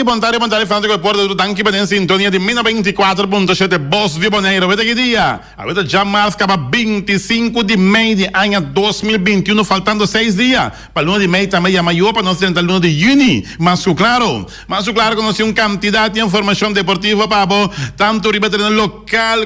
Bontari, Fanatico e Porto, anche per in sintonia di meno 24.7 Boss di Bonaire. Avete che dia? Avete già marca per 25 di mei di anno 2021, faltando 6 dias. Per l'1 di mei também a maior para nós tentar l'1 di juni. Mas claro, conosce un quantità di informazione deportiva para tanto ripetere nel local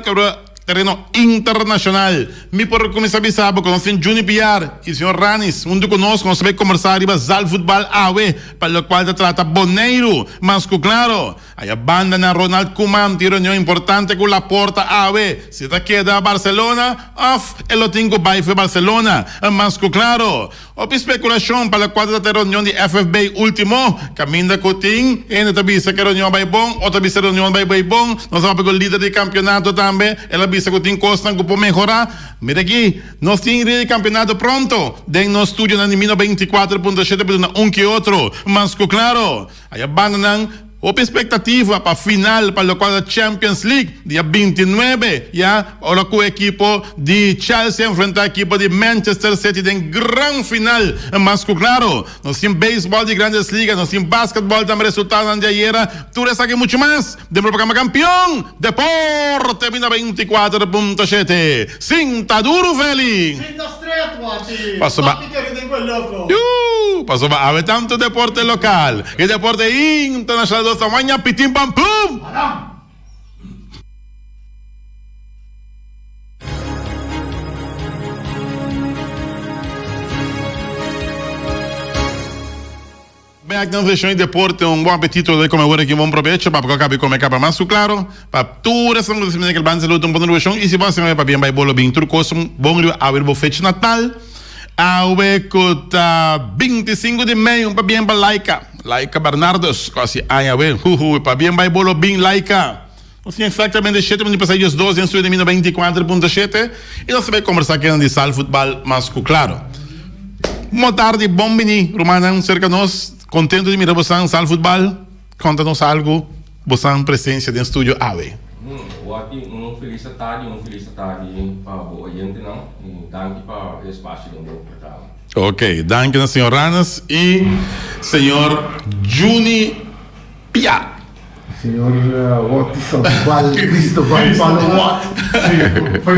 terreno internacional. Mi por começar a pensar, conhecem Juni Piar e o senhor Ranis, um de conosco, nós sabemos conversar riba Zal Futebol AWE, para o qual se trata Boneiro, mas claro, a banda na Ronald Koeman, tem reunião importante com a Porta AWE, se está queda a Barcelona, off, ele tem que vai para Barcelona, mas claro, a especulação para a qual se trata reunião de FFB último, caminha com o Tim, e ainda também se que reunião vai bom, outra vez reunião vai bom, nós vamos pegar o líder do campeonato também, ela bisa que tem costa que pode melhorar. Mira aqui, nós temos o campeonato pronto. Tem no estúdio na Nimino 24.7 para um que outro. Mas claro, aí abandonan a expectativa para a final para a Champions League dia 29, já, ora com o equipo de Chelsea enfrentar a equipo de Manchester City em grande final. Mas claro, nós temos beisebol de grandes ligas, nós temos basquetebol também resultado de ayer, tudo isso aqui muito mais. De programa campeão, Deporte 24.7. Sinta duro, velho. Sinta stretto, Mati. Passou para haver tanto deporte local e deporte internacional. Tamanho pitim pam pum. Bem, aqui na região de deporte, bom apetite de comer agora aqui, bom proveito, para que acabe comer capa mais claro, para tudo essa coisa que o banco luta bom região e se você vai para bem vai bolo bem turco, bom abrir o festa Natal. Awe kota 25 de maio para bem para Laika Bernardos, quase aí awe para bem vai bolo bem Laika. Nós temos exatamente 7 minutos para sair 12 em estúdio de 24.7 e nós vamos conversar aqui de Sal Futebol mais claro. Boa tarde, bom menino, Romana, cerca de nós, contente de mirar você em Sal Futebol. Conta-nos algo, você em presença do estúdio Awe. Feliz tarde para o oyente, não? E danke para o espaço do programa. Ok, danke, senhor Ranas e senhor Juni Pia. Senhor Watson, Cristóbal Watt. Foi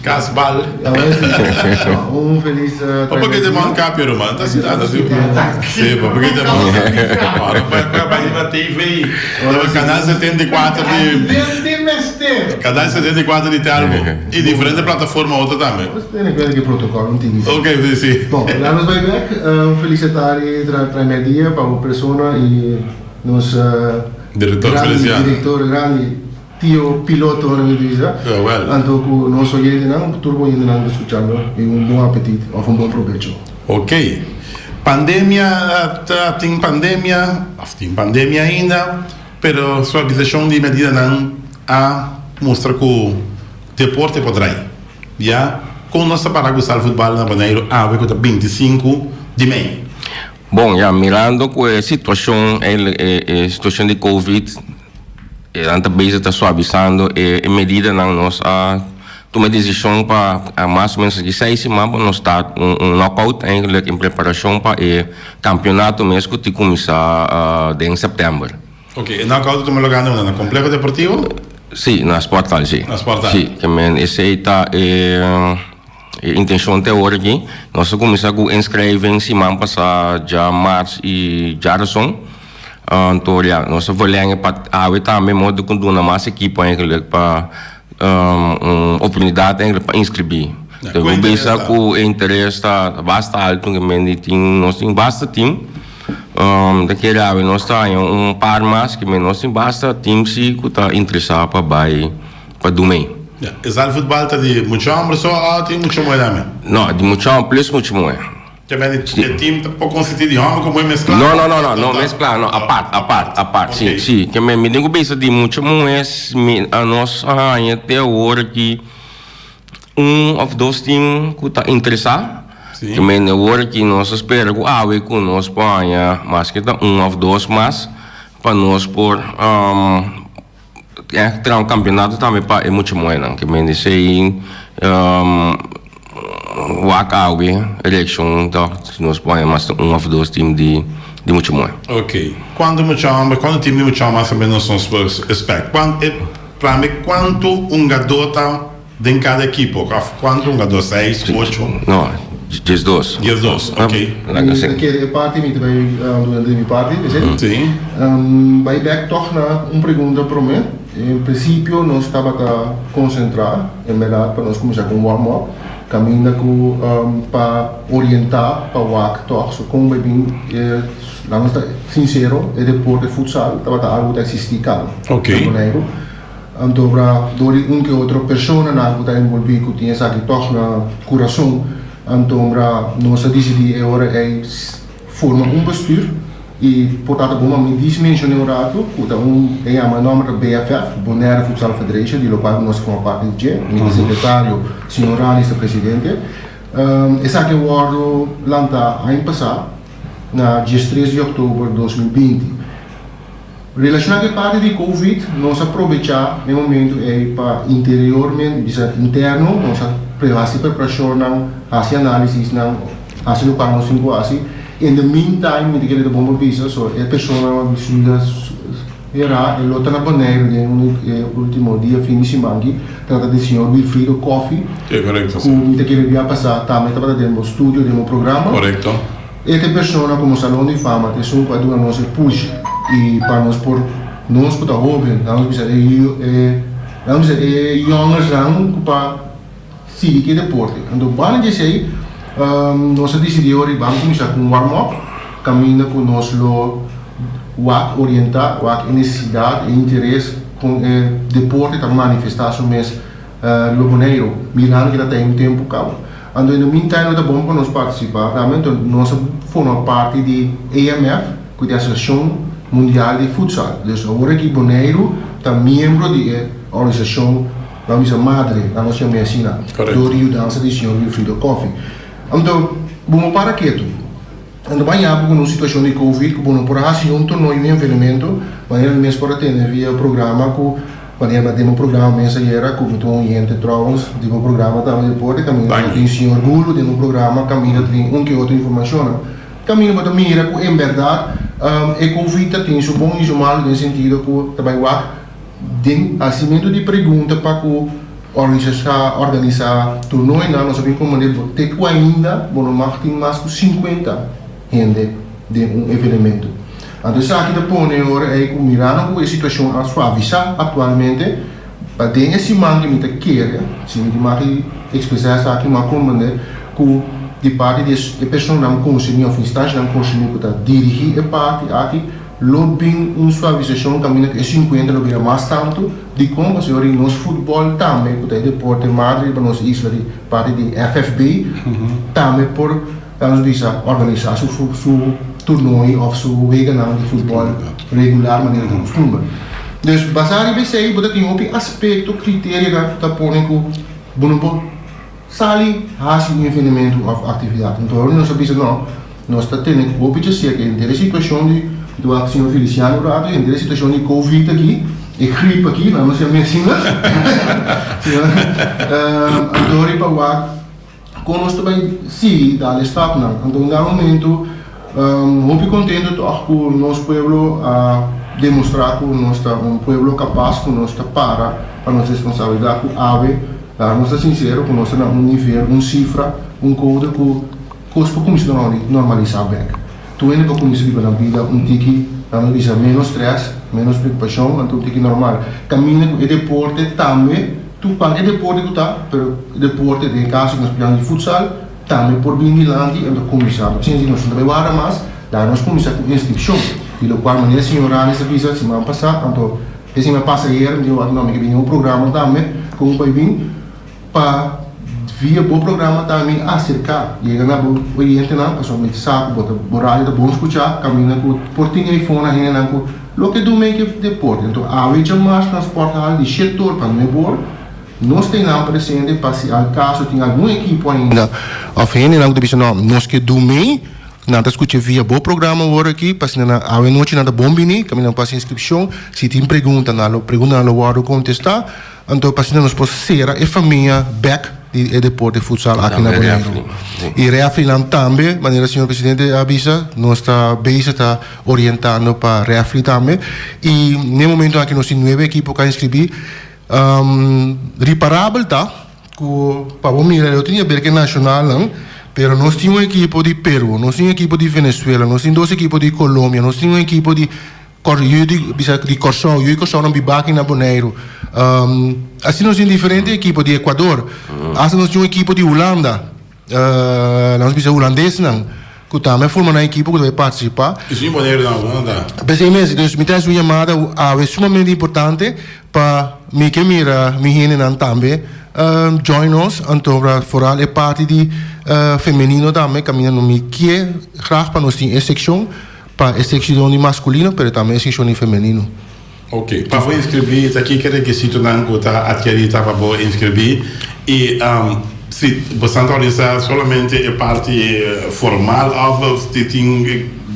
Casbal. Feliz. Por que demora um capio, Romano? Tá cidade, viu? Sim, por que demora? Agora vai na TV. No canal 74 de. Canal 74 de Telmo. E diferente plataforma outra também. Mas tem que protocolo, não tem isso. Ok, sim. Bom, vamos vai back. Felicitar para media para a pessoa e nos diretor grande tio piloto organiza. Tanto que nosso oyente não, turbo oyente não escuchando e bom apetite ou bom proveito. Ok. Pandemia, tem pandemia ainda, pero sua visão de medida não a mostra que o deporte pode ir. Já com nossa paragusal futebol na Bonaire, a 25 de maio. Bom, já mirando com a situação de Covid, a base está suavizando e medida não nós tomar decisão para mais ou menos de 6 semanas nós está knockout eigenlijk em preparação para o campeonato mesmo que começar em setembro. Ok, e knockout tomar lugar no complexo deportivo? Sim, na Sportal, sim. Na Sportal. Sim, que esse está intenção teórica, nós começamos a inscrever em semana passada já março e jardim. Então, nós vamos para também modo que dona mais equipe para oportunidade para inscrever. Então, pensa que o interesse está bastante alto, nós temos bastante time. Daquele ano nós temos par mais que nós temos bastante time que está interessado para domingo. Exato, futebol está de muito homem, só tem muito homem também. Não, de muito homem plus muito homem. Também o time pode consistir de homem como é mesclado? Não, mesclado, não, a parte, sim. Que me digo bem de muito homem, a nós até agora que ou dois times que está interessado. Que me agora que nós esperamos que nós ponha mais que ou dois mais para nós por terá campeonato também para muito moeda que me disse o Akawi election nós põe mais ou dois times de muito bom. Ok. Quando o time de chama mais ou menos são expect. Para mim, quanto um jogador está em cada equipe? Quanto um jogador? 6, 8? Não, 12. 12, ok. Aquele parte me também durante minha parte, Sim. vai back toch na pergunta para mim. Em princípio, nós estava a concentrar, em verdade, para nós começar com o warm-up, caminho para orientar para o WAC, toch, como vai vir, vamos estar sincero, o deporte de futsal, estava algo que existia cá. Ok. Então, que outra pessoa na que está envolvida, que tinha essa aqui, toch, na coração, então, nós decidimos agora formar bestuur. E, portanto, vamos dimensionar o rato, que é o nome da BFF, Bonaire Futsal Federation, de qual nós fazemos parte do secretário, senhor Anis, o presidente. Esse aqui é o ano lançado ano passado, na dia 13 de outubro de 2020. Relacionado com a parte de Covid, nós aproveitamos no momento para interiormente, interno, nós fazemos preparação, fazemos análise, fazemos o que nós fazemos. In the meantime, ik heb de bommen visa, so a pessoa era e lotta na Bonaire de último dia fim de semana, trata de senhor Wilfrido Coffee. É correto. Que te queria via passar também estava dentro do estúdio do programa. Correto. Esta pessoa como salão de fama tem um quadro a nós push e para nós por nós que tá jovem, nós dizer jongers dan para sim que deporte. Então para dizer nós decidimos vamos começar com um warm-up, caminho com nós lo orientar, a necessidade e interesse com deporte para manifestação mas lo Bonaire, mirando que já tem tempo cabo. Então, no meantime, é bom para nós participar. Também nós formamos parte de AMF, que é a Associação Mundial de Futsal. Então, agora que Bonaire está membro da organização, vamos dizer, madre, da nossa medicina, do Rio Dança de Senhor Wilfrido Coffee. Então, vamos para quieto. Então, vai haver uma situação de Covid, que vamos por um torneio de evento, mas mesmo para ter via programa quando temos um programa mensageira, como tu gente trouxe, de um programa também depois, também tem senhor orgulho de um programa, caminho tem que outra informação. Caminho para mira que em verdade, a Covid tem isso bom e isso mal no sentido que também tem acimento de pergunta para que organizar torneio, nós sabemos como ter ainda, mas tem mais de 50 gente de evento. Então, isso aqui depois é que mirando a situação a suavizar atualmente, para ter esse mangue que me quer, se me demore expressar isso aqui, mas como que de parte de pessoas não conseguem, ou instância não conseguem dirigir a parte aqui, lobbying uma suavização caminho que 50 não vira mais tanto, de como se ori nos futebol também, que é deporte madre para nós isla de parte de FFB, também por organizar seu torneio ou seu veganão de futebol regular, maneira de costume. Então, basado em você, você tem um aspecto, critério que põe que você sali hasil um evento ou atividade. Então, nós sabemos não, nós estamos tendo que obter que em situação de do senhor Feliciano Rato, em situação de Covid aqui, e gripe aqui, não sei medicina. Então, para o com nós também sim, dá estado não. Então, no momento muito contente com o nosso povo a demonstrar que nós estamos povo capaz, que nós está para nossa responsabilidade, que ave, nós estamos sinceros, que nós estamos um nível, cifra, código que os poucos normalizar bem. Tu ainda para começar a vida tique, menos stress, menos preocupação, então tique normal. Caminho e deporte também, tu paga deporte que está, pero deporte de caso nós plano de futsal também por vir de lá e então começar. Sim, nós não vai mais, lá nós começamos com inscrição. E do qual maneira senhora nessa visa semana passada, então esse me passa aí, eu não me vinha um programa também, como vai vir para via bom programa também acercar e na oriente não passou muito saco bota horário da bom escutar caminha por tinha iPhone aí não lo que do meio que deporte então a vez mais transporte de setor para me bor nós tem não presente para se ao caso tem algum equipe ainda a fene não deve não nós que do meio nada escutar via bom programa agora aqui para na a noite nada bom bini caminha para inscrição se tem pergunta na lo hora contestar então para nós possa ser a família back de deporte futsal aqui na Bonaire. E Reafli também, maneira senhor presidente avisa, nós está base está orientando para Reafli também. E no momento aqui nós temos 9 equipes que inscrever, reparável tá, para o mirar eu tinha porque nacional não. Pero nós tínhamos uma equipe de Peru, nós tínhamos uma equipe de Venezuela, nós tínhamos 2 equipes de Colômbia, nós tínhamos uma equipe de Corsão, eu e Corsão não bibaque na Bonaire. Assim nós tínhamos diferentes equipes de Equador, assim nós tínhamos uma equipe de Holanda, nós tínhamos holandês não, que também formam uma equipe que vai participar. Isso em Bonaire na Holanda? Pensei mesmo, então me traz uma chamada, é sumamente importante para mim que mira, me rende também. Join us, então vooral é parte de feminino também, caminhando no que graag para nós ter secção para a secção de masculino, mas também a secção de feminino. Ok, para você inscrever, aqui que requisito não que está adquirido para você inscrever e se você autorizar somente a parte formal ou se tem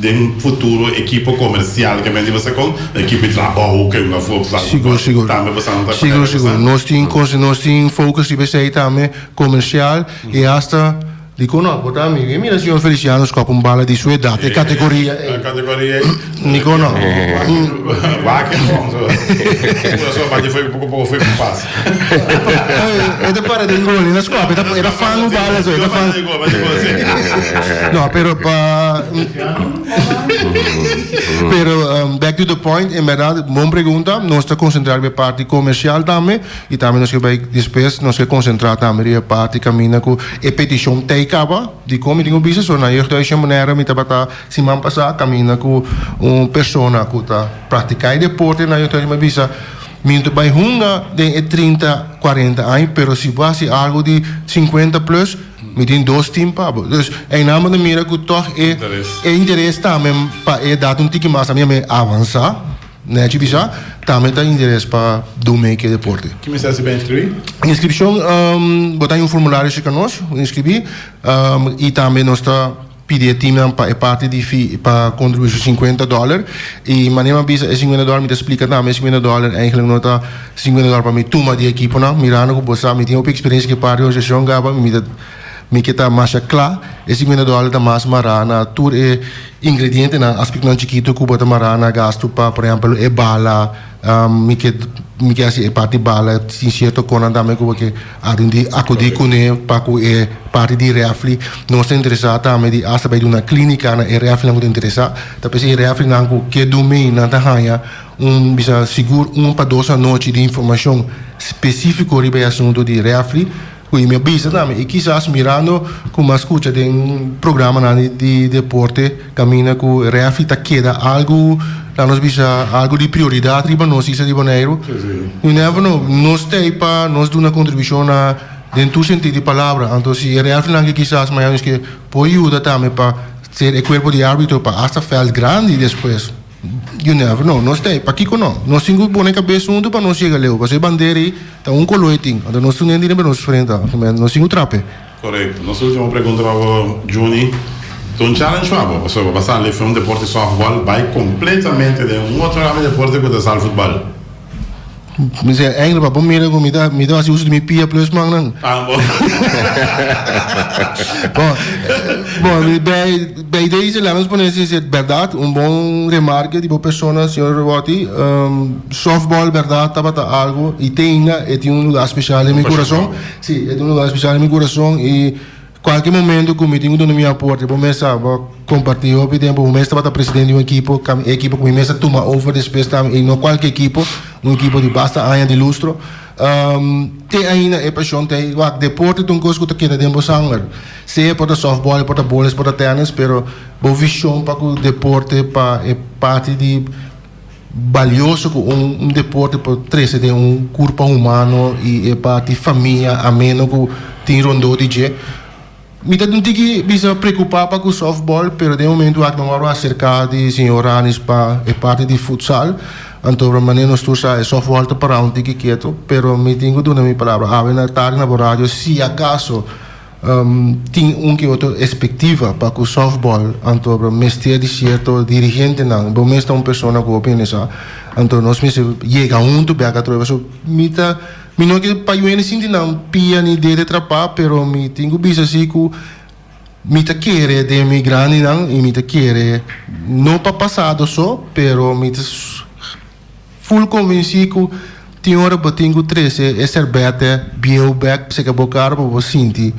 de futuro equipe comercial que vende você com equipe de trabalho que não for seguro também você não está seguro nós temos focus de você também comercial e hasta dico no botar amigo mira senhor Feliciano scopa um bala di sua idade e categoria dico no vai que bom só vai foi pouco foi fácil é de para de gol na scopa era fan no bala so era fan no pero back to the point em verdade bom pergunta nós está concentrar na parte comercial também e também nós que vai depois nós que concentrar também na parte caminha com a petição acaba de como digo business ou na jeugd maneira me tabata semana passada caminha com uma pessoa que está praticando deporte na jeugd me bisa minto by hunga de 30 40 anos pero se você algo de 50 plus me tem 2 tempo dus em nome da mira que toch é interesse também para é dar tique mais a minha avançar né tipo já também tem interesse para do make deporte. Que me se bem inscrever? Inscrição botar um formulário que nós inscrever e também nós está pedir time para parte de fee para contribuir $50 e maneira bisa é $50 me explica também $50 eigenlijk não tá $50 para me toma de equipe não mirando que você me tem uma experiência que para hoje já gaba me que tá mais claro esse $50 da mais marana tour é ingrediente na aspecto não chiquito que bota marana gasto para por exemplo é bala me que assim é parte bala sim certo quando também que adendi acudi com ele para que é parte de Reafli não se interessa também de asa vai de uma clínica na Reafli não interessa tapi se Reafli não que domain na tahanha bisa seguro para 2 noites de informação específica sobre o assunto de Reafli e minha bisa também e quizás mirando como escuta de programa de deporte caminha com Reafli tá queda algo nós bisa algo de prioridade riba nós isso de Bonaire you never know nós tem para nós dar uma contribuição na dentro do sentido de palavra então se Reafli não que quizás mas que pode ajudar também para ser o corpo de árbitro para hasta feld grande depois you never know nós tem para Kiko não nós cinco põe cabeça um para nós chegar lá para ser bandeira tá um coloiting então nós não nem para nós frente nós cinco trape correto nossa última pergunta para o Johnny um challenge para você vai passar ali um deporte de softball vai completamente de outro deporte que é o futebol mas é ainda para mira como me dá assim uso de minha pia plus mang não bom bem desde lá nós podemos dizer verdade bom remarque de boa pessoa senhor Roboti softball verdade estava algo e tem lugar especial em meu coração sim é um lugar especial em meu coração e qualquer momento que me tenho no meu aporte vou começar a compartilhar o tempo vou começar a presidente de uma equipe que começa a tomar over depois também e não qualquer equipe uma equipe de basta anos de lustro tem ainda é paixão tem o deporte tem coisa que queda dentro do sangue se é para softball para bolas para tênis pero boa visão para o deporte para é parte de valioso que deporte por trazer de corpo humano e é parte de família ameno que tem rondou de me dá que bisa preocupar para o softball, pero de momento a mamãe acerca de senhoranes para é parte de futsal, então a maneira nós é softball para um tique quieto, pero me tenho de uma palavra, a na tarde na rádio se acaso tem que outra perspectiva para o softball então mestre de certo dirigente não bom mestre uma pessoa que opina essa então nós mesmo chega junto bem a troca so mita não que para eu ainda não pia nem de atrapar pero me tenho bisa assim que mita querer de imigrante não e mita querer não para passado só pero mita full convencido tem hora que tenho 13 é cerveja bioback se acabou caro para você sentir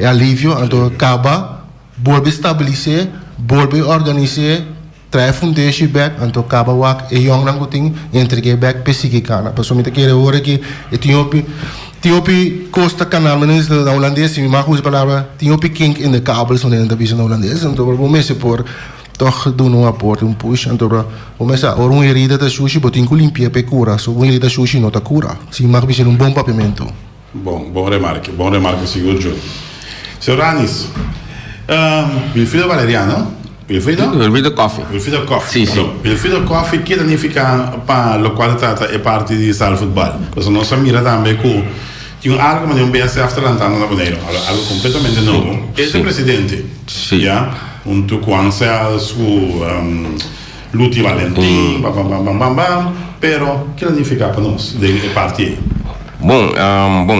alívio então acaba volve estabelecer volve organizar traz foundation back então acaba o que é young não tem entregue back psíquica na pessoa me tá querendo hora que Ethiopi costa canal mas na holandês me mag usa palavra Ethiopi kink in de kabels van de visão holandês então por mês por toch doen um aporte push então começa a uma herida da sushi botin com limpia pe cura so uma herida sushi não tá cura se mag ser bom papimento bom remarque seguro Giulio. Senhor Ranis, Wilfrido Valeriano, Wilfrido Coffee. Wilfrido Coffee. Sì. Wilfrido Coffee che significa per lo quale tratta è parte di Sal Football. Questo non si mira anche con algo ma di un BSF Talantano da Boneiro, algo completamente nuovo. E il presidente, un tu quanto su Luti Valentin, però che significa per noi, le parti? Bom,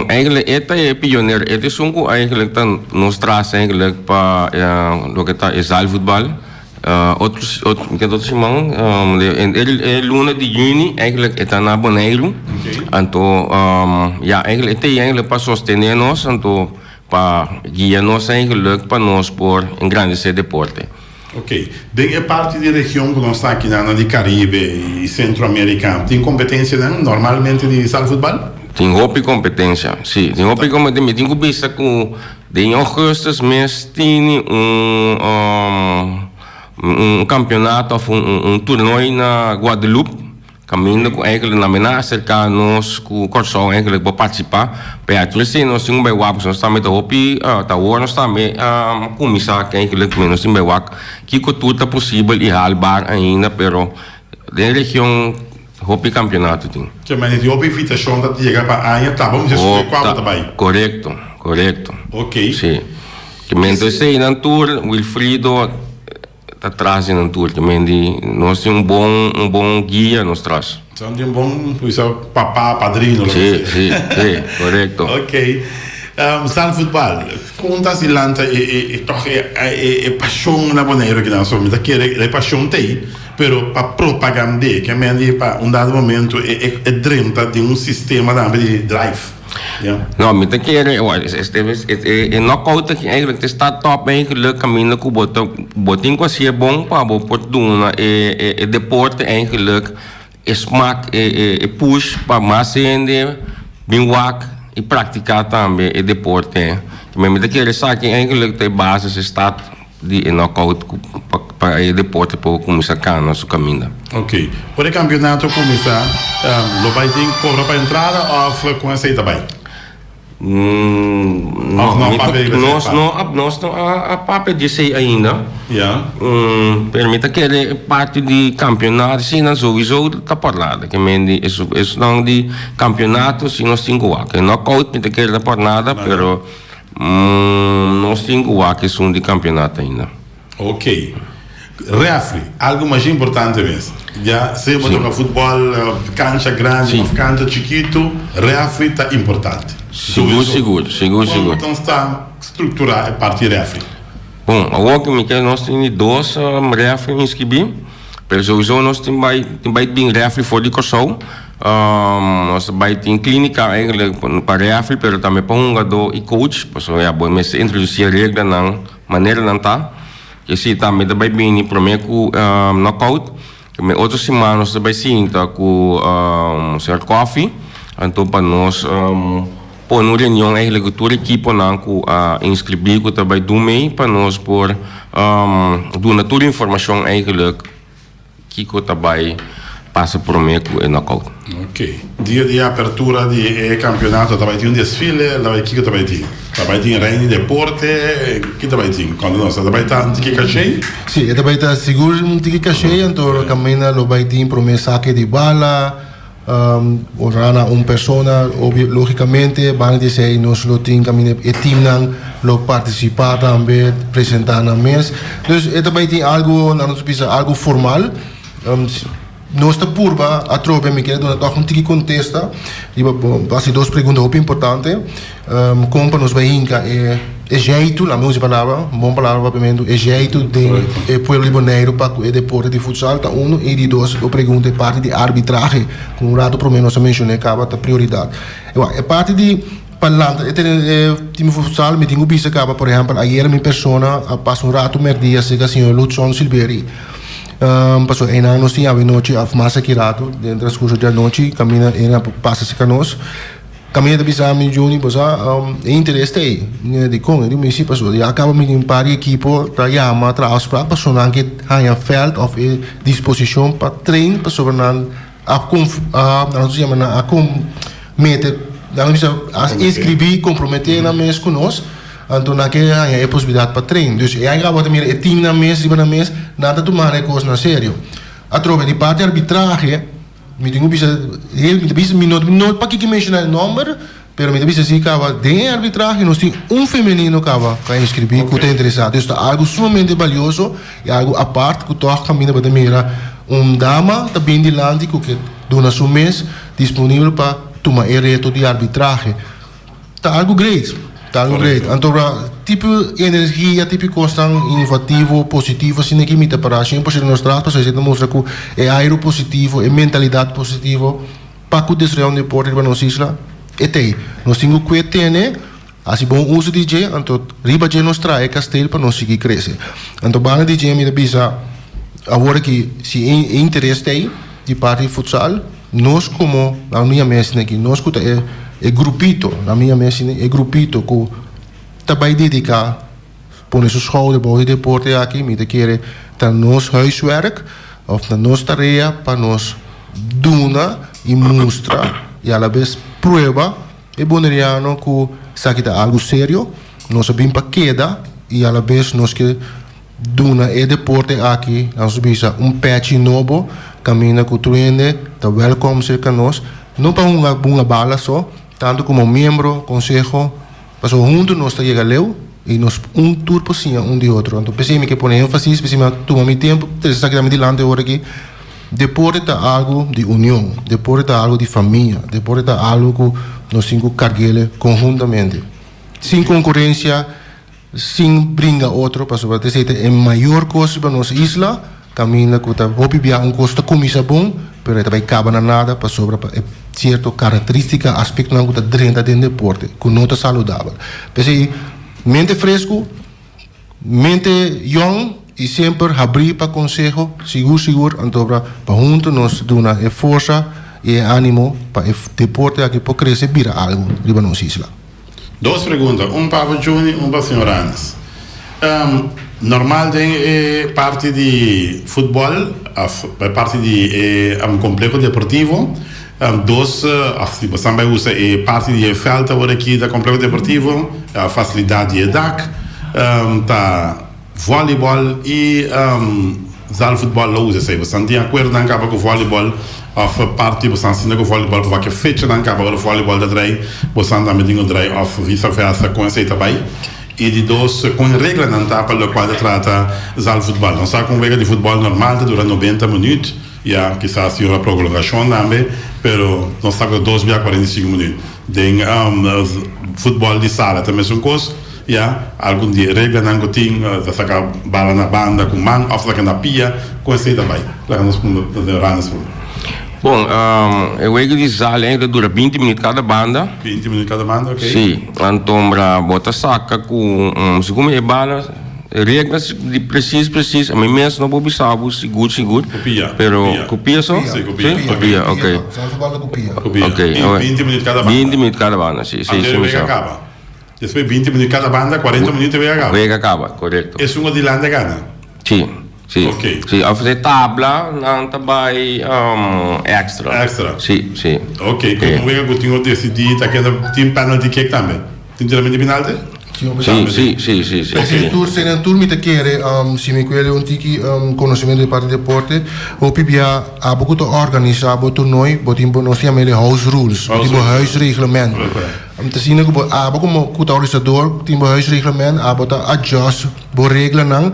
eigenlijk esta é pioneiro. Esta é um eigenlijk dan nos traz eigenlijk para lo que está é zaalvoetbal. Que outros chamam, el 1 de junho eigenlijk está na Bonaire. Então, eigenlijk esta é eigenlijk para sostener nós, então para guiar nós eigenlijk para nós por engrandecer deporte. Ok, é parte da região que nós está aqui na de Caribe e Centro-Americano. Tem competência normalmente de zaalvoetbal? Tem hoop competência, sim. Tem hoop competência. Tenho visto que em agosto mês tem campeonato ou torneio na Guadalupe. Caminho com eigenlijk na mena cercanos com Corsão eigenlijk para participar. Para sim nós temos bem wap, nós estamos hoop, tá agora nós estamos começar que eigenlijk nós temos bem wap que tudo é possível e halbar ainda, pero da região hopi campeonato tem. Cioè, ma di hopi invitazione da chega para a tá, vamos dizer qual também. Correto. Ok. Sim. Que mentre sei na tour, Wilfrido tá traz na tour, que mendi nós tem um bom guia nos traz. Então tem bom, isso papá, padrino. Sim, correto. Ok. Sal football, conta si lanta e toch e passione na Bonaire que nós somos, da que é passione tem. Pero para propaganda que mendi para dado momento é drenta de sistema de drive. Não, me que é knockout que eigenlijk está top eigenlijk caminho com botin quase é bom para oportuna é deporte eigenlijk é smaak é push para mais gente bem wak e praticar também é deporte. Me que é sabe eigenlijk tem base está de knockout para o deporte para começar a nosso caminho. Ok. Por o campeonato começar, lo vai ter cobra para entrada ou com essa aí também? Nós não a papel de sei ainda. Permita que é parte de campeonato, se não sowieso está parlada. Que mendi isso não de campeonato, se nós temos que knockout, permita que está parlada, pero nós temos que são de campeonato ainda. Ok. Referee, algo mais importante mesmo. Já sempre no futebol, cancha grande, cancha chiquito, referee está importante. Seguro. Então está estruturado a parte de referee. Bom, agora nós temos 2 referees inscritos, mas sowieso nós temos bem referee fora de Corsão. Nós temos clínica para referee, mas também para jogador e coach, para introduzir a regra na maneira não está. Que se também vai bem primeiro com knockout, que outra semana nós vai sim com o Sr. Coffee, então para nós pôr uma reunião eigenlijk toda a equipe não com inscrever que também do meio para nós por dar toda a informação eigenlijk que também passa por meio com o knockout. Ok. Dia de apertura de campeonato também tem desfile, que também tem. Também tem reino de deporte, que também tem. Quando nós também tá de cachê? Sim, também tá seguro de cachê, então caminha lo vai ter promessa que de bala, Orana persona, logicamente, van a decir, nos lo tienen que timnan, lo participar también, presentar a mes. Dus, esto va a ser algo formal. Nossa purba, a tropa me quer dar um tiki contesta. E vai duas perguntas muito importantes. Como para nos brinca é jeito, a mesma palavra, bom palavra obviamente, é jeito de pueblo libaneiro para o deporte de futsal. Tá e de dois, a pergunta é parte de arbitragem, como o rato para menos mencionei, acaba a prioridade. É parte de parlando, time futsal, me tenho visto acaba, por exemplo, ayer minha persona passa rato merdia, se que o senhor Lutson Silveri. Passou em anos tinha a noite a massa kirado dentro das coisas da noite caminha era passa se canos caminha da bisa mi juni posa interesse aí de com ele me se passou e acaba me em par equipo para yama traz para passou na que há feld of disposição para trein passou na nós chama na a com meter da bisa escrever comprometer na mês conosco. Então, naquela é possibilidade para treino. Então, é agora também é time na mesa, na mesa, nada de tomar é coisa na sério. A troca de parte de arbitragem, me tenho visto minuto para que mencionar o número, mas me tenho visto assim, acaba de arbitragem, nós temos feminino acaba para inscrever, que está interessado. Isso é algo sumamente valioso, e algo à parte que toca caminho para mira dama também de lande que dona seu mês disponível para tomar o reto de arbitragem. Está algo great. Tá great. Então, tipo energia, tipo constante, inovativo, positivo, assim que me para sempre nos traz para gente mostrar que é aero positivo, é mentalidade positiva para que destruir um deporte para nós isla. E tem, nós temos que ter, assim bom uso de DJ, então riba de nos traz castelo para nós seguir crescer. Então, bana DJ me bisa agora que se interesse tem de parte de futsal, nós como a minha mesa aqui, nós que é grupito, na minha mesa é grupito que também dedica põe sua school de deporte aqui, me quer ter nos huiswerk of na nos tarefa para nós duna e mostra e a la vez prueba e boneriano que sabe algo sério, nós sabemos para queda e a la vez nós que duna e deporte aqui, nós bisa patch novo, caminha com o treine, tá welcome cerca nós, não para uma bala só. Tanto como membro, consejo, passou junto nós está chegando e nós tour por cima de outro. Então pensei que põe ênfase, pensei que toma meu tempo, terceira que me dilante agora aqui. Deporte é algo de união, deporte é algo de família, deporte é algo que nós temos que carregar conjuntamente, sem concorrência, sem brincar outro, para sobre é a maior coisa para nossa isla. Caminha que está vou viver custo comida bom, mas também cabe na nada para sobre certa característica aspecto não está dentro do deporte, que não está saudável. Pensei mente fresco, mente young e sempre abrir para consejo, seguro, então para junto nós dona força e ânimo para o deporte aqui para crescer vira algo de nossa isla. Duas perguntas, para o Juni, para o senhor Anes. Normal tem parte de futebol, parte de complexo deportivo, dois, também usa parte de felta agora aqui da complexo deportivo, a facilidade de DAC, tá voleibol e zal futebol lá usa sei, você tem acordo não acaba com voleibol, of parte você ensina com voleibol porque fecha não acaba com voleibol da trai, você também tem o trai of vice-versa com esse também. E de dois, com regra não está para o qual trata zal futebol. Não está com regra de futebol normal, dura 90 minutos, e quizás se uma prolongação também, mas não está com 2 via 45 minutos. Tem futebol de sala também são coisas, algum dia regra não tem, da saca bala na banda com mão, ou saca na pia, com esse também. Lá nos Bom, eu acho que a ainda dura 20 minutos cada banda. 20 minutos cada banda, ok? Sim, então para botar saca com segundo bala, regras de preciso, a mim mesmo não vou pensar, seguro. Copia. Pero copia só? Sim, copia. Ok. Copia. Ok. 20 minutos cada banda. 20 minutos cada banda, sim. Até acaba. Depois 20 minutos cada banda, 40 minutos e acaba. Vega acaba, correto. É uma de landa gana? Sim. Sim, ok. Sim, a fazer tabla não também extra. Extra? Sim. Ok, como é que eu tenho decidido, tem penalty kick também? Tem treinamento de penalty? Sì. Perché tu sei nel tour mi te chiede se mi quelli un tiki conoscimento di parte deporte o pibia ha potuto organizzare boto noi botimbo non stiamo le house rules botimbo huisreglement te zien que a como organizador timbo huisreglement a bota adjust bo regla nang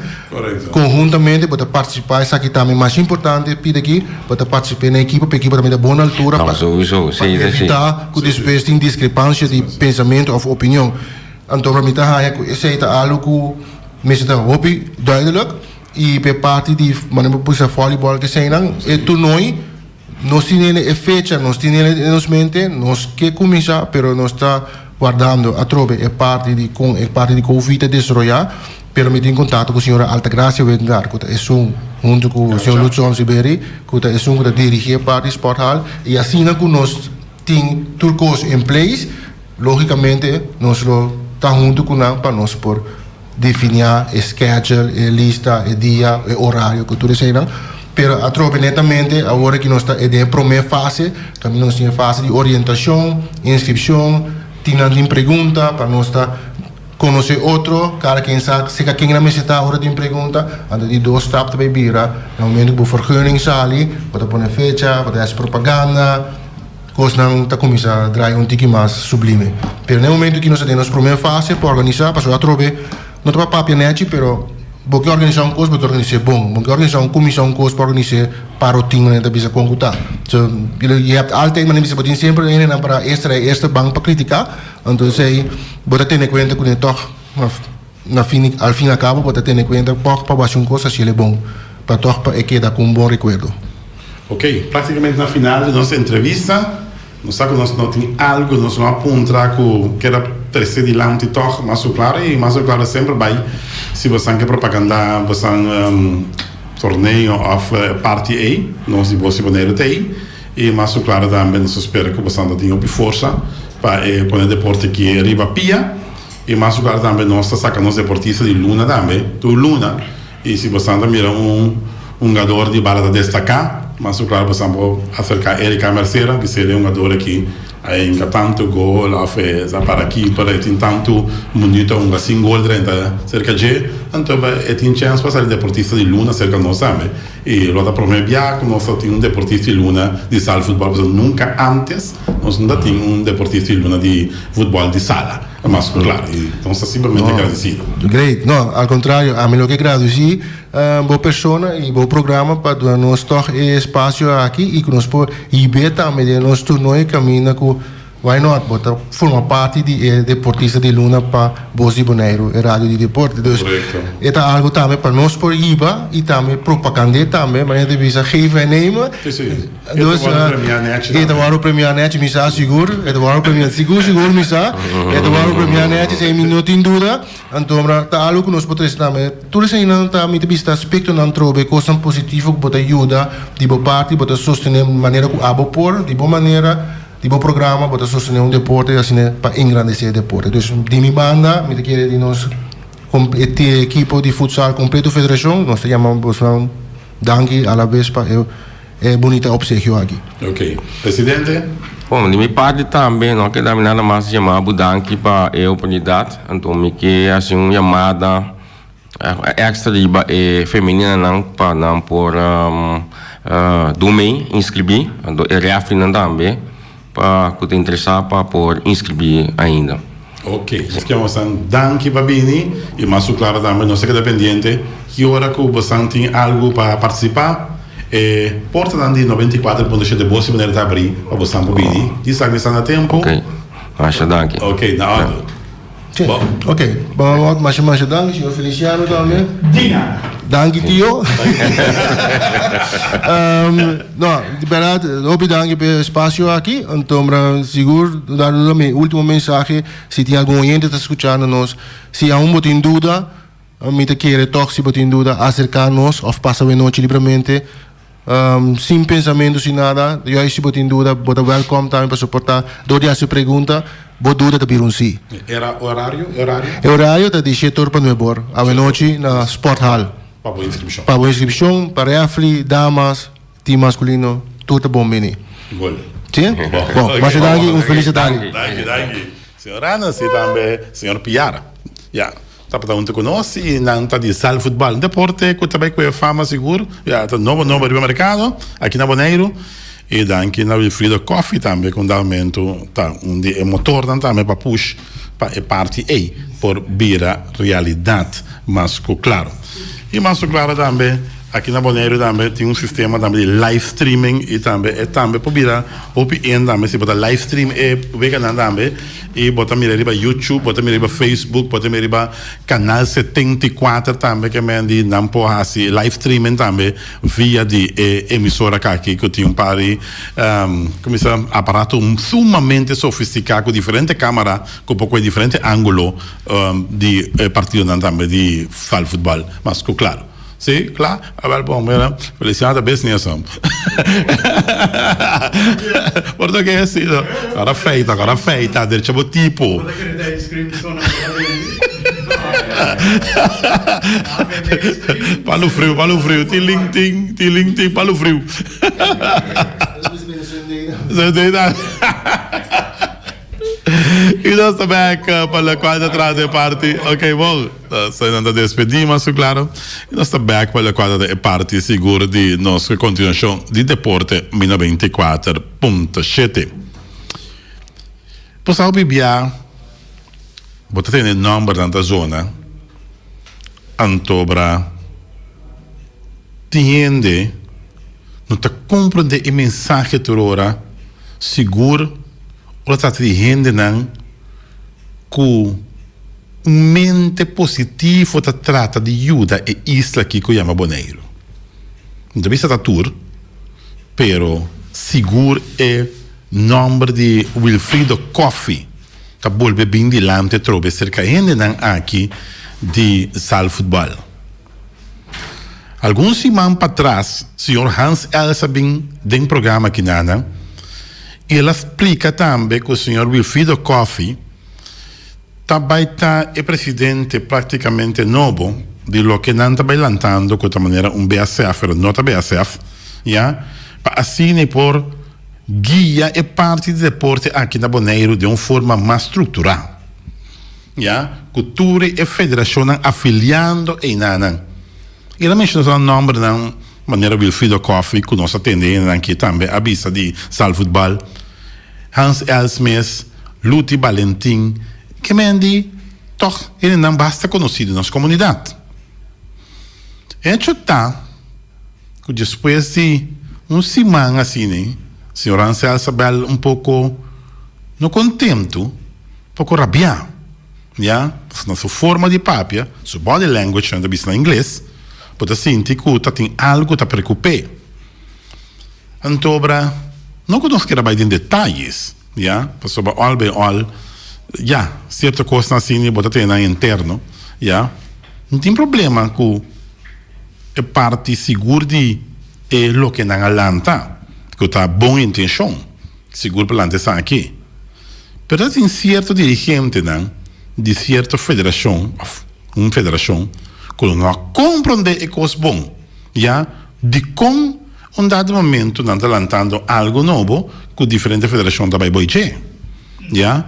conjuntamente bota participar essa aqui também mais importante pide aqui bota participar na equipe para equipe também da boa altura No, sowieso, para evitar que depois tem discrepância de pensamento of opinião. Então, para mim, é algo que me está hobby duidelijk. E per parte di volleyball che sei e tu noi non stiamo e fecha, non stiamo in mente, non che comincia, però non sta guardando a trove e parte di Covid destroia, per mettere in contatto con la signora Altagracia Wegengar, che è junto con il signor Luzon Siberi, che è un che dirige parte Sporthal, e assim che noi abbiamo turcos in place, logicamente noi lo sta junto con noi per noi por definir a schedule, a lista, a dia, a horário que tudo isso não. Pero a tropa netamente agora que nós está é a primeira fase, também nós temos fase de orientação, inscrição, tem pergunta para nós estar conhecer outro, cara quem sabe, se quem não me está hora de pergunta, anda de dois stappen bij bira, no momento que o vergunning sali, pode pôr fecha, pode fazer propaganda, coisa não está começando a draaien tique mais sublime. Pero no momento que nós temos a primeira fase para organizar, para a tropa não tem papel net, pero porque organizar coisa, porque organizar bom, porque organizar comissão coisa para organizar para o time né, da bisa concutar. So, je hebt altijd, maar niet bisa sempre een para eerste bank para criticar, então sei, bota ter em conta que toch al fim e al cabo, bota ter em conta para baixar coisa se ele é bom, para toch para quedar com bom recuerdo. Ok, praticamente na final da nossa entrevista, nós sabemos que nós temos algo, nós vamos apontar que era terceiro de lá toch, mas o claro sempre vai, se você quer propaganda, você torneio of party A, nós vamos poner aí, e mas o claro também nós espera que você tenha uma força para poner deporte que arriba pia, e mas o claro também nós sacamos deportistas de Luna também, do Luna, e se você mira jogador de bala destacar, mas claro, por exemplo, acerca Erika Mercera, que seria um jogador que em tanto gol, para aqui, para tem tanto minuto, assim gol dentro cerca de, então tem chance para ser deportista de Luna cerca de nós também. E lá da primeira via, nós temos deportista de Luna de sala de futebol, nunca antes nós não tínhamos deportista de Luna de futebol de sala. Mas claro, então está simplesmente agradecido. Great, no, al contrario, a mim que agradeci boa persona e bom programa para nós toch espaço aqui e que nós por ir também nós tornoi caminha com why not, bota forma parte de deportista de Luna para Bosi Bonaire e rádio de deporte. Dus é algo também para nós por IBA e também propaganda também, mas de visa geven en nemen. Dus het waren premia net, misa seguro, het waren premia seguro misa, het waren premia net, sem minuto em dúvida. Então, tá algo que nós podemos também. Tudo isso ainda tá me vista aspecto não trobe coisa positiva que pode ajudar de boa parte, pode sostener maneira que abo por, de boa maneira. Tipo programa para sostener um deporte assim para engrandecer o deporte. Então, de minha banda, me quer de nós equipe de futsal completo federação, nós chamamos danke à la vez para é bonita obsequio aqui. Ok, presidente. Bom, de minha parte também, não quero dar nada mais chamar danke para a oportunidade, então me quer assim uma chamada extra de feminina não para não por do meio inscrever, então é reafirmando também. Para que te interessar para por inscrever ainda. Ok, ficamos danke Babini e mais claro também nós fica dependente que hora que você tem algo para participar porta de 94.7 de Bosi Bonaire está abrir para você Babini diz que está na tempo. Ok, acho danke. Ok, na hora. Ok, vamos mais danke, senhor Feliciano também. Dina. Danke tio. No, de verdade, obrigado pelo espaço aqui. Então, seguro dar o meu último mensagem. Se tem algum oyente que está escutando nós, se há botem dúvida, me te quer toch se botem dúvida, acercar-nos ou passar a noite livremente. Sem pensamento, sem nada. Eu se botem dúvida, bota welcome também para suportar. Dou a sua pergunta. Boa dúvida também um sim. Era horário? Horário está de 7 para 9 horas. À noite na Sport Hall. Para boa inscrição. Para boa inscrição, para refli, damas, time masculino, tudo bom, meni. Gol. Sim? Bom, mas danke, felicidade. Danke. Senhora Ana, e também senhor Piara. Ja. Tá para onde conhece e não tá de sal futebol. Deporte que também com a fama seguro. Ja, tá novo no mercado aqui na Bonaire. E anche na Wilfrido Coffee também com aumento tá onde é motor também para push para parte aí por vira realidade, mas claro. E mais claro também aqui na Bonaire também tem sistema também de live streaming e também por vira OPN também se bota live stream e vegan também e bota mira riba YouTube, bota mira riba Facebook, bota mira riba canal 74 também que mendi não pode assim live streaming também via de emissora aqui que tem pari como se aparato sumamente sofisticado com diferente câmera com pouco diferente ângulo de partido também de futebol, mas claro. Sim, claro. Agora, bom, Feliciano bem nisso. Português, sim. Agora feita. Deixa tipo. Palo frio. Tiling, palo frio. E nós também para a quarta trade parte, ok, bom, nós ainda despedimos, claro, e nós também para a quarta parte seguro de nossa continuação de deporte 24.7. Posso bibia, você tem o nome da zona, Antobra, entende, não te compreende a mensagem de hora, seguro. Ora trata di gente con mente positivo che tratta di aiuta e isla che chiama Bonaire. Non è stata tour, però sicuro è nome di Wilfrido Coffee che vuole ben di lante trobe cerca gente anche di sal football. Alcuni settimane para trás, signor Hans Elsabin, del programma che nana, e ela explica também que o senhor Wilfrido Coffee também é presidente praticamente novo de lo que não está lantando de outra maneira BACF, não está BACF, já, para assim por guia e parte do deporte aqui na Bonaire de uma forma mais estruturada, já, cultura e federação afiliando e nada. E ela menciona o nome de maneira Wilfrido Coffee, que nós atendemos aqui também, a vista de sal futebol, Hans Elsmes, Luti Valentin, que mendi, toch, ele não basta conhecido na nossa comunidade. Hecho tá, que depois de semana assim, né, o senhor Hans Elsabel pouco no contento, pouco rabiado, já, na sua forma de papia, sua body language, ainda vista em inglês, pode sentir que tem algo que preocupa. Então, não conosco que trabalhar em detalhes, já, sobre all, já, certa coisa assim, pode ter na interno, já, não tem problema com a parte segura de o que não alanta, que está boa intenção, seguro para lançar aqui. Mas tem certo dirigente, de certa federação, uma federação, que não compreende a coisa bom, já, de como dado momento não está lançando algo novo que diferente federação também vai ter, já,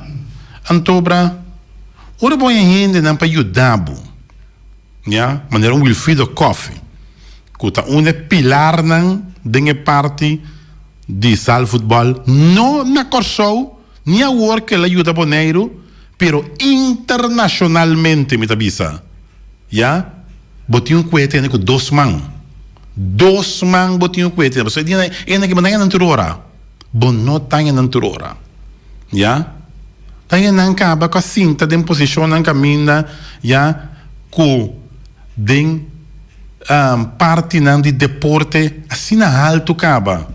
então, ora bom ainda não para ajudar, já, maneira Wilfrido Coffee, que está pilar de parte de sal futebol, não na Corsou, nem a work que ele ajuda Bonaire, pero internacionalmente me tabisa, já. Botei cohete com 2 man. 2 man botei cohete. Você diz, ainda que não turora. Bom, não tem na turora. Já? Tem não acaba com a cinta de posição na caminha, já, com den parte de deporte assim na alto acaba.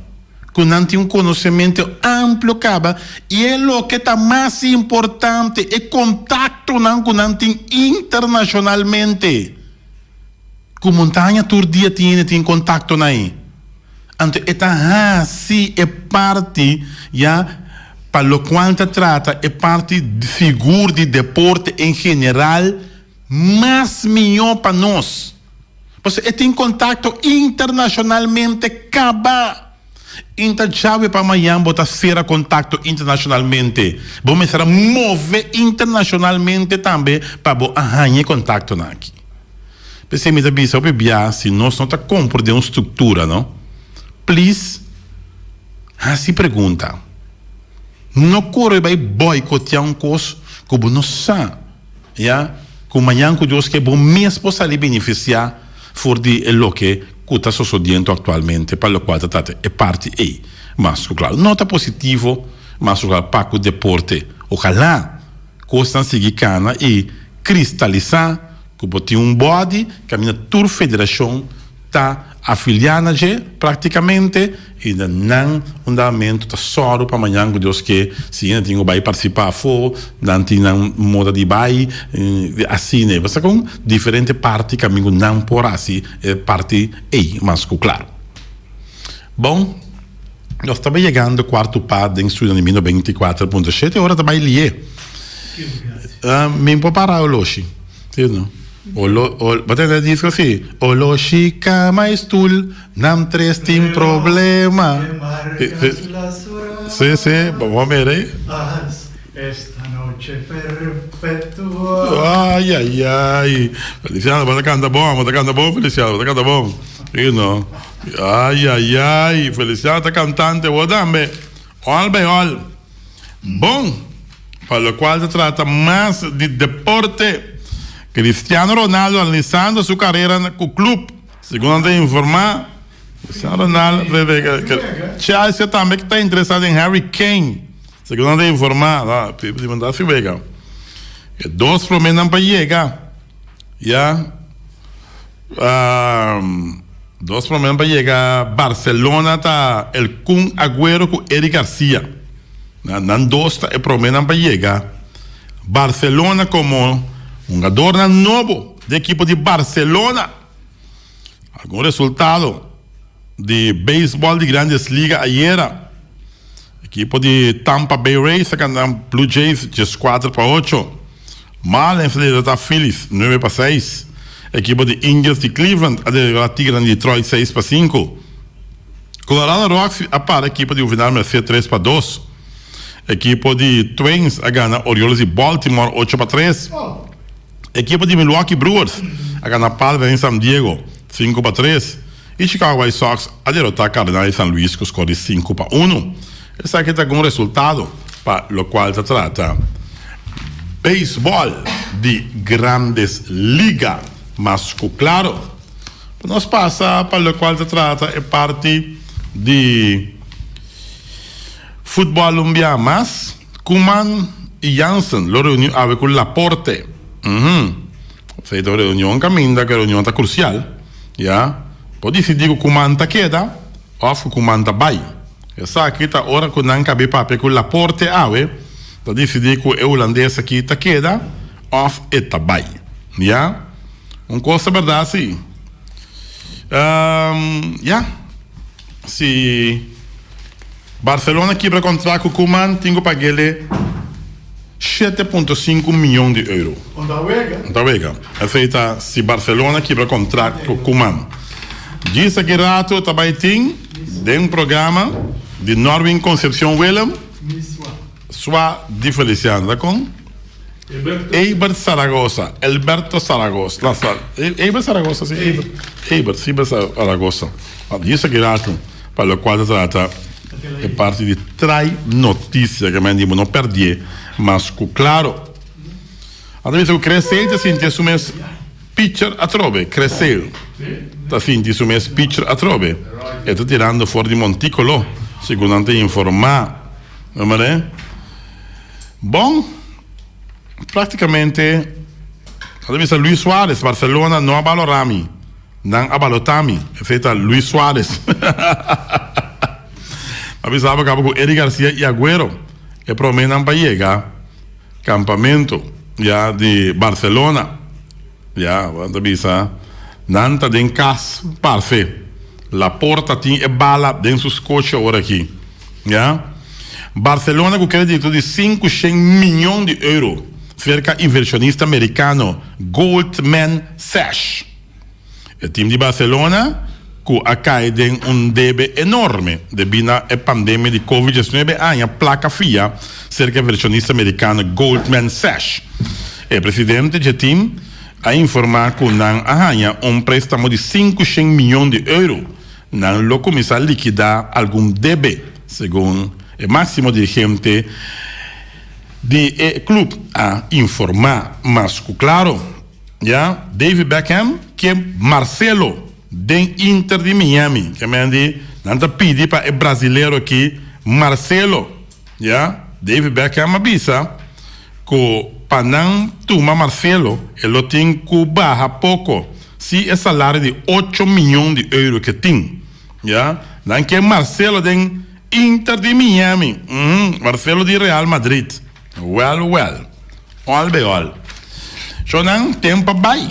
Com não tem conhecimento amplo acaba. E é o que está mais importante, é contato com não tem internacionalmente. Com montanha todo dia tem contato aí. Então, assim é parte, já, para o qual se trata, é parte de figura de deporte em geral, mas melhor para nós. Porque tem contato internacionalmente, acaba. Inta chave para amanhã botar ser contato internacionalmente. Vou começar a mover internacionalmente também para arranhar contato aqui. Pensei me bisa o se nós não tá comprando uma estrutura, não? Please, assim pergunta. Não corre vai boicotear um coisa como não sabe, já? Como amanhã que Deus que bom mesmo se beneficiar for de lo que está sucedendo atualmente, para o qual é parte aí. Mas, claro, nota positivo, mas, claro, para o deporte. Ojalá, costa seguir cana e cristalizar, que tem um body, que a minha Tour Federação está afiliada já, praticamente, e não andamento está só para amanhã, que Deus que, se ainda tem que participar, não tem moda de vai, assim, né? Mas com diferente parte, que amigo não por assim, parte aí, mas claro. Bom, nós estamos chegando ao quarto par em Estúdio Anime 24.7, hora também ali. Me pode parar o Loshi, não? Batendo disco assim, o Loshika maistul, nam tres tim problema. Sí, vamos a ver ahí. Esta noche perpetua. Ay. Feliciano, vas a cantar bom, Feliciano, vas a cantar bom. You know. Ay. Feliciano está cantante, vou dar-me. All. Bom, para o qual se trata mais de deporte. Cristiano Ronaldo analizando sua carreira no clube. Segundo a informar, Cristiano Ronaldo Chelsea também está interessado em Harry Kane. Segundo a informar, de mandar se vega. Dois promessas para chegar. Dois promessas para chegar. Barcelona está el Kun Agüero com Eric Garcia. Não dois é promessa para chegar. Barcelona como jogador novo da equipe de Barcelona. Algum resultado de beisebol de grandes ligas ayer. Equipe de Tampa Bay Rays ganhando Blue Jays 4-8. Marlins derrota Phillies 9-6. Equipe de Angels de Cleveland derrota Tigres de Detroit 6-5. Colorado Rockies para a equipe de Uvinal Mercedes 3-2. Equipe de Twins ganha Orioles de Baltimore 8-3. Equipe de Milwaukee Brewers a ganhar Padres em San Diego 5-3. E Chicago White Sox a derrotar Cardenais de San Luis com score 5-1. Esse aqui está com um resultado para o qual se trata beisebol de grandes ligas. Mas, claro, nós passa para o qual se trata é parte de futebol colombiano. Mas Koeman e Janssen lo reuniu com Laporte. Feita a reunião caminha, que a reunião está crucial. Pode decidir que o Koeman está queda ou que o Koeman está vai. Essa aqui está hora que não cabe papel com o Laporte ave, para decidir que o holandês aqui está queda ou está vai. Uma coisa verdade, sim. Se Barcelona quebra contrato com o Koeman, tem que pagar ele 7,5 milhões de euros. Onda vega. É feita se Barcelona quebra contrato com o Koeman. Diz que rato também tem um programa de Norwin Concepción Willem, sua de Feliciano, tá com? Eibar Zaragoza, Alberto Zaragoza. Eibar Zaragoza, sim. Eibar Zaragoza. Diz que rato, para o qual se trata, é parte de trai notícia que me digo não perdi, mas claro. Às vezes o crescer te sente su mes pitcher a trove, crescer. Te sente su mes pitcher a trove. E sta tirando fuori di monticolo, segundo te informar. Não é? Bom, praticamente, às vezes Luis Suárez, Barcelona não abalorami, não abalotami, é feita Luis Suárez. Avisava que com Eric Garcia e Agüero que prometem para chegar campamento de Barcelona quando avisa não está em casa parfeito la porta tem bala dentro dos coches agora aqui Barcelona com crédito de 500 milhões de euros cerca inversionista americano Goldman Sachs o time de Barcelona que acai de debe enorme devido à pandemia de Covid-19 a placa FIA, cerca versionista americana Goldman Sachs. O presidente Jetim a informar que não há préstamo de 500 milhões de euros. Não lo começa a liquidar algum debe, segundo o máximo dirigente do clube a informar. Mas, claro, David Beckham, que Marcelo, de Inter de Miami, que me diz, não pedi para o brasileiro aqui, Marcelo, David Beckham avisa que para não tomar Marcelo, ele tem que baixar pouco, se é salário de 8 milhões de euros que tem, não que Marcelo de Inter de Miami, Marcelo de Real Madrid, all be all. So não tempo vai.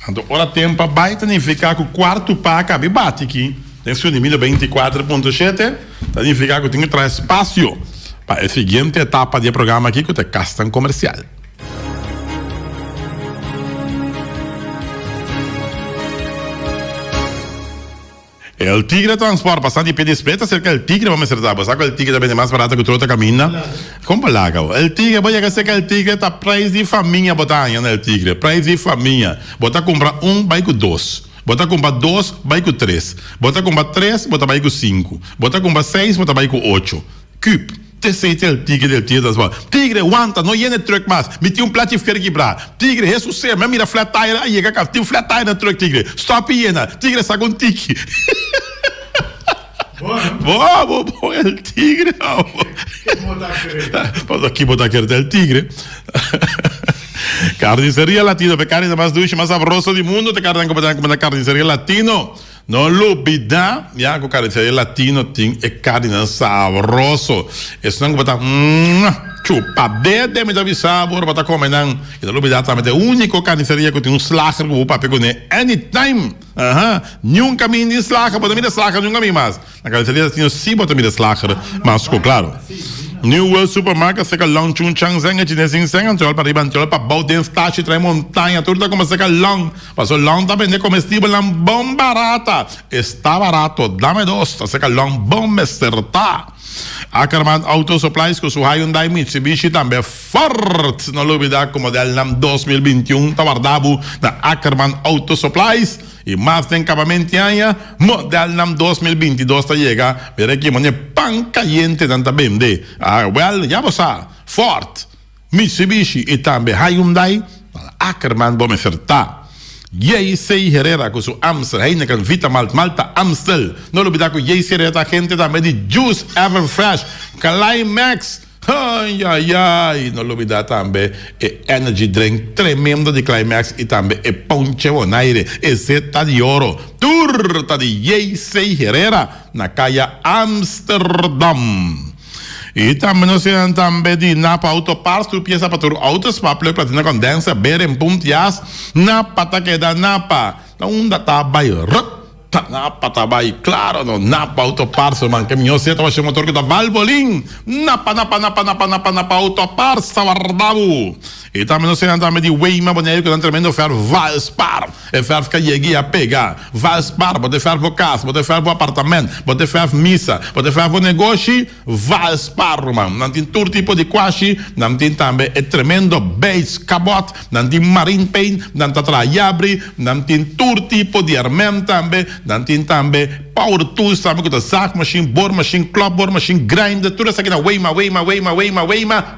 Então, ora tempo vai, significa que o quarto paca bate aqui. Tem sido de 24.7, significa que tem que trazer espaço para a seguinte etapa do programa aqui, que é Castan Comercial. El Tigre Transport, passando de PDSP, cerca del Tigre, vamos acertar. Você sabe que o Tigre também é mais barato que o outro camina? Como lá, cara? El Tigre, pode dizer que o Tigre está preço de família, botar no Tigre. Preço de família. Bota comprar vai com 2. Bota comprar 2, vai com 3. Bota comprar 3, bota vai com 5. Bota comprar 6, bota vai com 8. Cube. Te sei o Tigre del Tigre Transport. Tigre, aguanta, não ia no truck mais. Me tinha plato de quebrar. Tigre, ressuscita, mas mira flat tire aí, cara. Tem flat tire no truck, Tigre. Stop iena. Tigre, saca um tique. Boa, el Tigre. Aqui botar querer el Tigre. Carnicería Latino, pe carne más dulce, más sabroso del mundo, te carne como Carnicería Latino. No lo olvida, ya que Carnicería Latino tiene carne sabroso. Eso no botar chupa de me da sabor botar comer não. E não olvida também é único carniceria que tem slager que para pegar anytime. Nunca me nem slager, bota me slager nunca me mais. Na Carnicería Latino sim bota me slager, mas claro. New World Supermarket, seca long chun chang zenga chinesin zenga, antiol para riba, antiol para bauden stache, trai montanha, tudo como seca long. Passou long tá vender comestível, long bom barata. Está barato, dame 2, tá seca long bom mesterta. Ackerman Auto Supplies com sua Hyundai Mitsubishi também forte. Não olvidar como modelo NAM 2021 tá guardado na Ackerman Auto Supplies. E mais tem acabamento ainda, modelo NAM 2022 tá chega. Verá que money pan caliente tanta vende. Já você, Ford, Mitsubishi e também Hyundai, Ackerman vamos acertar. JC Herrera com seu Amstel, Heineken, Vita Malt, Malta, Amstel. Não olvidar que JC Herrera gente também de Juice Everfresh, Climax. Ai, não olvidar também Energy Drink tremendo de Climax e também Ponche Bonaire, esse tá de ouro. Turta de JC Herrera na calle Amsterdam. E também nós temos também de Napa Auto Parts, tu pieza para tu autos, papel, platina condensa, beren, puntias, Napa tá que da Napa. Não dá tá vai, Napa tá vai, claro, no Napa Auto Parts, man, caminhão certo, vai ser motor que tá Valvoline, Napa Auto Parts, tá guardado. E também nós temos também de Weima Boneiro, que é um tremendo ferro Valspar. É ferro que cheguei a pegar. Valspar, pode ferro para casa, pode ferro para apartamento, pode ferro missa, pode ferro para negócio. Valspar, mano. Não tem todo tipo de quashi, não tem também é tremendo base cabot, não tem marine paint, não tem traiabre, não tem todo tipo de armamento também, não tem também power tools, também com a sac machine, bore machine, club bore machine, grinder, tudo isso aqui na Weima,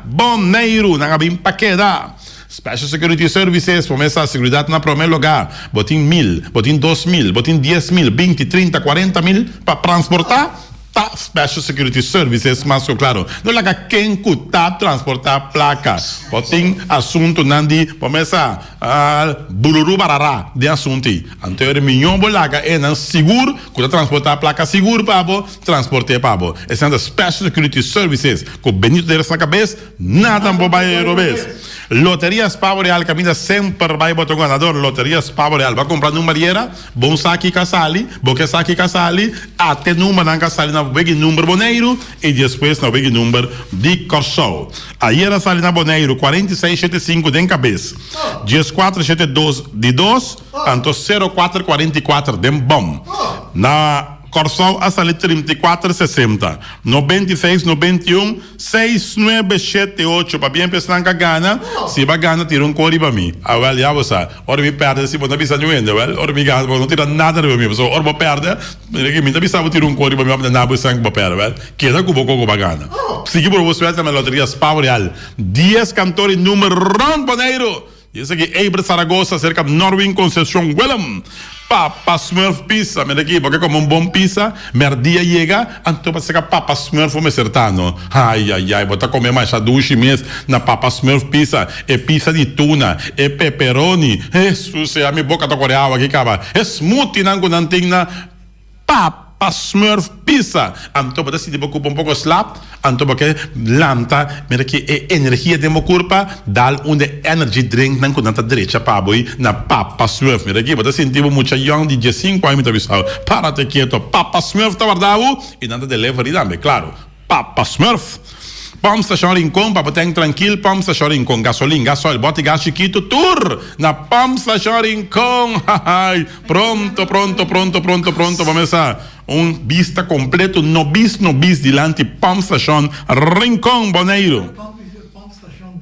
Boneiro, não há bem para quedar. Special Security Services, começa a segurança na primeiro lugar. Botin 1.000, botin 2.000, botin 10.000, 20, 30, 40.000 para transportar. Tá, Special Security Services, mas claro, não é quem custa transportar placa. Botin assunto nandi, começa a bururu barará de assunto. Anterior milhão bolaga é não seguro, custa transportar placa seguro para bo, transporte para bo. Esse é o Special Security Services, com Benito de na cabeça, nada bobairo vez. Loterias Pavo Real, camina sempre vai botar um ganador. Loterias Pavo Real, vai comprar numa barreira, bom saque casali, boque saque casali, até número na casali na big número Boneiro e depois na big número de Corsol. Aí era sali na Boneiro 4675 de cabeça, 10472 de 2, anto 0444 de bom. Na Corsol a salir 3460 96 91 6978 para bien pensar que gana se vai ganhar tira cori para mim well já você ora me perde se você bisa nuendo well ora me ganha não tira nada para mim so ora me perde que me bisa tira cori para mim na bisa que perde well queda que pouco vai ganhar se que por você vai na loteria Power Real 10 cantores número Ron Boneiro e esse aqui Eiber Zaragoza cerca de Norwin Conceição Willem Papa Smurf pizza, me daqui, porque como bom pizza, merdia chega, então para ser Papa Smurf me acertando. Ai, bota comer mais a 2 meses na Papa Smurf pizza, é pizza de tuna, é pepperoni, Jesus, a minha boca tá coreava aqui, cara. É smoothie não tem na Papa Smurf pizza. Então para decidir ocupar um pouco slap, então porque lanta, me daqui é energia de meu corpo, dá energy drink não com tanta direita para boi na Papa Smurf. Me daqui, para sentir muito young de 15 anos, me tá visando. Para te quieto, Papa Smurf tá guardado e nada delivery também, claro. Papa Smurf. Pump Station Rincon, para ter tranquilo, Pump Station Rincon, gasolina, gasóleo, bote gás chiquito, tour, na Pump Station Rincon, pronto, vamos a vista completo, no bis dilante, Pump Station Rincon, Boneiro. Pump Station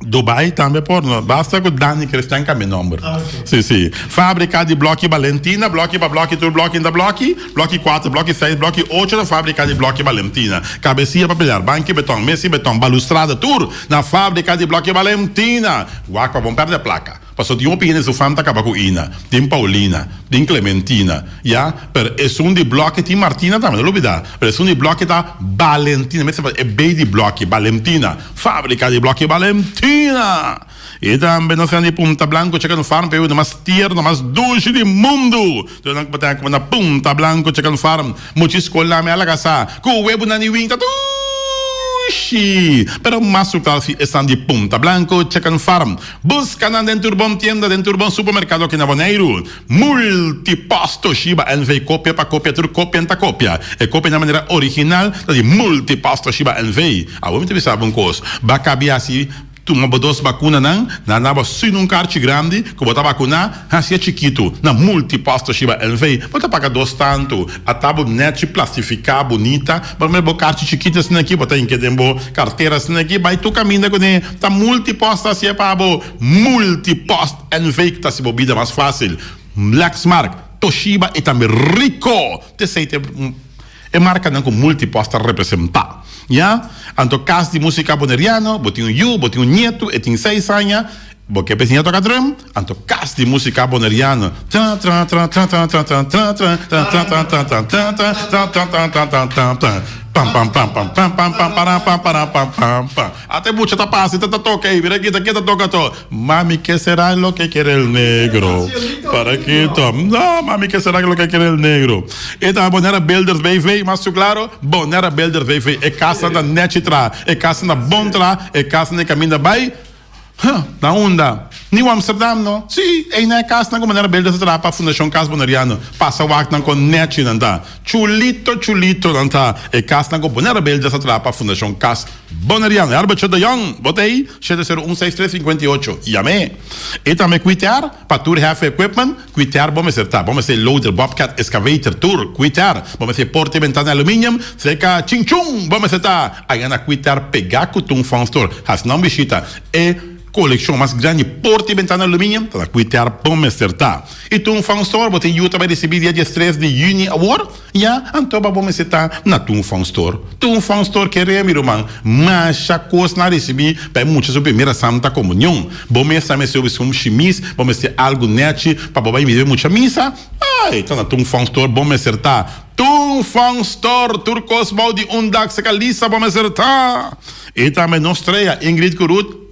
Dubai também porno, basta que o Dani Cristian cambia nome. Okay. Sì. Fábrica de blocchi Valentina, blocchi para blocchi, tur blocchi da blocchi 4, blocchi 6, blocchi 8 na fábrica de blocchi Valentina. Cabecinha para pelhar, banco beton, mesa beton, balustrada, tur na fábrica de blocchi Valentina. Guaca, vamos perder a placa. Passou de pequeno su fanta cabacuina, tem Paulina, tem Clementina, ja? Per é de blocchi tem Martina também, não olvidar. Per é de blocchi da Valentina, mas é bem de blocchi Valentina, fábrica de blocchi Valentina. E também nós temos Punta Blanco, chegando farm, para o mais tierno, mais doce do mundo. Então nós temos na Punta Blanco, chegando farm, muita escola me alagaça, com o web na niwinta, pero más claro están de Punta Blanco Chicken Farm. Buscan dentro de una tienda, dentro de un supermercado aquí en Bonaire. Multipasto Shiba NV copia para copia, tu copia en ta copia. E copia de manera original de multipasto Shiba NV. Agora me sabe uma coisa. Vai caber assim. Tu uma dos vacuna não, na nava sem um carte grande, que botar vacuna, assim é chiquito, na multipasto Shiba NV, bota pagar 2 tanto, a tábua net plastificar bonita, para me botar carte chiquita assim aqui, botar em que tem carteira assim aqui, vai tu caminha com ele, tá multiposto assim é para multiposto NV que tá se bebida mais fácil, Lexmark, Toshiba e também Rico, te sei é marca não com multiposta representar, já? Então caso de música boneriano, botinho you, botinho nieto, e tem 6 anos, porque pezinha toca drum, então caso de música boneriano, até mucha tapaz, te toca aí, vira aqui, te toca to. Mami, que será lo que quiere el negro? Para que no, mami, que será lo que quiere el negro? Então, Bonera Builders BV, mas claro, Bonera Builders BV é casa da Netitra, é casa da Bontra, é casa da caminho da Bay. Na onda, New Amsterdam, não? Sim, é na casa na Bonera Builders para a Fundação Casa Boneriano. Passa o acto com net não tá. Chulito não tá. É casa na Bonera Builders para a Fundação Casa Boneriano. Árbitro de Young, botei, cheio de 16358. Yame. E também quitar para tour half equipment, quitar vamos acertar. Vamos ser loader, bobcat, excavator, tour, quitar. Vamos ser porta e ventana alumínio, seca, ching-chung, vamos acertar. Aí na quitar pegar com um fan store. Has não bichita. Coleção mais grande, porta e ventana alumínio, para cuidar para me acertar. E tu fan store, você também vai receber dia 13 de Uni Award, então vamos acertar na tu fan store. Tu fan store que é, meu irmão, mas a coisa na receber para muitas primeira Santa Comunhão. Vamos saber se um chimis, vamos ter algo net para vai me ver muita missa. Então na tu fan store vamos acertar. Tu fan store, turcos balde undak se caliça vamos acertar. E também nós estreia Ingrid Kurut.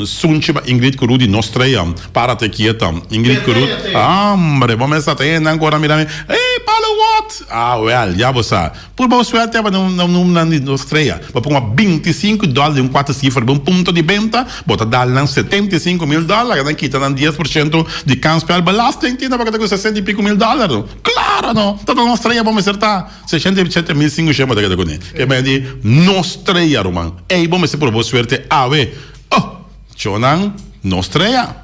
Sunchiba Ingrid Kurut nostreia. Para te quieta. Ingrid Kurut. Hombre, vamos a ter agora mirame. Ei, Paulo what? Well, já você. Por boa suerte, não nostreia. Vou pôr $25 em 4 cifras, um ponto de venda, bota dar $75 mil, que quita 10% de cancel balast, entende? Porque tem 60 e pico mil dólares. Claro, não. Toda nostreia vamos acertar 67 mil 5 chama daquela coisa. Que bem de nostreia, Roman. Ei, vamos ser por boa suerte. Chonan nostreia.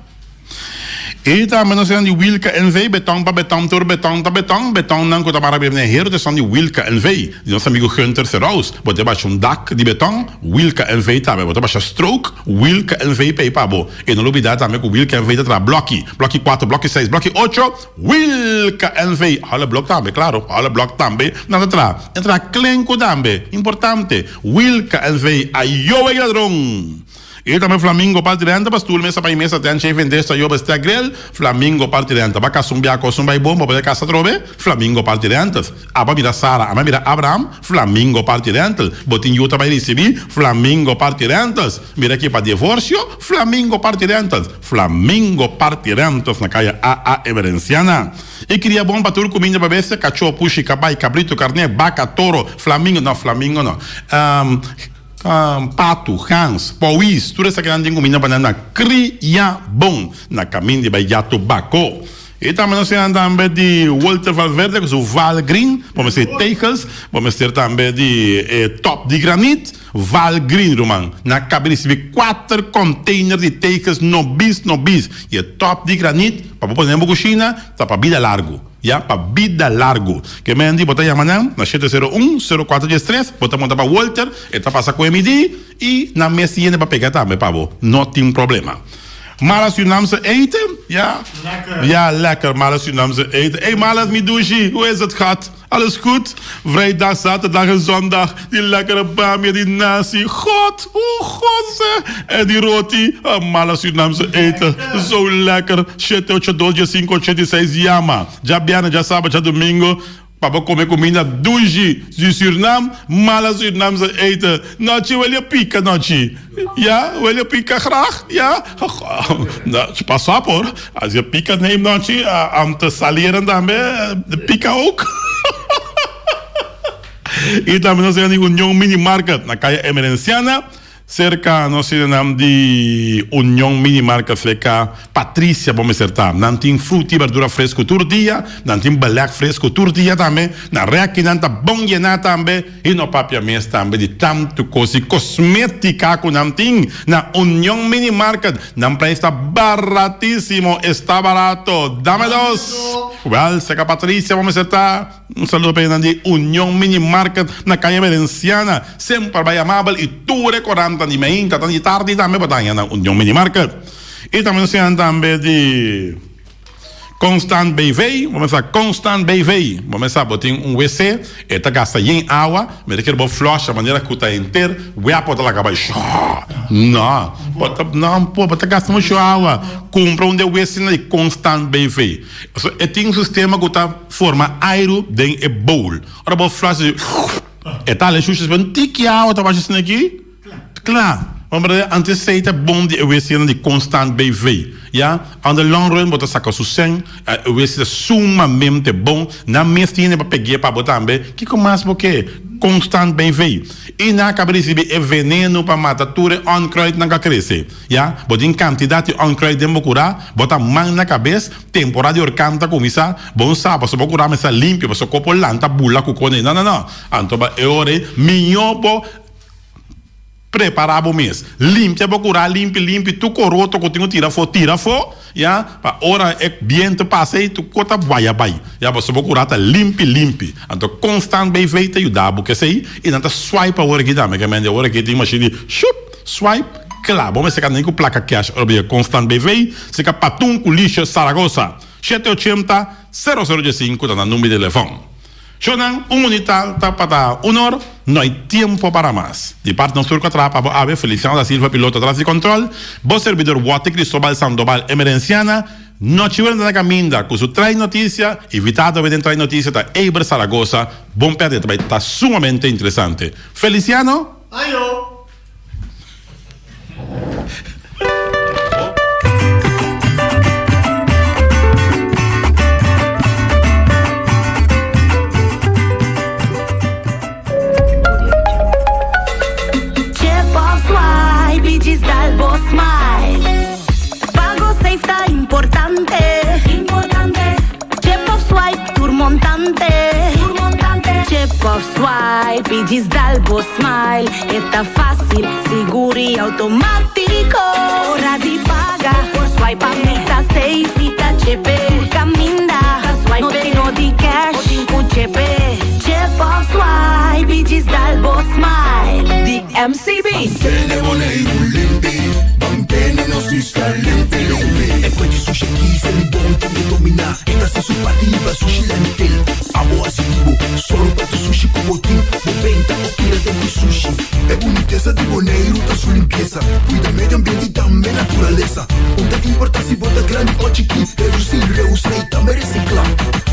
E também nós temos de Wilka NV, betão para betão, tur betão para betão não que eu estava bem herro, de de Wilka NV, de nosso amigo Hunter Serraus, botar baixo dak de betão, Wilka NV também, botar baixo stroke, Wilka NV para ir para bo. E não olvidar também que o Wilka NV está bloque 4, bloque 6, bloque 8, Wilka NV, olha bloco também, claro, olha bloco também, não entra clenco também, importante, Wilka NV, ayo e ladrão. E também Flamingo parte direita, mas tu mesa para mesa tem chefe desta eu basta grel, Flamingo parte direita, para caçumbia com sumbai bomba para casa trobe, Flamingo parte direita. Aba mira Sara, ama mira Abraham, Flamingo parte direita. Botin Yuta vai receber, Flamingo parte direita. Mira aqui para divórcio, Flamingo parte direita. Flamingo parte direita na caia AA Emerenciana. E queria bom para tudo comida para besta, cachorro, puxi, cabai, cabrito, carne, vaca, toro, Flamingo não. Pato, Hans, Pauís, toda essa grande comida banana cria bom na caminho de Baiato Baco. E também nós temos também de Walter Valverde, que é o Val Green, vamos ter Teicas, vamos ter também de Top de Granite, Val Green, Roman. Na cabeça de 4 containers de Teicas, no bis. E Top de Granite, para pôr na cozinha, tá para vida largo. Ya, para vida largo. Que me andi, botar amanhã, na 701-0413, botar montar para Walter, e tá passar com o MD, e na messinha para pegar também, pavo. Não tem problema. Malas Surinaamse eten? Ja. Lekker. Ja, lekker. Malas Surinaamse eten. Hey, Malas Midushi, hoe is het, gat? Alles goed? Vrijdag, zaterdag en zondag. Die lekkere bamia, die nasi. God, zeg. En die roti. Malas Surinaamse eten. Zo lekker. 7, 8, 12, 5, 8, 6, yama. Já biana, já sábado, já domingo. Para comer comida doji de Suriname, mala Surinaamse eten. Notje, wil je pieken, Notje? Ja, wil je pieken graag? Ja? Nou, pas op hoor. Als je pieken neemt, Notje, om te saleren dan de pieken ook. E também nós temos a União Mini Market na calle Emerenciana. Cerca, nós temos de União Mini Market, cerca Patrícia, vamos acertar. Não tem fruta e verdura fresco todo dia, não tem balac fresco todo dia também. Na reca não está bom llenar também. E no papel mesmo também de tanto coisa cosmética que não tem. Na União Mini Market, não preço está baratíssimo, está barato. Dame dos. Well, cerca Patrícia, vamos acertar. Saludo para a União Mini Market na calle Emerenciana. Sempre vai amável e tudo recordando. De manhã, tá de tarde também para na União Mini Market. E também nós temos também de Constant BV, vamos a Constant BV, vamos a botar WC, e tá gasta em água, mas quer botar flush a maneira que tá inteiro, vai a porta lá acabar, não, bota gasta muito água, compra um de WC na Constant BV, e tem um sistema que tá forma aero dentro do bowl, ora bota flush, e tá ali xuxas, bem tique água, tá baixo aqui. Claro, vamos ver, antes de ser bom de WC de Constant BV, ja, on the long run, bota saca sucen, WC sumamente bom, na mesma para pegar para botar também, que começa porque Constant BV, e na cabeça é veneno para matar tudo, onkruid não cresce, ja, bota em quantidade de onkruid de curar, bota mão na cabeça, temporada de orcanta começar, bom sabe, se você curar, mas é limpo, você copo lanta, bula, cucone, não, então é hora, melhor preparar o mês. Limpa, vou curar, limpe, tu coroto, que tenho tira fo, já, para hora é bem te passei, tu cota vai, já, você vou curar, tá limpe, então, constant bem feito, ajudar, porque sei, e não tá swipe a hora que dá, mas que a hora que tem machine, swipe, claro, vamos secar nem com placa cash, obvia, constant bem feito, seca patum com lixo, Saragossa, 780-0015, tá no número de telefone. Shonan, unidade para dar honor, não há tempo para mais. De parte do nosso atrapa, a ave Feliciano da Silva, piloto atrás de controle, bom servidor Water Cristóbal Sandoval Emerenciana, não tiveram na caminha, com sua trai notícia, evitado de entrar em notícia da Eiber Saragossa, bom perder também, está sumamente interessante. Feliciano? Ayo! Swipe y Gisdalbo Smile. Está fácil, seguro y automático. Hora de pagar por swipe, a meta safe. chepe. Caminda, no tengo di cash, din cu chepe. J-Pop Swipe, bitches dal boss smile. Di MCB. Bambene Boneiro limpi, bambene non si sta limpi. E poi ci sushi chi se li buon che mi domina. E nasi su pativa, sushi lentil. Amo asitivo, solo per tu sushi como team. Moventa o tira tempo sushi. E boniteza di Boneiro da sua limpeza. Cuida medio ambiente e também natureza. Onde que importa se bota grande ou chiqui. Reduzir, reusar e também reciclar.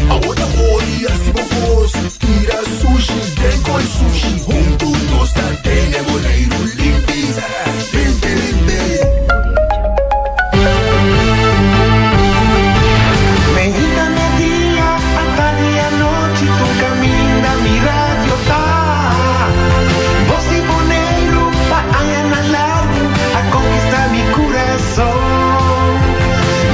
A outra olha se bobos. Tira sushi, dengo e sushi. Juntos da Bambene Boneiro limpi, limpi, limpi. Medita mi día, hasta día noche tu camina mi radio tá. Voz de Boneiro va a ganar a conquistar mi corazón.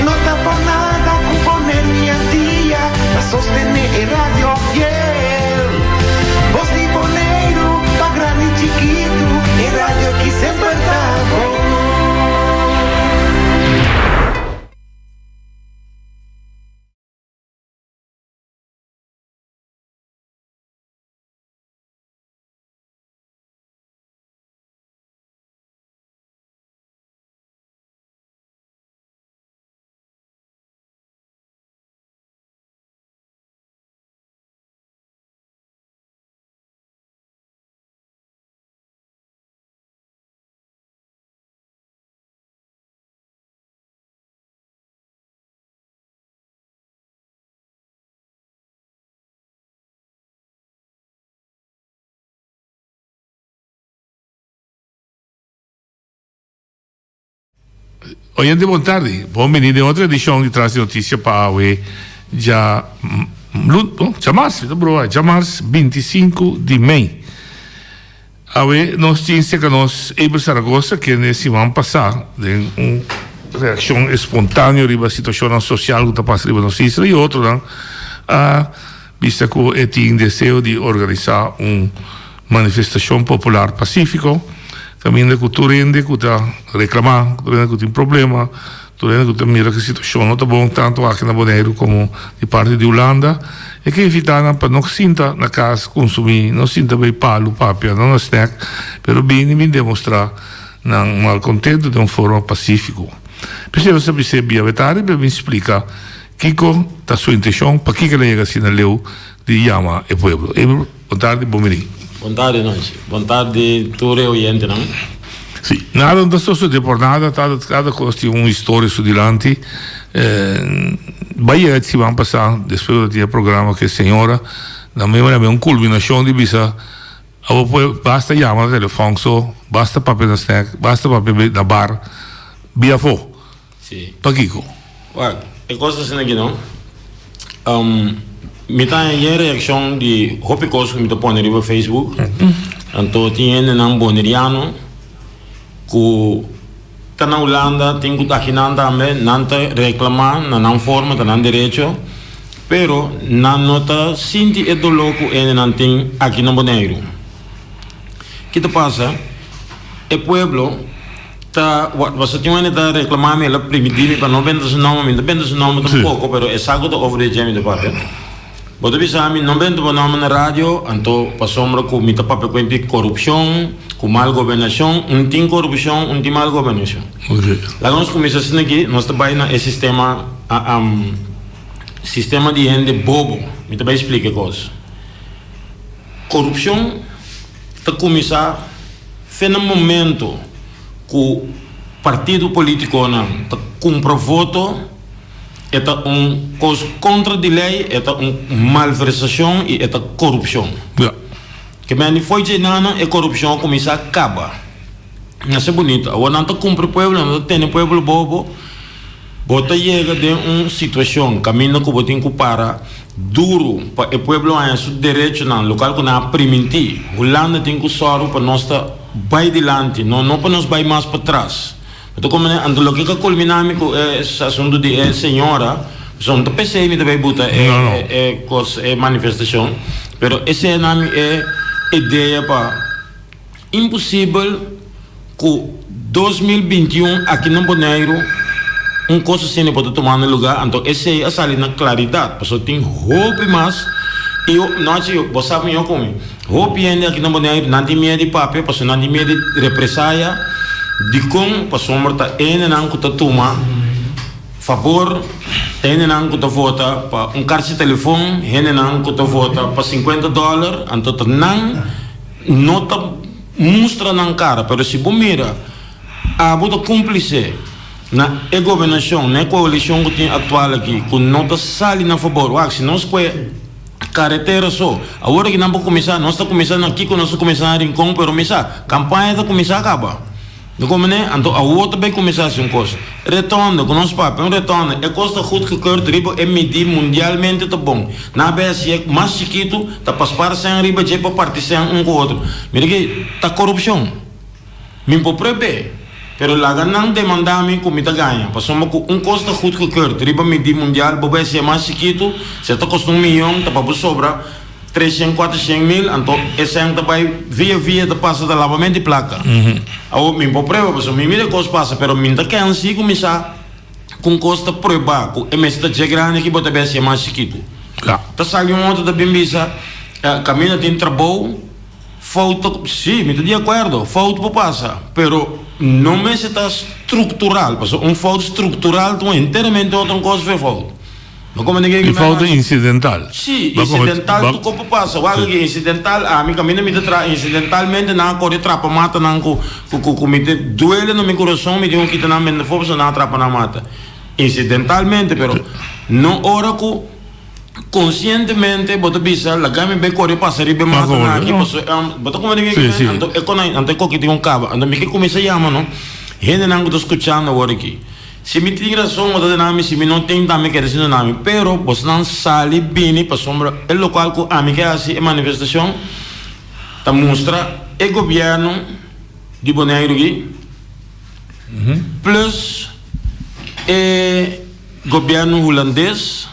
No está por nada con poner mi día a sostener el radio fiel. Voz de Boneiro va grande y chiquito, el radio aquí sempre está bom. Oyente, buon tardi, benvenuti a un'altra edizione di Trans Notizia Power. Già marzo 25 di Mei. Ave nos tinha que nós Eber Zaragoza que nesse ano passado de uma reação espontânea riba a situação social que está passando riba nos Israel e outro não vista que tinha desejo de organizar uma manifestação popular pacífica. Também que tu rende que está reclamando, tu rende que tem problema, tu rende que mira que a situação não está bom tanto aqui na Boneiro como de parte de Holanda e que evitar para não sinta na casa consumir, não sinta bem palo, papia, não snack, pero bem demonstrar não malcontento de uma forma pacífica. Preciso saber se via vetare para me explicar Kiko da sua intenção para que ele chega assim na leu de Yama e Pueblo. Boa tarde, bom dia. Boa tarde, nós. Boa tarde, tudo oyente, não? Sim, nada da sua por nada, cada coisa tem uma história adiante. Bahia se vão passar depois do programa que a senhora na mesma uma culminação de bisa. Basta chamar o telefone só, basta papel na snack, basta papel na bar, via fo. Sim. Paquico. Ué, é coisa assim aqui, não? Me tá em reação de hope coisa que me tá pondo no Facebook. Então tinha um boneriano que tá na Holanda, tem que tá aqui também, não tá reclamar, não forma, tá não direito, pero não tá senti é do louco e não tem aqui na Boneiro. Que te passa? É pueblo tá, você tinha uma tá reclamar ela primitivo para não vender seu nome tampouco, pero é saco do over de jam de papel. Bodo bisami não vendo o nome na rádio, então passamos com muita papel com corrupção, com mal governação, tem corrupção, tem mal governação. Lá nós começamos assim aqui, nós trabalhamos nesse sistema de gente bobo, me também explica coisa. Corrupção está começar no momento que o partido político não compra voto. É coisa contra a lei, é malversação e é corrupção. Yeah. Que bem, foi de nada, é corrupção começa a acabar. Isso é bonito. Agora não cumpre o povo, não tem o povo bobo. Bota chega de uma situação, caminho que você tem que parar duro para o povo ganhar seu direito no local que não permitir. Holanda tem que sorrir para nós estar bem adiante, não para nós bem mais para trás. Então, como ando lo que culminamos com esse assunto de senhora, são do PC me também bota é manifestação, pero esse é nome é ideia para impossível que 2021 aqui no Boneiro coisa assim pode tomar no lugar, então esse é a sair na claridade, porque tem roupa mais e nós você sabe eu como roupa ainda aqui na Bonaire não tem medo de papel, porque não tem medo de represália, de como para sombra tá ainda não que tá toma favor, ainda não que tá vota para cartão de telefone, ainda não que tá vota para $50, então não tá mostra na cara, mas se você mira a boa cúmplice na governação, na coalição que tem atual aqui, que não está saindo na favor, se nós carretera só, agora que não vamos começar, nós estamos começando aqui, que nós estamos começando a rincão, mas a campanha está começando a acabar. Então, a outra vai começar a ser uma coisa. Retorno, com nosso papel, retorno, é coisa muito que quer tribo é medir mundialmente, tá bom. Na vez, é mais chiquito, tá passar sem riba, já para participar um com o outro. Mira que tá corrupção. Me pode prever. Pero lá não demandar-me como está ganha. Passamos com coisa muito que quer tribo medir mundial, para ser mais chiquito, se está custando $1 milhão, tá para sobrar 300, 400 mil, então esse ano vai via da passa de lavamento de placa. Eu me prova, porque me mira coisa passa, pero me tá querendo assim começar com costa provar, com MS tá grande que bota bem ser mais chiquito. Tá saindo outro da bimbisa, caminho tem trabalho, falta, sim, me tô de acordo, falta para passar, pero não me está estrutural, porque falta estrutural então inteiramente outra coisa foi falta. E falta incidental. Sim, incidental tu como passa. O que incidental, a mim caminho me tra incidentalmente na corre trapa mata na com me duele no meu coração me digo que tá na mente força na trapa na mata. Incidentalmente, pero não ora com conscientemente bota bisa la game be corre passa ribe mata na aqui posso bota como ninguém então que tem um cabo então me que começa a chamar não gente não tô escutando agora aqui. Se me tem razão, eu não se me não tem também que dizer nome, pero você não sale bem para sombra o local que a mim que assim é manifestação, tá mostra o governo de Bonaire aqui, plus o governo holandês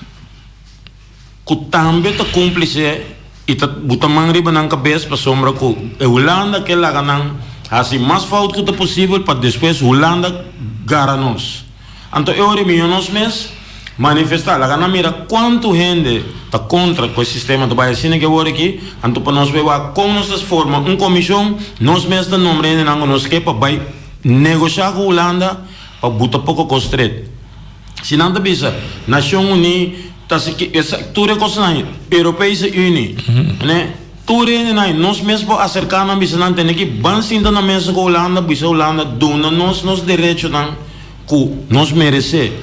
que também tá cúmplice e tá botando mão riba na cabeça para sombra que a Holanda que lá ganham assim mais falta que possível para depois Holanda garantir. Então, eu reunião nos meses manifestar, lá na mira quanto gente está contra o sistema do país que agora aqui, então para nós ver como nós forma uma comissão, nós meses da nome ainda não nos que para negociar com a Holanda para botar pouco constreito. Se não te bisa, Nação Unida, tudo é coisa não, Europeia Unia, né? Tudo é não, nós mesmos para acercar na bisa não tem que van sinta na mesa com a Holanda, bisa a Holanda dona nos direitos não que nós merecemos.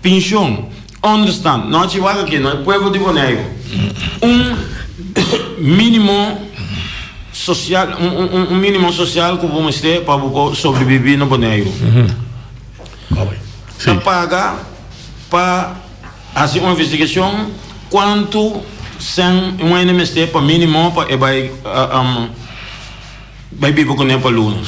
Pensão, understand, nós vamos aqui, no povo de Bonaire, mínimo social, mínimo social que vamos ter para sobreviver no Bonaire. Você paga para fazer uma investigação quanto sem um MST para mínimo para vai vir para o aluno.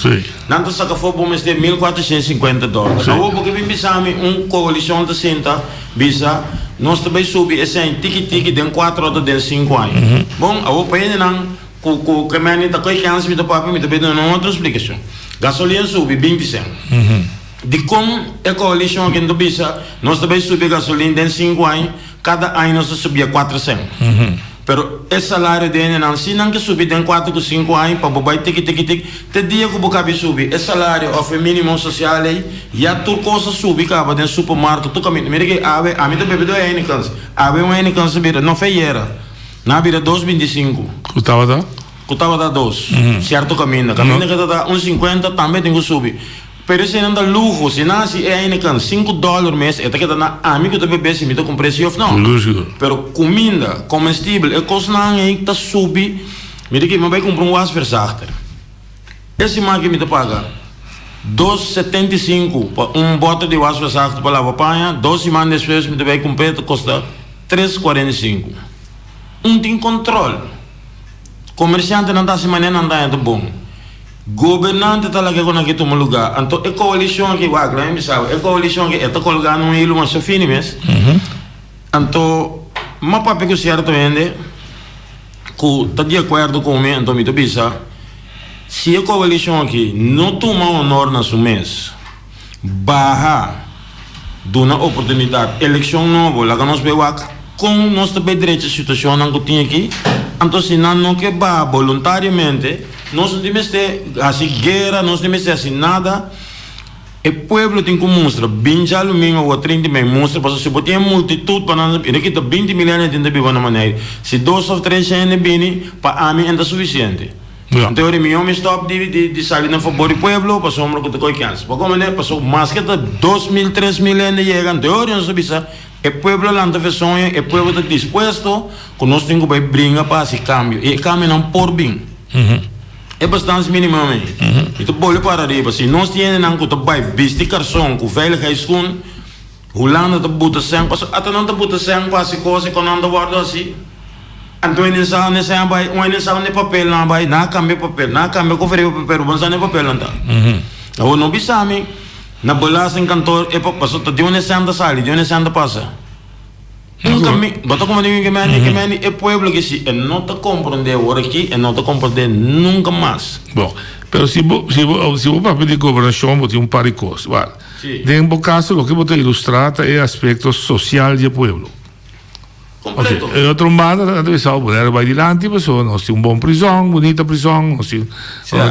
Não se que for vamos ter $1.450. Agora porque vem pensar coalição da senta bisa nós também subir esse tiki de 4 ou de 5 anos. Bom, agora para ele não com que me tá coi chance me papo me também não outra explicação. Gasolina sube 20%. De como a coalição aqui do bisa nós também subir gasolina de 5 anos, cada ano nós subia 400. Pero o salário dele não, se não que subir de 4 ou 5 anos para bobar tic te dia que boca subir, o salário of mínimo social aí, já tudo coisa subir acaba dentro do supermercado, tu caminho, mira que a mim também bebeu a N-Cans, uma N-Cans vira, não feira, na vira 2,25. Custava da 2, certo caminho que dá 1,50 também tem que subir. Pero se não dá luxo, se não se é ainda $5 mês, é que dá a mim que eu bebê se me dá com preço of não. Pero comida, comestível, é coisa não é que tá subi. Me diz que me vai comprar wasverzachter. Esse máquina me dá paga $2,75 para bote de wasverzachter para lavar panha, 2 semanas depois me vai comprar custa $3,45. Tem controle. Comerciante não dá semana não dá é bom. Governante talaga ko nakita mo lugar. Anto e coalition ki wag na misaw. E coalition ki eto kolga no ilo mas fini mes. Anto mapapi ko certo ende ko tá de acordo com me anto mi to bisa. Se a coalition aqui não toma honor na su mês, barra dá uma oportunidade. Eleição nova, lá que nós vemos com nós também direito a situação que tem aqui. Então, se não que vá voluntariamente, nós não temos assim guerra, nós não temos assim nada. O povo tem que mostrar, 20 alumínio ou 30 mil mostra, porque se você tem multitud, para nós, ele quita 20 milhões de viver na maneira. Se 2 ou 3 anos vêm, para mim é suficiente. Então, eu me stop de sair na favor do povo, para sombra que eu canso. Porque como é, passou mais que 2.000, 3.000 anos chegam, então eu não sabia. O povo lá está sonho, o povo está disposto, que nós temos que brincar para esse cambio. E cambio não por bem. É bastante minimamente. Então, bolho para arriba. Se nós temos que vai vestir carção, com veiligheid com Holanda te boeten zijn, pas at een te boeten zijn, pas ik koos ik aan de waarde asi. En toen in zaal ne zijn bij, in zaal ne papel na bij, na cambio papel, na cambio conferir papel, bang ne papel anta. Nou no bisami, na bolas em cantor, e passo te dio ne zijn de sali, dio ne zijn de passa. Nunca me, bota como digo que me é pueblo que si não te compreende agora aqui, e não te compreende nunca mais. Bom, pero se o papel de governação botar um par de coisas, vale. Dentro do caso, o que você ilustra é aspecto social do pueblo. Completo. Okay. Outro lado, atravessar o poder vai adiante, nós temos uma boa prisão, bonita prisão, nós temos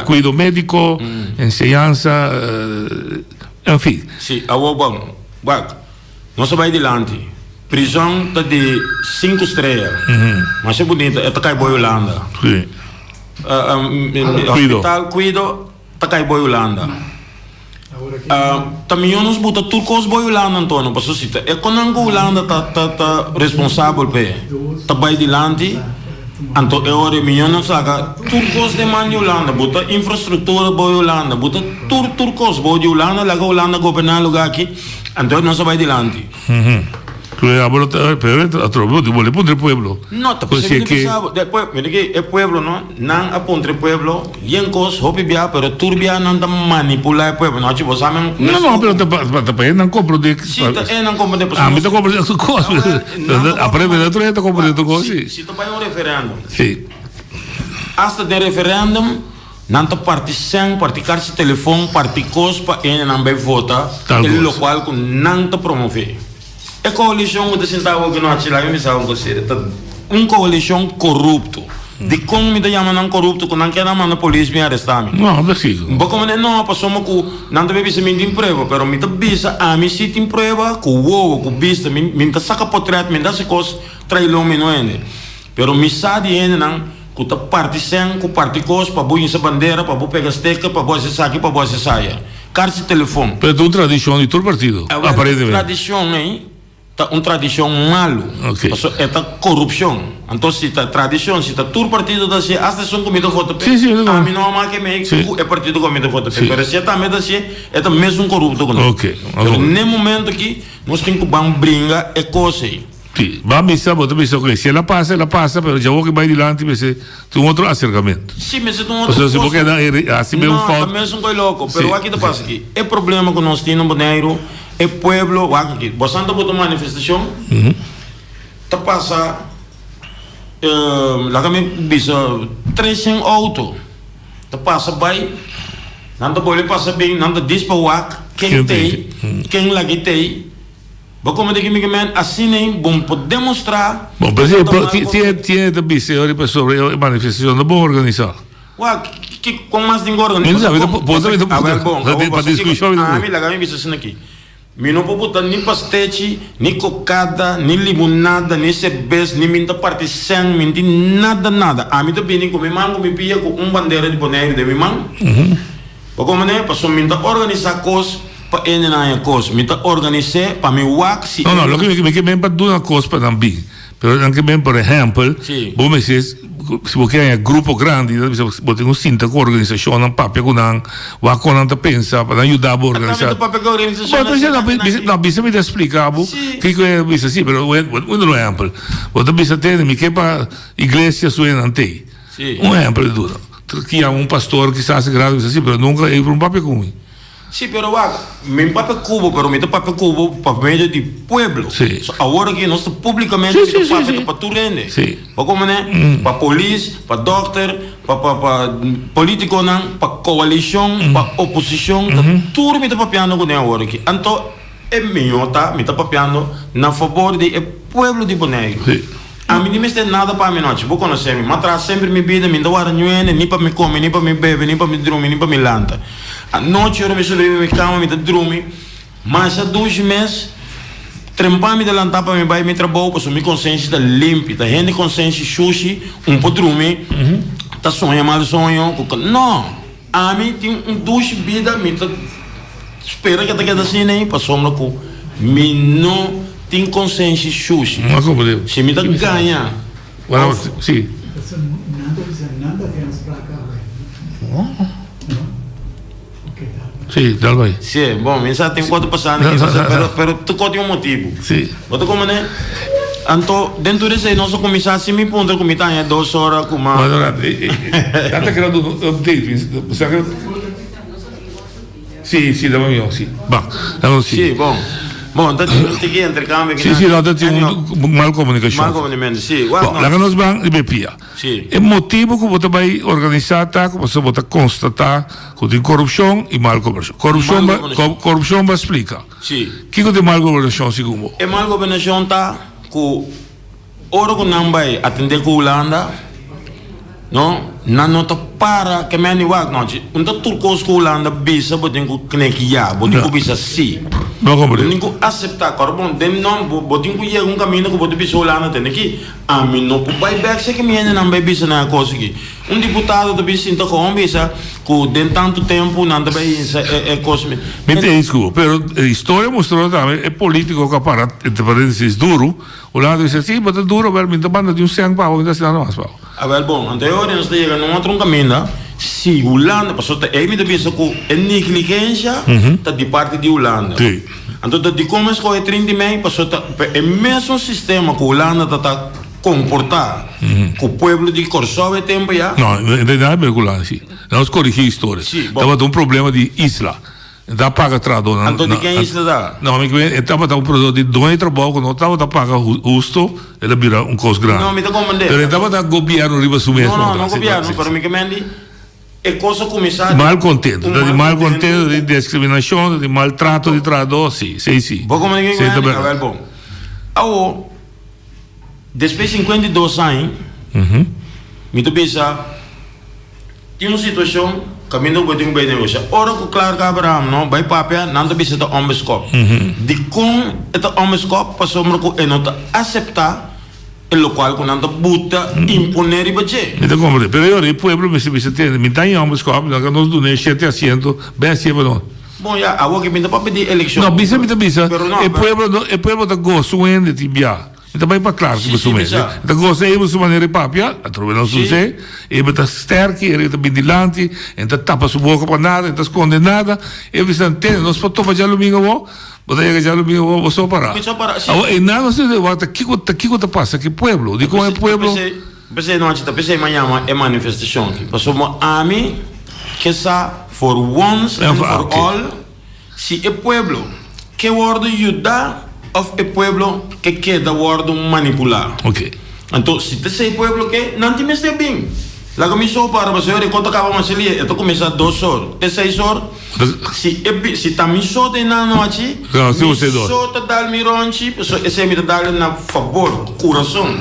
cuidado médico, ensinança, enfim. Sim, bom, nós vai adiante. Prisão está de 5 estrelas, mas é bonita, é Takay Boy Holanda. Sim. Hospital Cuido, Takay Boy Holanda. Também nós botamos turcos Boy Holanda, Antônio, para suscitar. É quando a Holanda está responsável por está vai adiante. Então, é hora de nós saca turcos de man Holanda, bota infraestrutura Boy Holanda, bota turcos Boy Holanda, lá Holanda governar lugar aqui. Então, nós vai adiante. Pero atrobo, vou pôr o pueblo. Não, tá pensando que depois, me diga, é pueblo não aponta pueblo, yencos, hobibia, pero turbia não tá manipular pueblo, não tipo sabe. Não, pero tá não compro de. Sim, não compro de. Ah, me tá comprando as coisas. A primeira tá comprando coisas. Se tu vai um referendo. Sim. Hasta de referendum, não tá partição, particar se telefone, particos para não vai votar, ele local que não tá promover. É coalição que sentava que não atira, eu me sabe você, coalição corrupto. De como me chama não corrupto, que não quer na mão da polícia me arrestar me. Não, preciso. Porque como não, passamos com não deve ser me em prova, pero me bisa a me sit em prova, com o com vista, me tá saca portrait, me dá se cos trailão me não é. Pero me sabe ainda não, com ta partição, com particos para boir essa bandeira, para boir pegar sticker, para boir esse saque, para boir esse saia. Carta de telefone. Pero tu tradição de todo partido. Aparentemente. Tradição, hein? Uma tradição malo, é a corrupção. Então, se a tradição, se a todo partido da se as são comida voto pe, a mim não há que me é partido comida voto pe, mas se também da se é também mesmo corrupto que não. Ok. No momento que nós temos que brincar é coisa aí. Sim, vamos pensar, vamos pensar que se ela passa, mas já vou que vai adiante, mas tem um outro acercamento. Sim, mas é um outro. Ou seja, porque assim mesmo falta. Não, também são coisa louco, mas aqui está passa aqui. É problema que nós temos no dinheiro. É pueblo, aqui, você anda por uma manifestação, tá passa, lá que me bisa 300 autos, tá passa bem, não tá boleh passa bem, não tá diz para o ac, quem tem, quem lá que tem, vou como que me assim nem bom pode demonstrar. Bom, mas tinha também se olha sobre a manifestação, não bom organizar. Que com mais de organização. Para discussão. Ah, me lá que me bisa assim aqui. Mi não pode botar nem pastete, nem cocada, nem limonada, nem cerveja, nem minta partição, nem nada. A mim também com minha mãe, me pia com bandeira de boneiro de minha mãe. Porque como né, passou minta organizar coisas para ele na coisa, minta organizar para me wax. Não, lo que me para duas coisas para também. Pero também, por exemplo, vamos dizer, se você é um grupo grande, você tem um cinto com organização, um papel com o que não pensa para ajudar a organizar. Não, você me explicar o que é isso assim, mas um exemplo. Você precisa ter, me quer para a igreja sua não tem. Um exemplo de tudo. Que há um pastor que está sagrado, assim, mas nunca é para um papel com ele. Sí, pero mi papel cubo, pero mi papel cubo para medio de pueblo. Sí. So, ahora que nós publicamente mi papel para tu rende. Sí. Para como né? Para polícia, para doctor, para político não, para coalição, para oposição, tudo mi papel não com agora aqui. Então minhota, me tá papiando na favor de pueblo de Bonaire. Sim. A mim não tem nada para mim noite, vou conhecer me, mas sempre me vida, me dá hora nem para me comer, nem para me beber, nem para me dormir, nem para me lanta. A noite eu me sobrevivo, me cama, me dá dormir, mas há 2 meses trempar-me de lantar para me vai me trabalho, porque minha consciência está limpa, tá gente consciência sushi, pouco dormir, tá sonhando mal sonho, não, a mim tem 2 vidas, me tá espera que tá queda assim nem, para sombra com, me não tem consciência sushi. Não compreendo. Se me dá ganha. Bueno, sí. Nada temos para cá, velho. Sí, dale ahí. Sim, bom, mensagem tem 4 passando aqui, pero tu conta um motivo. Sí. Bota como né? Então, dentro desse nosso começar assim me ponto com mitad 2 horas com uma. Bueno, date creando un update. O sea que... Sí, dame mío, sí. Va, dame sí. Sim, bom. Bom, então tem que intercâmbio aqui. Sí, no, tem mal comunicação. Mal comunicação, sim. Bom, lá que nós vamos bepia. Sim. O motivo que você vai organizar, tá? Que você vai constatar que tem corrupção e mal governação. Corrupção vai explicar. Sim. O que é mal governação, segundo? É mal governação tá que ora que não vai atender com a Holanda, não? Não tá para que me aniwag não. Então turcos com a Holanda bisa botem com knekia, botem com bisa si. Não compreendo. Botem com aceitar, carbon, dem não botem com ir caminho que botem bisa Holanda tem aqui. A mim não vai back se que me não vai bisa na coisa aqui. Deputado do bisa então com bisa que den tanto tempo não vai é coisa. Me te desculpa, pero a história mostrou também é político que para entre parênteses duro. Holanda diz assim, mas é duro, ver me demanda de 100 pau, ainda se não mais pau. A ver, bom, anterior nós chega num outro caminho, se Holanda, passou é me devia que é negligência tá de parte de Holanda. Sim. Então de como escolhe 30 mil, passou é mesmo sistema que Holanda tá comportar, que o povo de Kosovo tempo já. Não, não tem nada a ver com Holanda, assim. Nós corrigimos a história. Estava um problema de isla. Então paga trador. Então de quem isla dá? Não, mas estava um produto de dois trabalhos, não estava a pagar justo, ele vira coisa grande. Não, me dá como Pero estava a governo riba sumir. Não, governo, pero me comende é coisa começar. Mal contento, de discriminação, de maltrato de trador, sim. Vou como ninguém comende, a ver, bom. Ao, depois de 52 anos, me pensa, tinha uma situação caminho que tem bem negócio. Ora que claro que Abraham não vai papel não te visita homescop. De com esta homescop passou por que não aceitar o local que não te buta imponer e bater. Me comprei. Pero eu o pueblo me visita me dá em homescop, nós nos donamos 7 asientos, bem assim para nós. Bom, já agora que me dá para pedir eleição. Não, bisa. O pueblo tá gostando de tibia. Então vai para claro que você mesmo. Então gosta de você maneira papia, a troca não sucede, e está sterk, ele está bindilante, então tapa sua boca para nada, então esconde nada, e você entende, nós podemos fazer domingo vou, botar já domingo vou só parar. E nada se debate, que coisa passa, que pueblo, de como é pueblo. Pensei não acredita, pensei amanhã é manifestação aqui, passou a mim que essa for once and for all, se é pueblo, que word ajuda of a pueblo que queda word manipular. Ok. Então, se você é pueblo que não te mete bem. Lá começou para você ver quanto acaba uma selia, então começa 2 horas, 6 horas. Se tá me só de na noite, só te dá mironchi, esse me dá na favor, coração.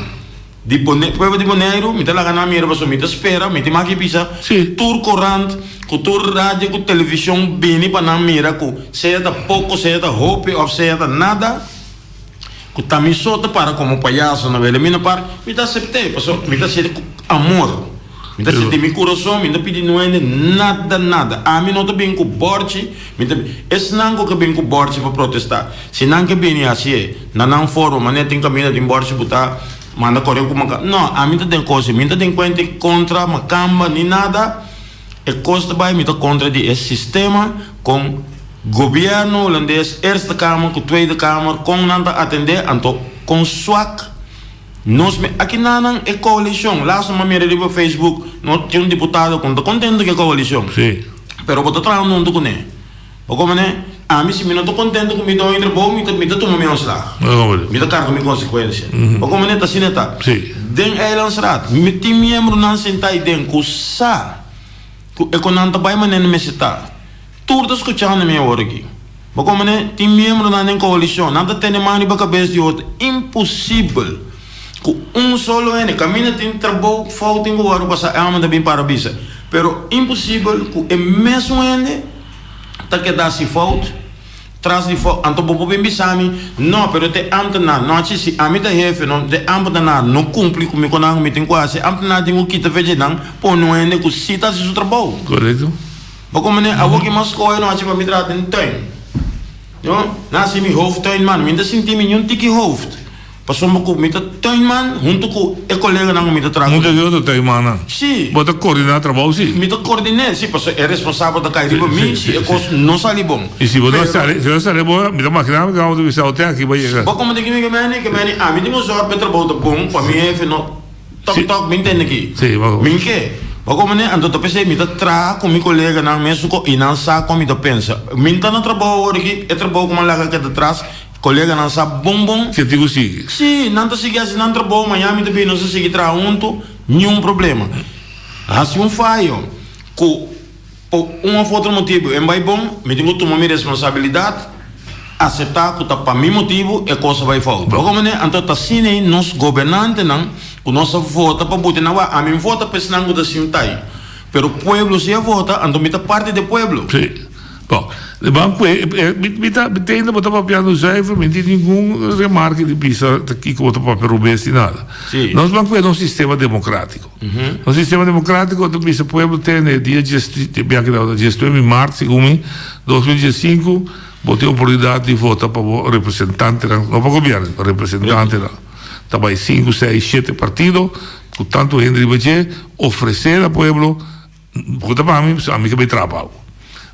De pueblo de Bonaire, me dá lá na minha pessoa, me dá espera, me dá mais que pisa. Tour corrente, com tour rádio, com televisão, bem para na mira, com seja pouco, seja hope, ou seja nada. Que também só para como palhaço na velha minha parte, me dá aceitar, me dá ser amor, me dá ser meu coração, me dá pedir não é nada. A mim não tá bem com borte, me dá esse não que bem com borte para protestar. Se não que bem assim, não forma, mas nem tem caminho de borte botar, manda correr com uma não, a mim tá tem coisa, me tá tem conta contra macamba nem nada, é coisa vai me tá contra de esse sistema com governo holandês, Eerste Kamer, com Tweede Kamer, com não atender, então com SWAC, nós aqui não é coalição. Lá só me no Facebook, não tinha deputado com tá contente que é coalição. Sim. Pero botar atrás não tô com né. O como né? A mim se me não tô contente com me dou entre bom, me tá tomando meu slag. Me dá cargo minha consequência. O como né tá assim tá. Sim. Den eilandsraad, me tem membro não sentar den kusa. É quando não tá vai manen me sentar. Tudo escutando minha hora aqui. Mas como tem membro na coalição, nada tem mais na cabeça de outro. Impossível. Com solo ene, caminha tem trabalho, falta em governo, passar alma da bem para a bisa. Pero impossível, com o mesmo ene, tá que dá se falta, traz de falta, então vou bem bisami, não, pero te amtana, não acho se a mim da jefe, não, te amtana, não cumpre com o que eu tenho quase, amtana tem o que te veja não, por não ene, com cita se o trabalho. Correto. Mas como a outra mais coisa, não acho para me tratar em tuin. Não, nasce me hoofdtuin man, me dá sentir me um tiki hoofd. Passou me com mita tuinman, junto com o colega não me dá trago. Muito de outro tuinman. Sim. Bota coordenar trabalho sim. Me dá coordenar, sim, porque é responsável da cair para mim, se é coisa não sai bom. E se você sai bom, me dá máquina, me dá uma divisão até aqui vai chegar. Bom como tem que me me tem um sorte para trabalho bom, para mim é não toc me entende aqui. Sim, vamos. Me que? Bom como ando tô pensei me dá trago com meu colega não mesmo e não sabe como me dá pensa. Me tá no trabalho aqui, é trabalho como lá que atrás. Colega não sabe bom. Que te sigue? Sim, não está seguindo assim, não trabalha, amanhã me também não se seguir junto, nenhum problema. Assim falho, com um outro motivo, é mais bom, me tenho que tomar minha responsabilidade, aceitar que para mim motivo é coisa vai faltar. Como né, então tá assim, nós governantes não, o nosso voto para botar na a mim vota para senão que assim tá aí. Pero o povo se vota, então me tá parte do povo. Sim. Bom, o banco tem ainda botar papel no zuiver, não tem nenhum remarque de pisa aqui que botar papel rubeste nada. Nós banco é um sistema democrático. Um sistema democrático, o pisa povo tem dia de gestão em março, segundo 2015, botei a oportunidade de votar para o representante, não para o governo, para o representante. Estava 5, 6, 7 partidos, com tanto Henry Bache, oferecer ao povo, votar para mim que me trabalho.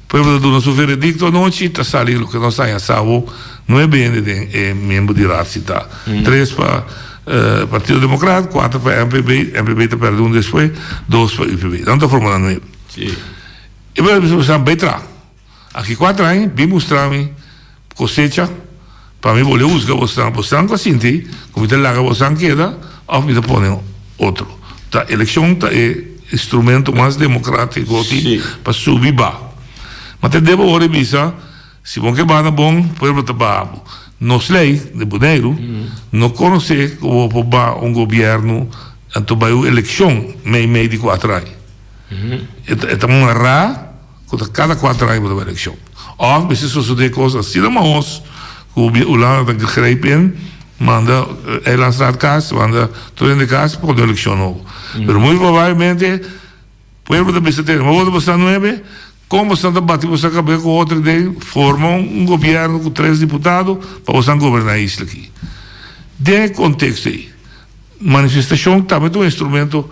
Pueblo do nosso veredicto anoche está salindo que nós saímos salvo não é bem de membro de RACITA 3 para Partido Democrático 4 para MPB está perdendo depois 2 para IPB não está formando não e vamos bem tra aqui 4 anos bem mostrar-me cosecha para mim vou usar você com assim como está lá você queda ou me põe outro a eleição é instrumento mais democrático para subir baixo. Mas te devo ora bisa, se bom que bana bom, pueblo tababo. Nos lei de Bonaire, não conhece como um governo, então vai a eleição meio de 4 anos. É uma rara, cada 4 anos vai a eleição. Ou, se sucede coisas assim, mas o lado da greipen, manda lançar casa, manda todo de casa para a eleição nova. Mas muito provavelmente, pueblo da bisa ter, mas outra pessoa não é como você está batendo você cabeça com outro de formam um governo com 3 deputados para você governar isso aqui. De contexto aí, manifestação também é um instrumento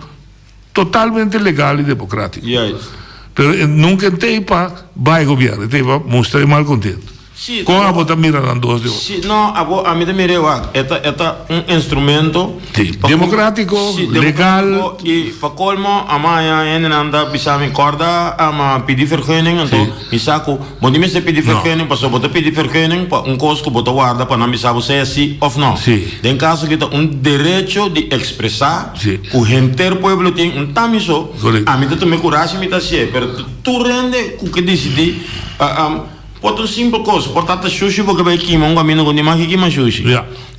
totalmente legal e democrático. Mas nunca tem para vai governo, tem para mostrar mal contento. Com a bota mira nas duas de hoje. Não, a mim também é instrumento democrático, legal e para colmo amanhã ainda anda pisando corda a pedir vergunning então me saco bom de me se pedir vergunning passou botar pedir vergunning para coisa que botar guarda para não me saber se é sim ou não. Em caso que tem direito de expressar o inteiro povo tem tamiso a mim também coragem me tá se pero tu rende o que decidi Pode simples coisa, portanto sushi porque vai queimar um caminho com demais que queima sushi.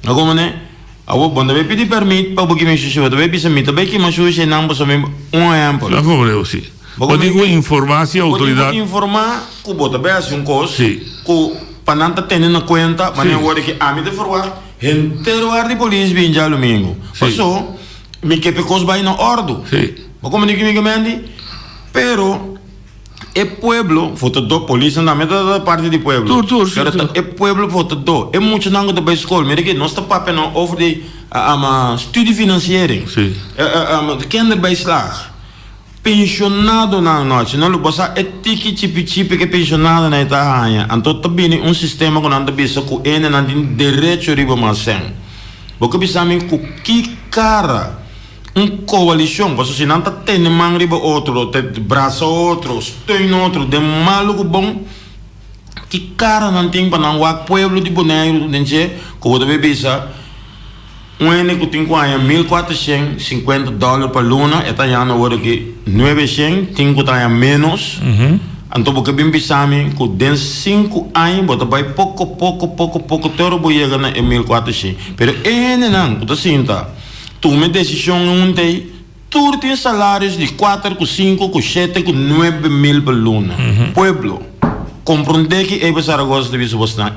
Agora né, agora quando vai pedir permito para queimar sushi, vai pedir permito, vai queimar sushi não pode ser um exemplo. Não como eu sim. Pode informar se a autoridade. Pode informar que bota bem assim coisa, que para não estar tendo conta, mas agora que a mim de forward, inteiro ar de polícia vem já domingo. Passou, me que pecos vai na ordem. Como nem que me mande, pero é pueblo, foto do polícia na metade da parte do pueblo. É pueblo foto do. É muito nango da escola, mas que nós está papel over de studie financiering. Kinderbijslag. Pensionado na noite, não lhe passa é tiki chipi que pensionado na Itália. Então também sistema que não está bisa com ele não tem direito de riba porque bisa com que cara coalição, porque se não tem man riba outro, tem braço outro, tem outro, de maluco bom, que cara não tem para não o pueblo de Bonaire, que o deve bisa que tem $1,450 para luna, está já na hora que 900, tem que estar menos. Então, porque bem bisami, com den 5 anos, bota vai pouco, todo chega na 1.400. Pero não, tu sinta, tu me decisão ontem, tu tem salários de 4, com 5, com 7, com 9 mil por luna. Pueblo, compreender que é para Zaragoza de Bosnan.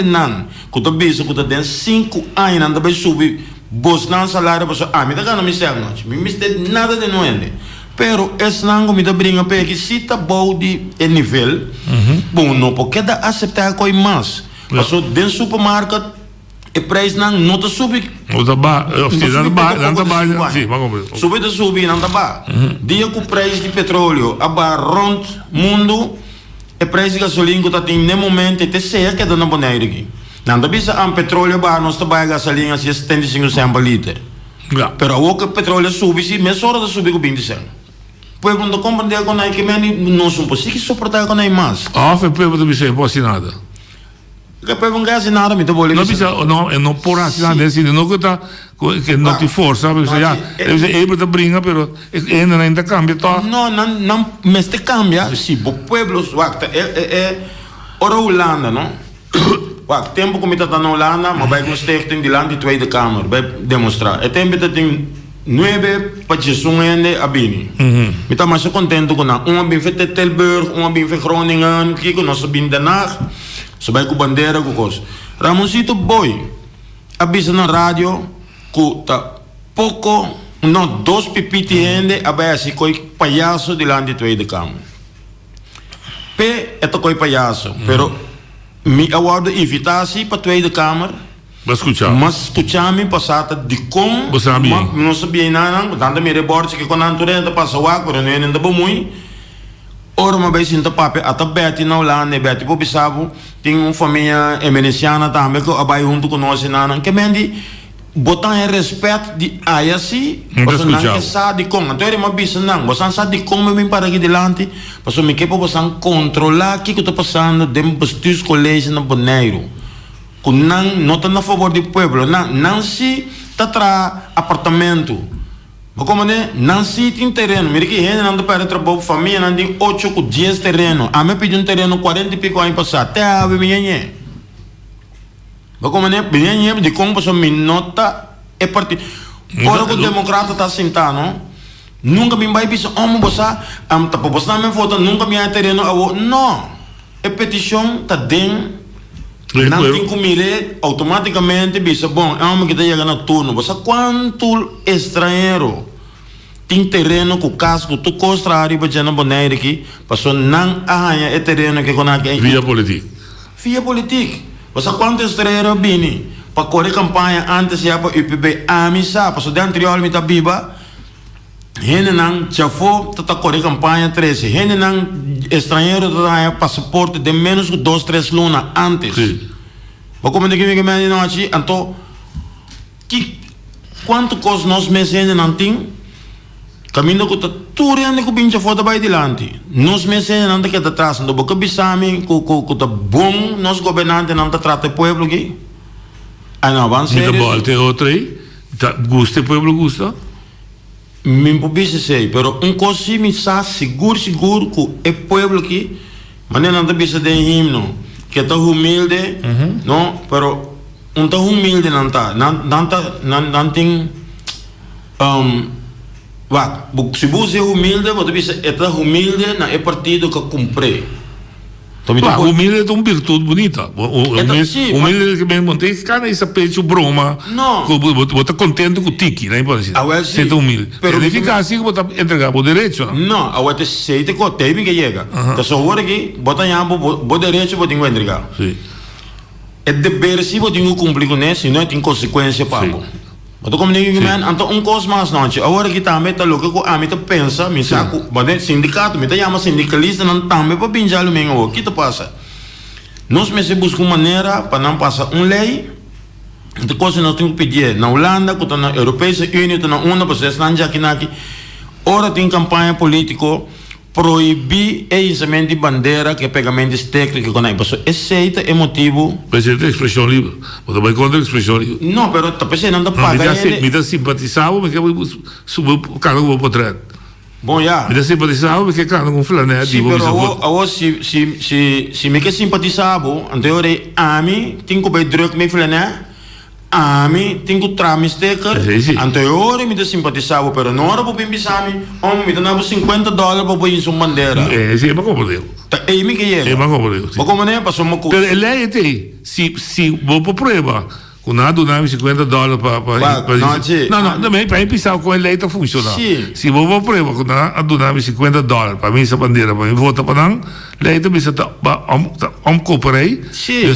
Não, que tu bisa, que tu tem 5 anos, não vai subir, Bosnan salário, me dá gana, me serve, me serve nada de noite. Pero esse não me dá brinca porque se tá bom de nível, bom não porque dá aceitar coisa mais. Passou dentro do supermercado e preço não tá subir. Não tá ba, sim, vamos ver. Subir não tá ba. Dia com o preço de petróleo, aba rond mundo, e preço de gasolina que tá tem no momento até sei que dá na boneira aqui. Não tá bisa petróleo ba nós tá ba gasolina assim 75 cents por litro. Pero o que petróleo sube se mesmo hora de subir com 20 cents. Pueblo não compreende com nada que não são possíveis suportar com nada mais. Foi pueblo não precisa assinar nada. Que pueblo não quer assinar nada, me tô bolando. Não precisa, não por assinar nesse, não que tá que não te força, porque já deve ser ele tá brinca, pero ainda cambia tá. Não, mas te cambia, sim, o pueblo, é ora Holanda, não? Wacht, tempo que me tá na Holanda, mas vai com o stichting de land de Tweede Kamer, vai demonstrar. É tempo que tem 9 partições a bini. Me tá mais contente com na uma bem feita Tilburg, uma bem feita Groningen, que com nosso bem Den Haag, so vai com bandeira com coisa. Ramoncito boy, avisa na rádio que tá pouco, não 2 pipiti gente, abaixa coi palhaço de land de Tweede Kamer. É coi palhaço, pero me aguardo invitação para Tweede Kamer. Mas escuchame passata de como não sabia nada, tanto me rebordo que quando a natureza passa o água, não é ainda bom muito. Ora uma vez sinta papi, até Betty na Holanda, Betty por bisabo, tem uma família emergenciana também que abai junto com nós nana, que mendi botar em respeito de ayasi, você não quer saber de como, então ele me bisa não, você não sabe de como me para aqui delante, você me quer para você controlar o que está passando dentro dos colégios na Bonaire. Não está na favor do povo, não se está apartamento. Mas como não se tem terreno, mira que gente não para trabalhar família, não tem 8 ou 10 terreno. A mim pediu terreno 40 e pico anos passado, até a minha. Mas como minha de como passou minota é partido. Ora que o democrata está sentado, nunca me vai pensar, você está postando minha foto, nunca me há terreno, não. É petição está dentro. Não tem comida, automaticamente bisa bom, é uma que está chegando no turno. Você quanto estrangeiro tem terreno com casco, tu costra a riba de na boneira aqui, passou não arranha é terreno que conhece via política. Via política. Você quanto estrangeiro bini para correr campanha antes já para UPB amisa, passou dentro de olho tá biba. Gente não já foi tá correr campanha 13. Gente não estrangeiro tá passaporte de menos de 2-3 lunas antes. Mas como de que me não aqui, então que quanto custa nós meses não tem? Caminho que tá tudo ainda que pincha foto vai delante. Nós meses não tem que tá atrás, não porque bisami que tá bom, nós governante não tá trata o povo aqui. Ah não, vamos ser. Me volta outra aí. Gusta o povo gusta? Me pubisse sei, pero coisa me sa seguro que é povo aqui, mas não tá bisa de himno, que tá humilde, não, pero tá humilde não tem se você é humilde, você bisa é tá humilde na é partido que cumpre. Humilde é uma virtude bonita. Humilde que bem montei, cara, essa peito broma. Não. Você está contente com o tiki, né? Você está humilde. Ele fica assim que você entregar o direito, não? Não, você sei que o tempo que chega. Então, só agora que você tem o direito, você tem que entregar. É dever se você tem que cumprir com isso, senão tem consequência para você. Mas como ninguém então coisa mais não, agora que também tá louco que a mim tá pensa, me saco, mas sindicato, me tá chama sindicalista não também para pinjar o meu, o que tá passa? Nós me se busca uma maneira para não passar lei, então coisa nós temos que pedir na Holanda, que tá na Europeia União, tá na uma, vocês não já aqui, ora tem campanha política proibir o isolamento de bandeira que é pegamento técnico com a pessoa. Esse é o motivo. Mas é expressão livre. Você vai contra a expressão livre. Não, mas está pensando não paga ele. Me dá simpatizado, mas que subir o carro vou para trás. Bom, já. Me simpatizava porque cara com flané Sim, digo pero se me que simpatizava, então a mim tenho que druk me flané. A mim tenho que trame sticker. Então eu me simpatizava, pero não era para pensar me dava $50 para pôr em sua bandeira. Sim, mas como deu? É me que é. Mas como deu? Mas como nem passou uma coisa. Pero ele é se vou por prova. Com nada donava $50 para também para pensar com ele está funcionando. Se vou por prova com nada donava $50 para mim essa bandeira para mim votar para não, leita bisa tá cooperei.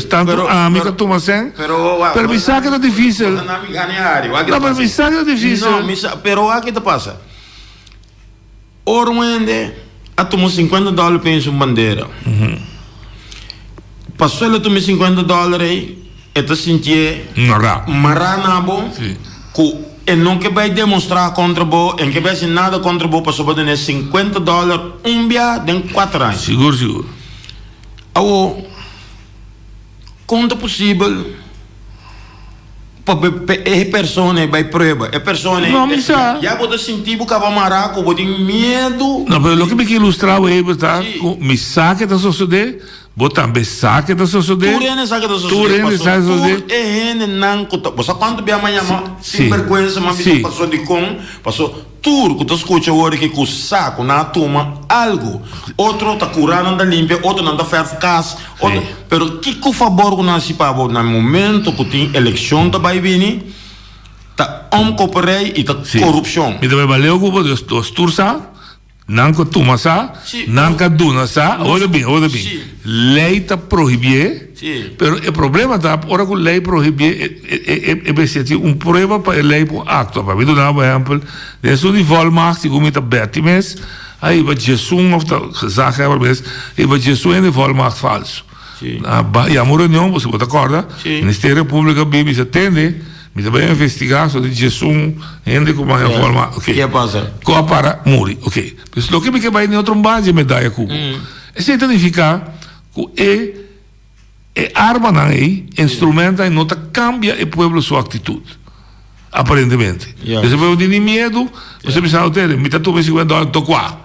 Tanto a amiga toma sem. Pero pensar que é difícil. Não, mas pensar que é difícil. Não, pero aqui te passa. Orwende a tomar $50 para sua bandeira. Passou ele tomar $50 aí. Eta sentir marana bom que não que vai demonstrar contra bo em que vai ser nada contra bo para sobre ter $50 dia de 4 anos seguro ao conta possível para é pessoa vai prova é pessoa já pode sentir que vai maraco pode medo não mas o que me quer ilustrar é tá me saque da sociedade botar besaque da sociedade. Turene saque da sociedade. É não cuta. Você quando bem amanhã sem vergonha mas passou de com passou tudo que tu escuta agora que com saco na turma algo outro tá curando da limpia outro não tá ferro casa outro pero que favor que nós para no momento que tem eleição tá vai vir tá cooperei e tá corrupção. E também valeu o dos tursa Nanka tumasa, nanka dunasa, olha bem. Lei está proibida, pero o problema está, ora que a lei proibida é um prova para a lei por acto. Para mim, por exemplo, dentro de volmacht, como está Bertimes, aí vai Jesus, of de gezag hebben, aí vai Jesus em de volmacht falso. E a reunião, você pode acordar, o Ministério Público Bíblia se atende, me também investigar sobre Jesus ainda com uma forma ok que passa com a para muri ok mas o que me vai em outro base medalha com isso significa que é arma não é instrumento e não cambia o povo sua atitude aparentemente você vai ter medo você precisa ter me tá tu $50 tô qua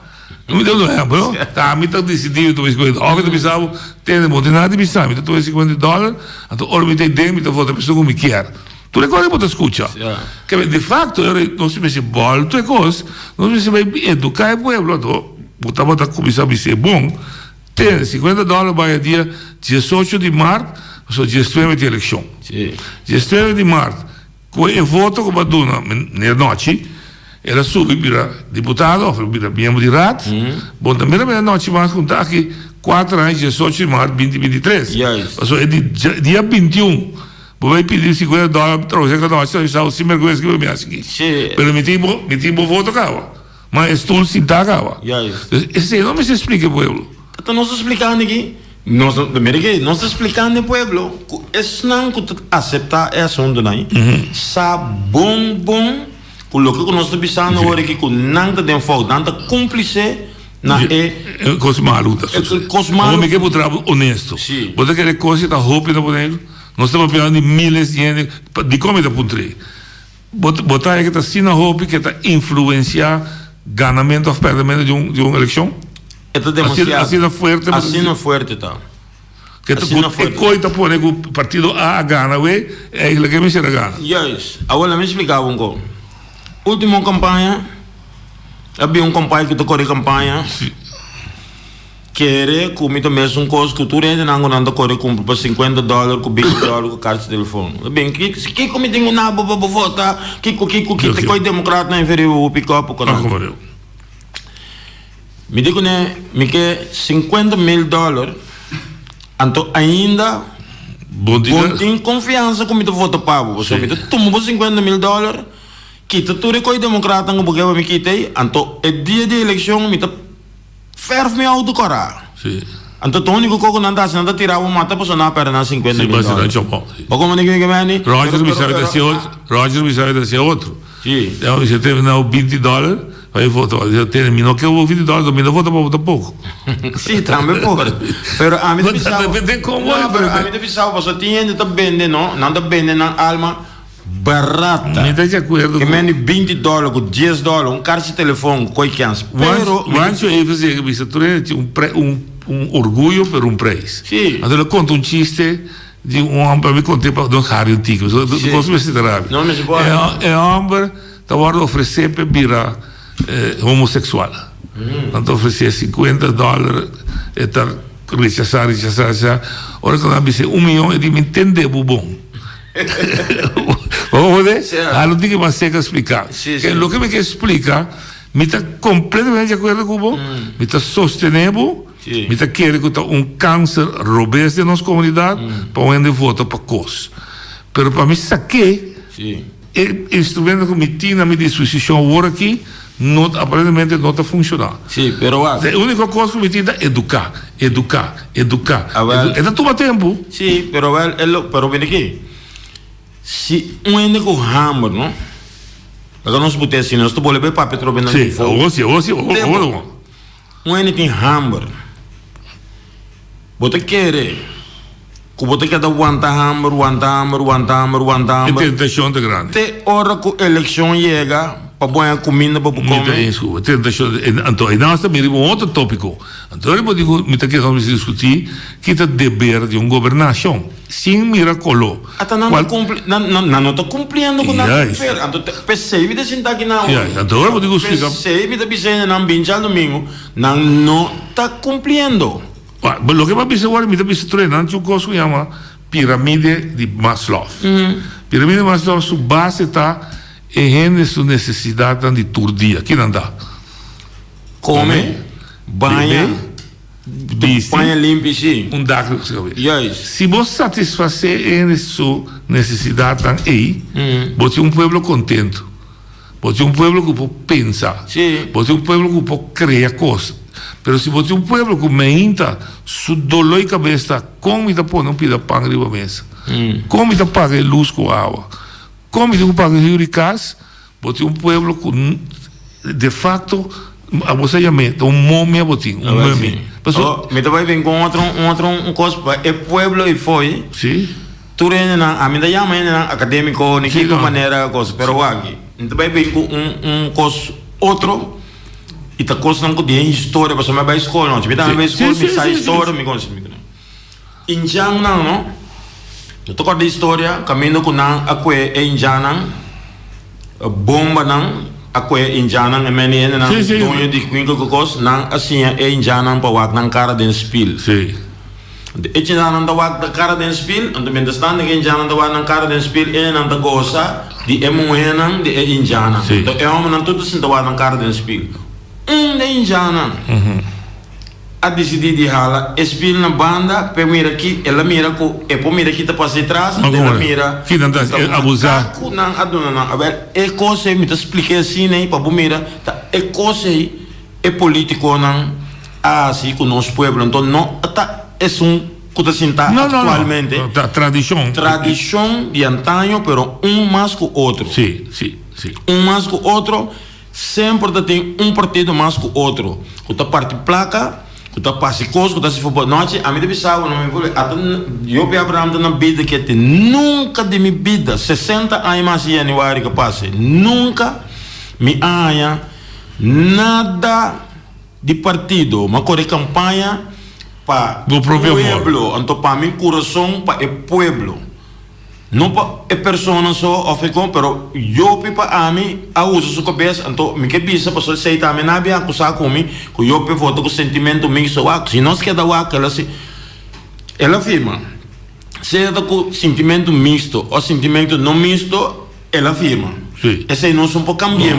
não me deu não é tá me tá decidido tu $50 ou que precisava ter de nada precisava me tá tu $50 então ora me tem me tá volta pessoa como me quer tu le cose potete ascoltare che di fatto non si mette tutte cose non si vai educare il pueblo buttava da come sabi se buon te $50 vai a dia 18 di marzo so gestione di elezione gestione di marzo quel voto come dona nella notte era subito deputato o abbiamo di rat buon também nella notte ma conta che 4 anni 18 di marzo 2023 so è di dia 21 vai pedir $50 trouxe que nós estamos sem vergonha que me acha aqui. Pero me timbo voto cava. Mas tu se tá cava. Esse não me se explica pueblo. Então nós explicando aqui, nós se explicando ao pueblo, é não que aceitar é assunto não. Sa bom com o que nós estamos pensando agora que com nada de fogo, nada cúmplice na é cosmaluta. Como que trabalho honesto. Você quer coisa da roupa na boneco? Nós estamos falando de milhares de gente de como está puntrei. Botar que está assim na roupa que está influenciar ganamento ou perdimento de uma eleição. Está demasiado. Assim não forte. Assim não forte tá. Que é coisa por o partido A gana, é ele que me será gana. Yes. Agora me explicava um pouco. Última campanha, havia campanha que tocou de campanha. Querer comer mesmo coisa que tu ainda não corre com por $50 com $20 com carta de telefone. Bem, que como tem uma para votar, que tem coisa democrata na inferior o pick-up o canal. Me digo né, me que $50 mil, então ainda tem confiança como tu vota para você. Me toma $50 mil, que tu coisa democrata não porque me quitei, então é dia de eleição me ferve me auto corar. Então o único que não dá se não tirar uma mata para não perder $50 mil. Ou como ninguém que vem? Roger me sabe desse outro. Então você teve não $20, aí votou. Eu terminou que eu vou $20, dominou vota para votar pouco. Sim, também pode. Pero a mim pensava, a mim pensava, você tinha de tá vender não tá vender na alma barata. Me está de acordo Que com... menos $20, com $10, um cartão de telefone, coisa. Pero, Once eu ia fazer isso, tu um orgulho por um preço. Sim. Então eu conto um chiste de homem para me contar para não raro antigo. Eu gosto de ser rápido. Não, mas pode. É homem estava a oferecer para virar homossexual. Então oferecer $50 e tal rechazar. Ora quando eu disse 1 milhão ele me entendeu bom. Não tem que mais ser que explicar. Que o que me quer explicar me está completamente de acordo com o me está sostenendo, me está querendo que um câncer robusto na nossa comunidade para onde volta para cos. Mas para mim saquei o instrumento que me tinha na minha disposição agora aqui aparentemente não está funcionando. Sim, pero a única coisa que me tinha é educar. É da tua tempo. Sim, pero vem aqui. Se único hammer, não? Agora nós botamos assim, nós estamos olhando para Petro Benal. Sim, hoje. Único hammer. Você quer que você quer aguentar hammer. E tentação de grande. Até hora que a eleição chega, para boa comida para comer. Então, e nós também temos outro tópico. Então, eu digo, me está querendo discutir que é o dever de uma governação. Sem miracolo. Até não está cumprindo com nada. Então, percebe de sentar aqui na hora. Então, eu digo, percebe de dizer na binja domingo, não está cumprindo. O que eu penso agora, me está treinando, um coisa que chama pirâmide de Maslow. Pirâmide de Maslow, sua base está em sua necessidade de turdia. Aqui não dá. Come, banha, banha limpa, sim. Daquilo que você Se você satisfazer em sua necessidade aí, você é um povo contente. Você é um povo que pode pensar. Você é um povo que pode criar coisas. Mas se você é um povo que meinta su dolor e cabeça, como está pondo um pida pão riba mesa? Como está paga luz com água? Como está paga rio de casa? Você é um povo que, de fato, você já mete um momia botinho, um momia. Me vai vir com outro coisa. É povo e foi. Sim. Tu a mim da chama acadêmico, de que maneira coisa, pero aqui. Então vai vir com um coisa outro. E tá coisa não tem história, você vai para escola, não? Tipo, vai escola, me sai história, me conta. Injang não? Eu tô com a história, caminho com não, a coe é injang, bomba não, a coe é injang, é menina não, donho de quinco que coisa, não, assim é injang para wak não cara den spil. Sim. E tinha não da wak cara den spil, então me understand que injang da wak não cara den spil, é não da goza de emoenan de injang. Então é homem não tudo assim da wak não cara den spil. De injana a decidir de hala espil na banda para mira aqui ela mira com e por mira aqui tá para trás ela mira que não abusar não aduna não a ver é coisa me te expliquei assim né para mira tá é coisa é político não assim com nosso povo então não tá é que assim tá atualmente tradição de antaño pero mais que outro sim mais que outro sempre tem partido mais que o outro. Que está parte placa, que está parte coisa, que está se for noite. A minha pessoa não me vou. Eu pe Abraham na vida que tem nunca de minha vida 60 anos mais de janeiro que passe nunca me haya nada de partido, uma cor de campanha para o pueblo. Então para mim coração para o pueblo. Não é pessoa só africana, pero eu pipa a mim a uso sua cabeça, então me que bisa para só sei também na bia acusar comigo, que eu pe voto com sentimento mim só aqui, se nós quer dar aquela se ela afirma, se é com sentimento misto ou sentimento não misto, ela afirma. Sim. Esse não são por cambiar,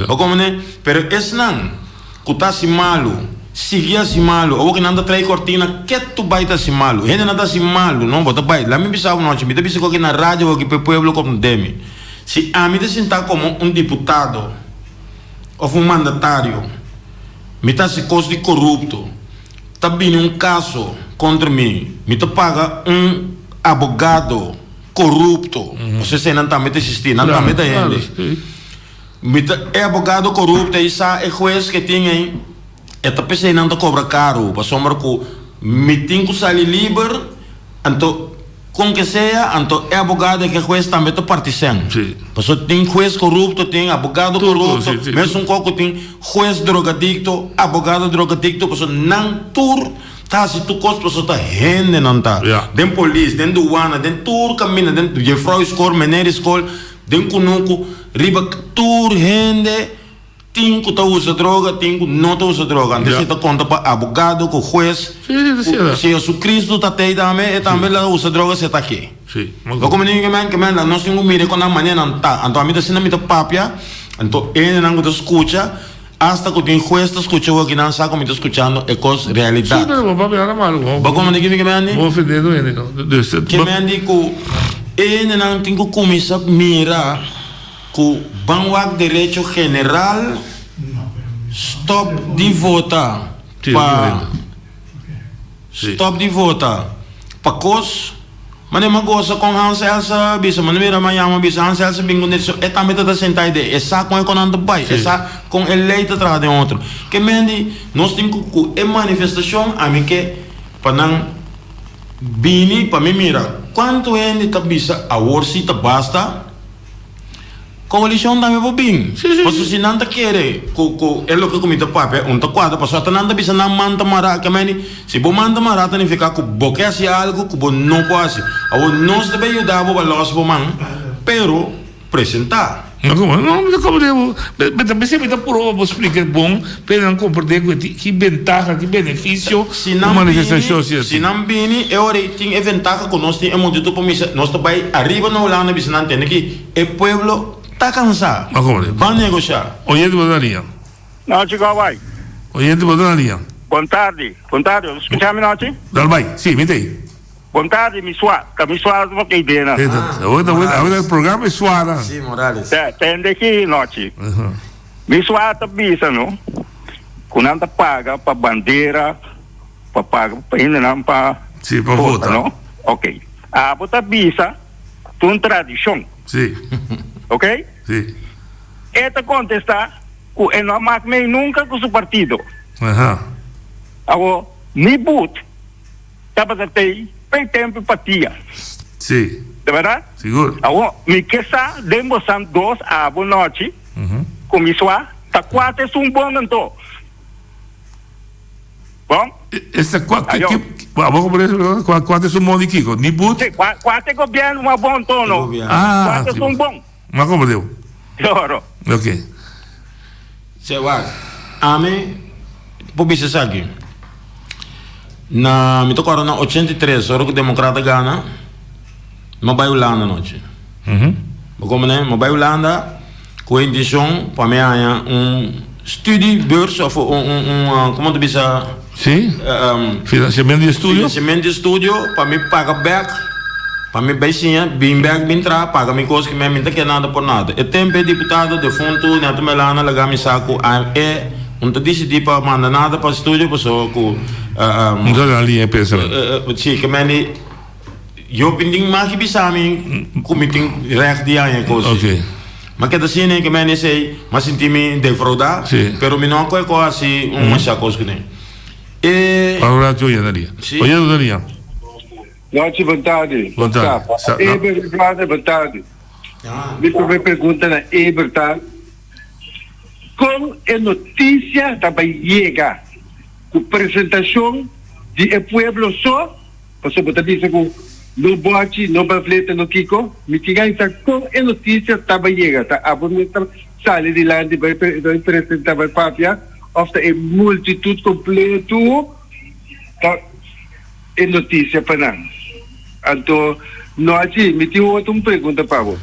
ou como né? Pero esse não, que tá se malo. Seguia assim malo, ou que nada trai cortina, que tu baita assim malo, ainda nada assim malo, não bota baita. Lá me pensava noite, me pensava aqui na rádio ou aqui para o povo como demi. Se a mim sentar como um deputado ou um mandatário, me tá se coisa de corrupto, tá vindo caso contra mim, me tá paga advogado corrupto, você não tá me assistir, não tá me ainda. Me tá é advogado corrupto, e é juiz que tem aí. Esta pessoa não cobra caro, para sombra que meeting com sali livre, então con que sea, anto é abogado que juez também te participando. Sí. Porque tem juez corrupto, tem abogado corrupto, sí. mesmo um pouco tem juez drogadicto, abogado drogadicto, porque não tur tá se tu cos pessoa tá rende não tá. Yeah. Den polícia, den douana, den tur caminha, den de frau escola, menor escola, den kunuku, riba tur rende. Tinco tá usa droga, tinco não tá usa droga. Então você tá conta para abogado, com juez. Se Jesus Cristo tá aí também, e também lá usa droga, você tá aqui. Sim. Como ninguém que nós temos mire com a maneira não tá. Então a mim tá sendo muito papia. Então ele não tá escuta. Hasta que tem juez tá escutando aqui não sabe como tá escutando é coisa realidade. Sim, mas o papo era malo. Como ninguém que me ande? Vou ofendendo ele. Que me ande com ele não tem que começar a mirar com banco de direito general. Stop de votar. Stop de votar. Para cos, mas não gosta com Hans Elsa bisa, mas não mira Miami bisa Hans Elsa bingo nisso. É também tá sentar ideia. É só com a economia do país. É só com eleito atrás de outro. Que mendi nós temos que manifestação a mim que para não bini para me mira. Quanto é de tabisa a worcita basta. Coalição também vou bem. Porque se não te quer, é o que comida papel, quadro, porque não te bisa não manda mará, que meni, se você manda mará, tem que ficar com boque assim algo, que você não pode. Agora nós devemos ajudar para los boman, pero apresentar. Não, como devo, mas também se me dá por ovo explicar bom, para não compreender que ventaja, que benefício da manifestação assim. Se não bini, é hora tem ventaja que nós temos muito para mim, nós também arriba na Holanda, bisa não tem aqui, é pueblo está cansado. Vai negociar. Oyente, boa tarde. Não, Chico, vai. Oyente, boa tarde. Boa tarde. Escuta-me, não, Chico? Vai, sim, me tem. Boa tarde, me suave. Que me suave, vou que ideia, né? Agora o programa é suave. Sim, Morales. Tem daqui, não, Chico? Me suave tá bisa, não? Quando anda paga para bandeira, para paga, para ainda não, para... Sim, para votar. Não? Ok. Ah, bota bisa, tem tradição. Sim. Ok? Sim. Esta contesta que não marca nunca com o partido. Agora, me boot, estava até bem tempo partia. Sim. De verdade? Seguro. Agora, me queça, demonstrando dois a boa noite, começou a, tá quatro é um bom então. Bom? Essa quatro é um bom de Kiko, ni boot? Sim, quatro é governo, uma bom tono. Quatro é um bom. Mas como deu? Claro. Ok. Se vai. Ame, publicidade aqui. Na me tocaram na 83, hora que o democrata ganha, não vai Holanda noite. Como né? Não vai Holanda, com a edição para mim estudo beurs of como tu bisa? Sim. Financiamento de estúdio. Financiamento de estúdio para me pagar back. Para mim, beicinha, bem back, bem tra, paga me coisa que me minta que nada por nada. E tempo deputado de fundo, neto melana, lagar me saco, não te decidi para mandar nada para o estúdio, pessoa que... Não está na linha, pensa. Sim, que me... Eu pedi mais que bisa me, como tem recht de aí, coisa. Ok. Mas que assim, né, que me sei, mas senti-me defraudar, pero me não é coisa assim, uma coisa que tem. E... Agora, eu ia daria. Olha, eu daria. Noite, boa tarde. Boa tarde. Boa tarde. Me pergunta na Ebertard, como é notícia também chega com apresentação de o pueblo só, você pode dizer que no bote, no panfleto, no Kiko, me diga como é notícia também chega, tá? A bonita sale de lá, vai apresentar a papia, ou é multitud completo, tá? É notícia para nós. Então, nós me tem outra pergunta para você.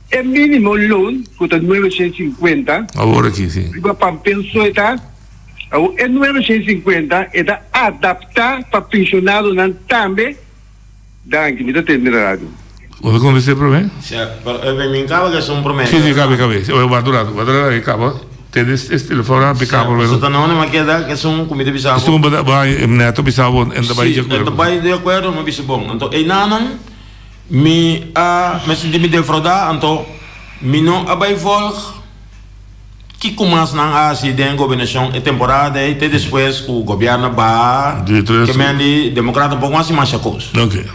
É mínimo loan, custa 950. Agora aqui, sim. Para pensar, tá? É 950, é da adaptar para pensionado não também. Danke, me dá terminado. Você conversou para mim? Me acaba que são promessas. Sim, cabe. Eu vou adorar, acaba. Tem esse telefone aplicável. Você tá não é que são comida bisabo. São neto bisabo ainda vai de acordo. Ainda vai de acordo, mas bisabo. Então, e nanan me senti me defraudar, então me não abai volg que começa na acidente governação é temporada e depois o governo vai que me democrata um pouco mais coisa. Ok.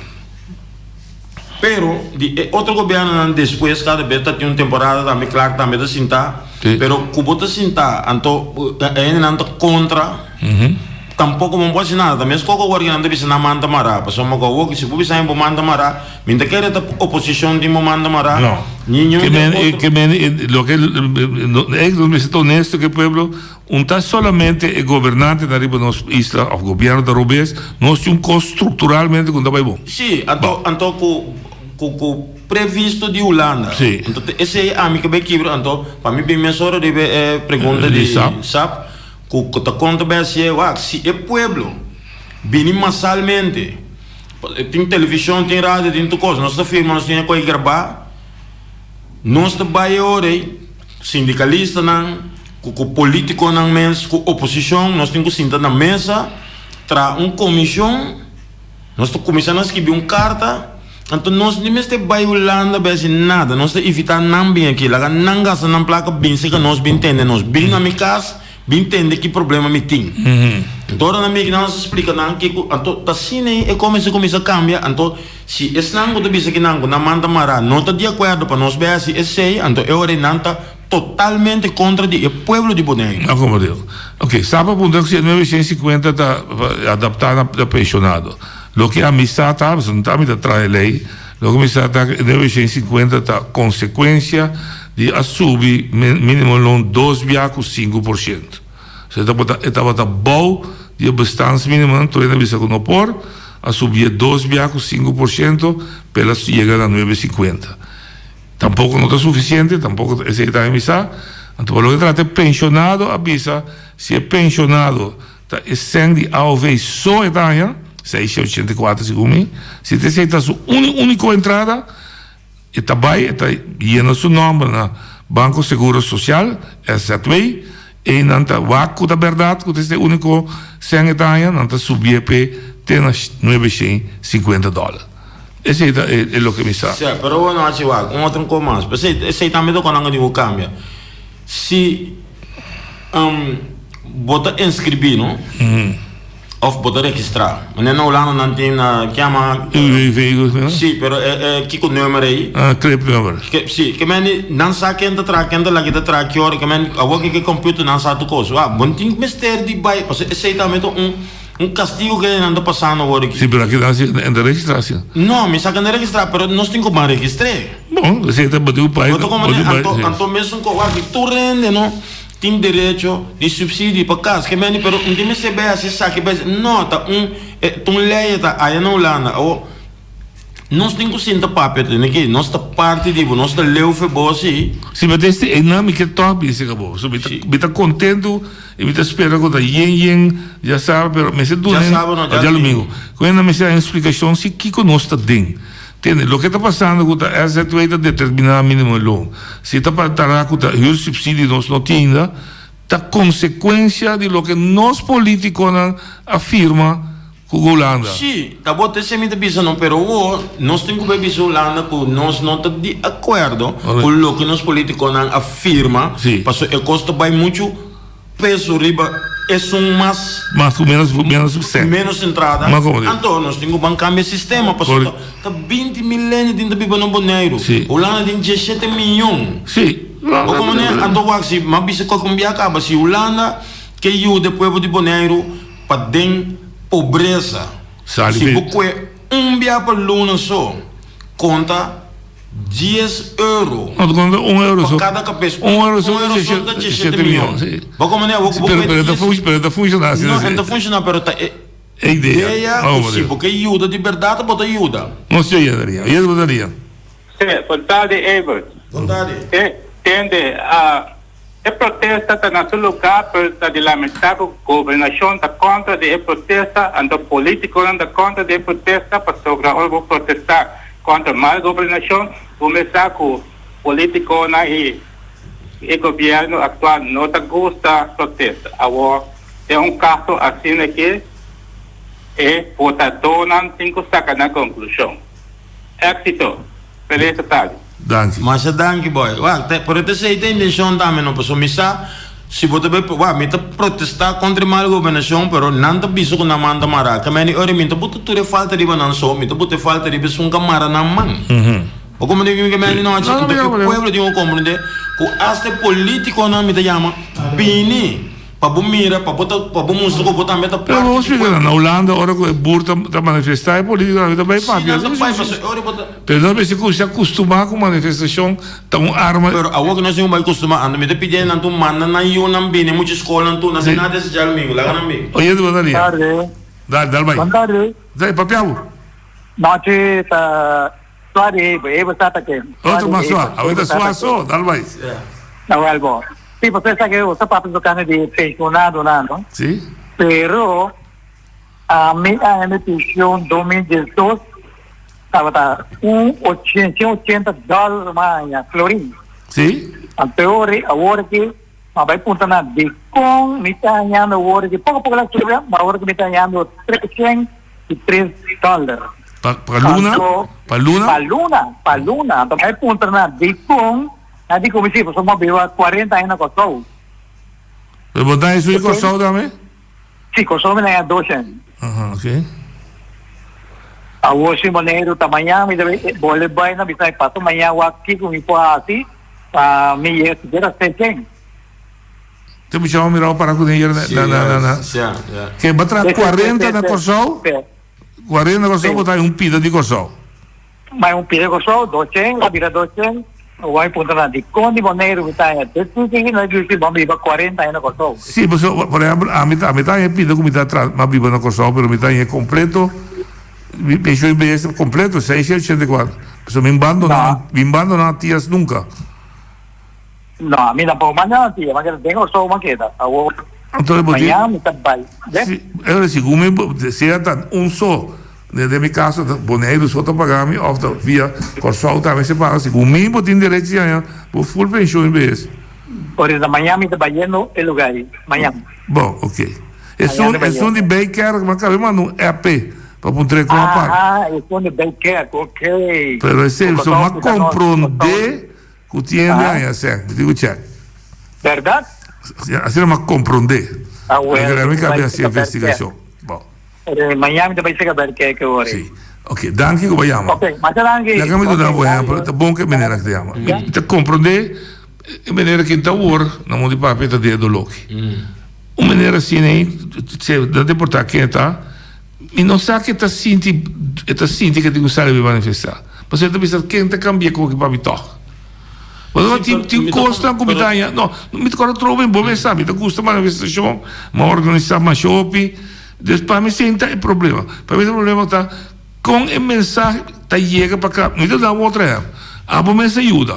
Pero de outro governo depois cada vez tem uma temporada também claro também da cinta. Pero kubota cinta anto nanto contra. Tampouco não pode nada. Também se qualquer coisa não deve na manda mará. Passou uma coisa que se você sai para manda mará, minta quer a oposição de manda mará. Não. Que lo que me siento honesto que pueblo não está solamente o governante da riba nos isla, o governo da Rubens, nós temos estruturalmente quando vai bom. Sim, anto com previsto de Holanda. Sim. Então esse é a minha que bem quebra. Então para mim bem minha senhora deve pergunta de SAP. Que está conta bem se é pueblo vem massalmente tem televisão, tem rádio, tem tudo coisa, nós está firma, nós temos que gravar, nós está baile sindicalista não, com político não mesmo, com oposição, nós temos que sentar na mesa, tra comissão, nós está começando a escrever carta, então nós não estamos bailando bem nada, nós estamos evitando não bem aqui, lá não gasta não placa bem se que nós bem entende, nós bem na minha casa entende que problema me tem. Então na minha não se explica não que então tá assim é como se começa a cambiar, então se esse não do bisa que não na manda mara não está de acordo para nós ver assim esse então é hora não tá totalmente contra o povo de Bonaire. Ah, como Deus. Ok, sabe a ponto que 1950 está adaptado a pensionado. Lo que a missa está, não está me traz lei. Lo que a missa está 1950 está consequência de assumir mínimo 2,5%. Você estava bom de bastante mínimo, então ainda bisa que não por assumir 2,5% pela chegada a 9,50. Tampouco não está suficiente, tampouco esse está em missa. Então, lo que trata pensionado, avisa, se é pensionado, está sem de AOV só Itália, 684 segundo, se você aceita sua única entrada, está bem, está llena seu nome na Banco Seguro Social, S2, e não está vaco da verdade, que esse único sem Itália, não está subir para ter $950. Esse é o que me sabe. Sim, mas eu não acho que outro como mais. Esse também do canal de o cambia. Se bota inscrever, não? Ou bota registrar. Mas na Holanda não tem na chama. Sim, mas que com número aí? Clip number. Sim, que men não sabe quem está lá que está que hora que men a que computer não sabe coisa. Bom tem mistério de bai, porque esse também castigo que anda passando agora aqui. Sim, mas aqui está em registração. Não, me saca de registrar, mas nós temos que registrar. Bom, você está batendo o pai. Então mesmo que tu rende, não? Tem direito de subsídio para casa, que men pero não tem se bem assim sabe que nota lei tá aí na Holanda ou nós temos que sentar papel aqui, nós tá parte de nós tá leu foi bom sim. Sim, mas esse é nome que top isso acabou. So me tá contento e me tá esperando que yen já sabe, pero me se doendo. Já domingo. Quando me se a explicação se que conosco tem. Entende? Lo que está passando com a Z2 determinar mínimo loan. Se está para estar com o subsídio nós não temos, está consequência de lo que nós políticos afirma com a Holanda. Sim, tá bom ter semita bisa não, pero nós temos que ver a Holanda que nós não está de acordo com lo que nós políticos afirma, porque o custo vai muito peso riba. É mais menos entrada. Então, nós temos que cambiar o sistema. Porque está 20 milhões de viver no Bonaire. Holanda tem 17 milhões. Sim. Então, se uma vez que a acaba, se Holanda que ajuda o povo de Bonaire para ter pobreza. Se você via por luna só, conta €10. €1 só. Cada cabeça. €1 só dá 17 milhões. Pero está funcionando assim. Não, está funcionando, pero está é ideia. Sim, porque ajuda de verdade, bota ajuda. Não se ajudaria. Eu votaria. Sim, vontade, Ebert. Vontade. Entende? A protesta está no seu lugar, está de lamentar que a governação está contra a protesta, e o político está contra a protesta, para sobre protestar contra a má governação, começar com o político e o governo atual não gosta da protesta. Agora, tem caso assim aqui, e o votador não tem que sacar na conclusão. Éxito. Feliz tarde. Danke. Mas danke boy. Por isso tem intenção também não posso missar. Se você vai, mita protestar contra a governação, pero nanta biso com na manda mara. Kameni ori minta buta ture falta riba nan so, minta buta falta riba sunga mara na man. O como digo que meni não acha que o pueblo tem que compreender que este político não me chama bini. Para mira, para música, para botar meta. Pero vos fíjate, na Holanda, ahora que burta da manifestar é política, também papi. Pero não precisa se acostumar com manifestação, tão arma. Pero agora que nós não vai acostumar, anda me te pedindo nanto manda na eu não bine, muitas escolas nanto, na nada esse já domingo, lá na mim. Oye, tu dali. Dal vai. Bandari. Dai papiago. Noche ta suare, basta que. Outro masua, ahorita suaso, dal vai. Não é bom. Sí, você sabe que você pode tocar de pensionado, não? Sim. Pero a minha emissão 2018 estava $880 mais florim. Sim. Agora que vai pontar na de com me está ganhando agora que pouco lá sobre, mas agora que me está ganhando $303. Para Luna? Para Luna? Para Luna. Então vai pontar na de com Nanti komisi semua bawa 40 anak kosong. Botar isso aí kosong também? Sim, kosong na yan 200. Ok. Awo si Monero tamanha, me boleh bay na bisay pato manya wakti kung ipo asi, me yes dera 100. Te me chama mirar para com dinheiro na. Que botar 40 na kosong? 40 na kosong botar pida de kosong. Mas pida kosong 200, vira 200. Vai punta na de Conde Monero que tá tudo que nós disse vamos ir para 40 anos com Sim, mas por exemplo, a mitad é pida com mitad atrás, mas viva na Kosovo, pero mitad é completo. Pensou em BS completo, 684. Mas me embando na tias nunca. Não, a mim não pode mandar tia, mas tenho só uma queda. Então, amanhã me tá bem. Eu disse, como se era só de mi caso, Boneiro só está pagando, ou via Kosovo também se paga. O mínimo tem direito a por full pensão em vez. Por isso, amanhã me está vendo o lugar. Amanhã. Bom, ok. É só de Baker, mas acabamos no EP, para um treco com a parte. É só de Baker, ok. Pero esse é só uma compreender que o tinha bem, assim, digo check. Verdade? Assim é uma compreender. Realmente cabe essa investigação. Amanhã me vai chegar que agora. Sim. Ok, danke que vayamos. Ok, mas danke. Já que me dá um exemplo, é bom que maneira que chama. Te compreender a maneira que está agora, não muda para peta de doloque. Uma maneira assim, né, se dá de portar quem está, e não sabe que está sentindo que tem que sair manifestar. Mas você está pensando quem está cambiando com o que para tocar. Mas tem costa com bitanha. Não, me toca trovo em bom, sabe? Te custa manifestação, mas organizar mais shopping. Para mim, sim, é problema. Para mim, o problema está com o mensagem que chega para cá. Não dá outra época. A promessa ajuda.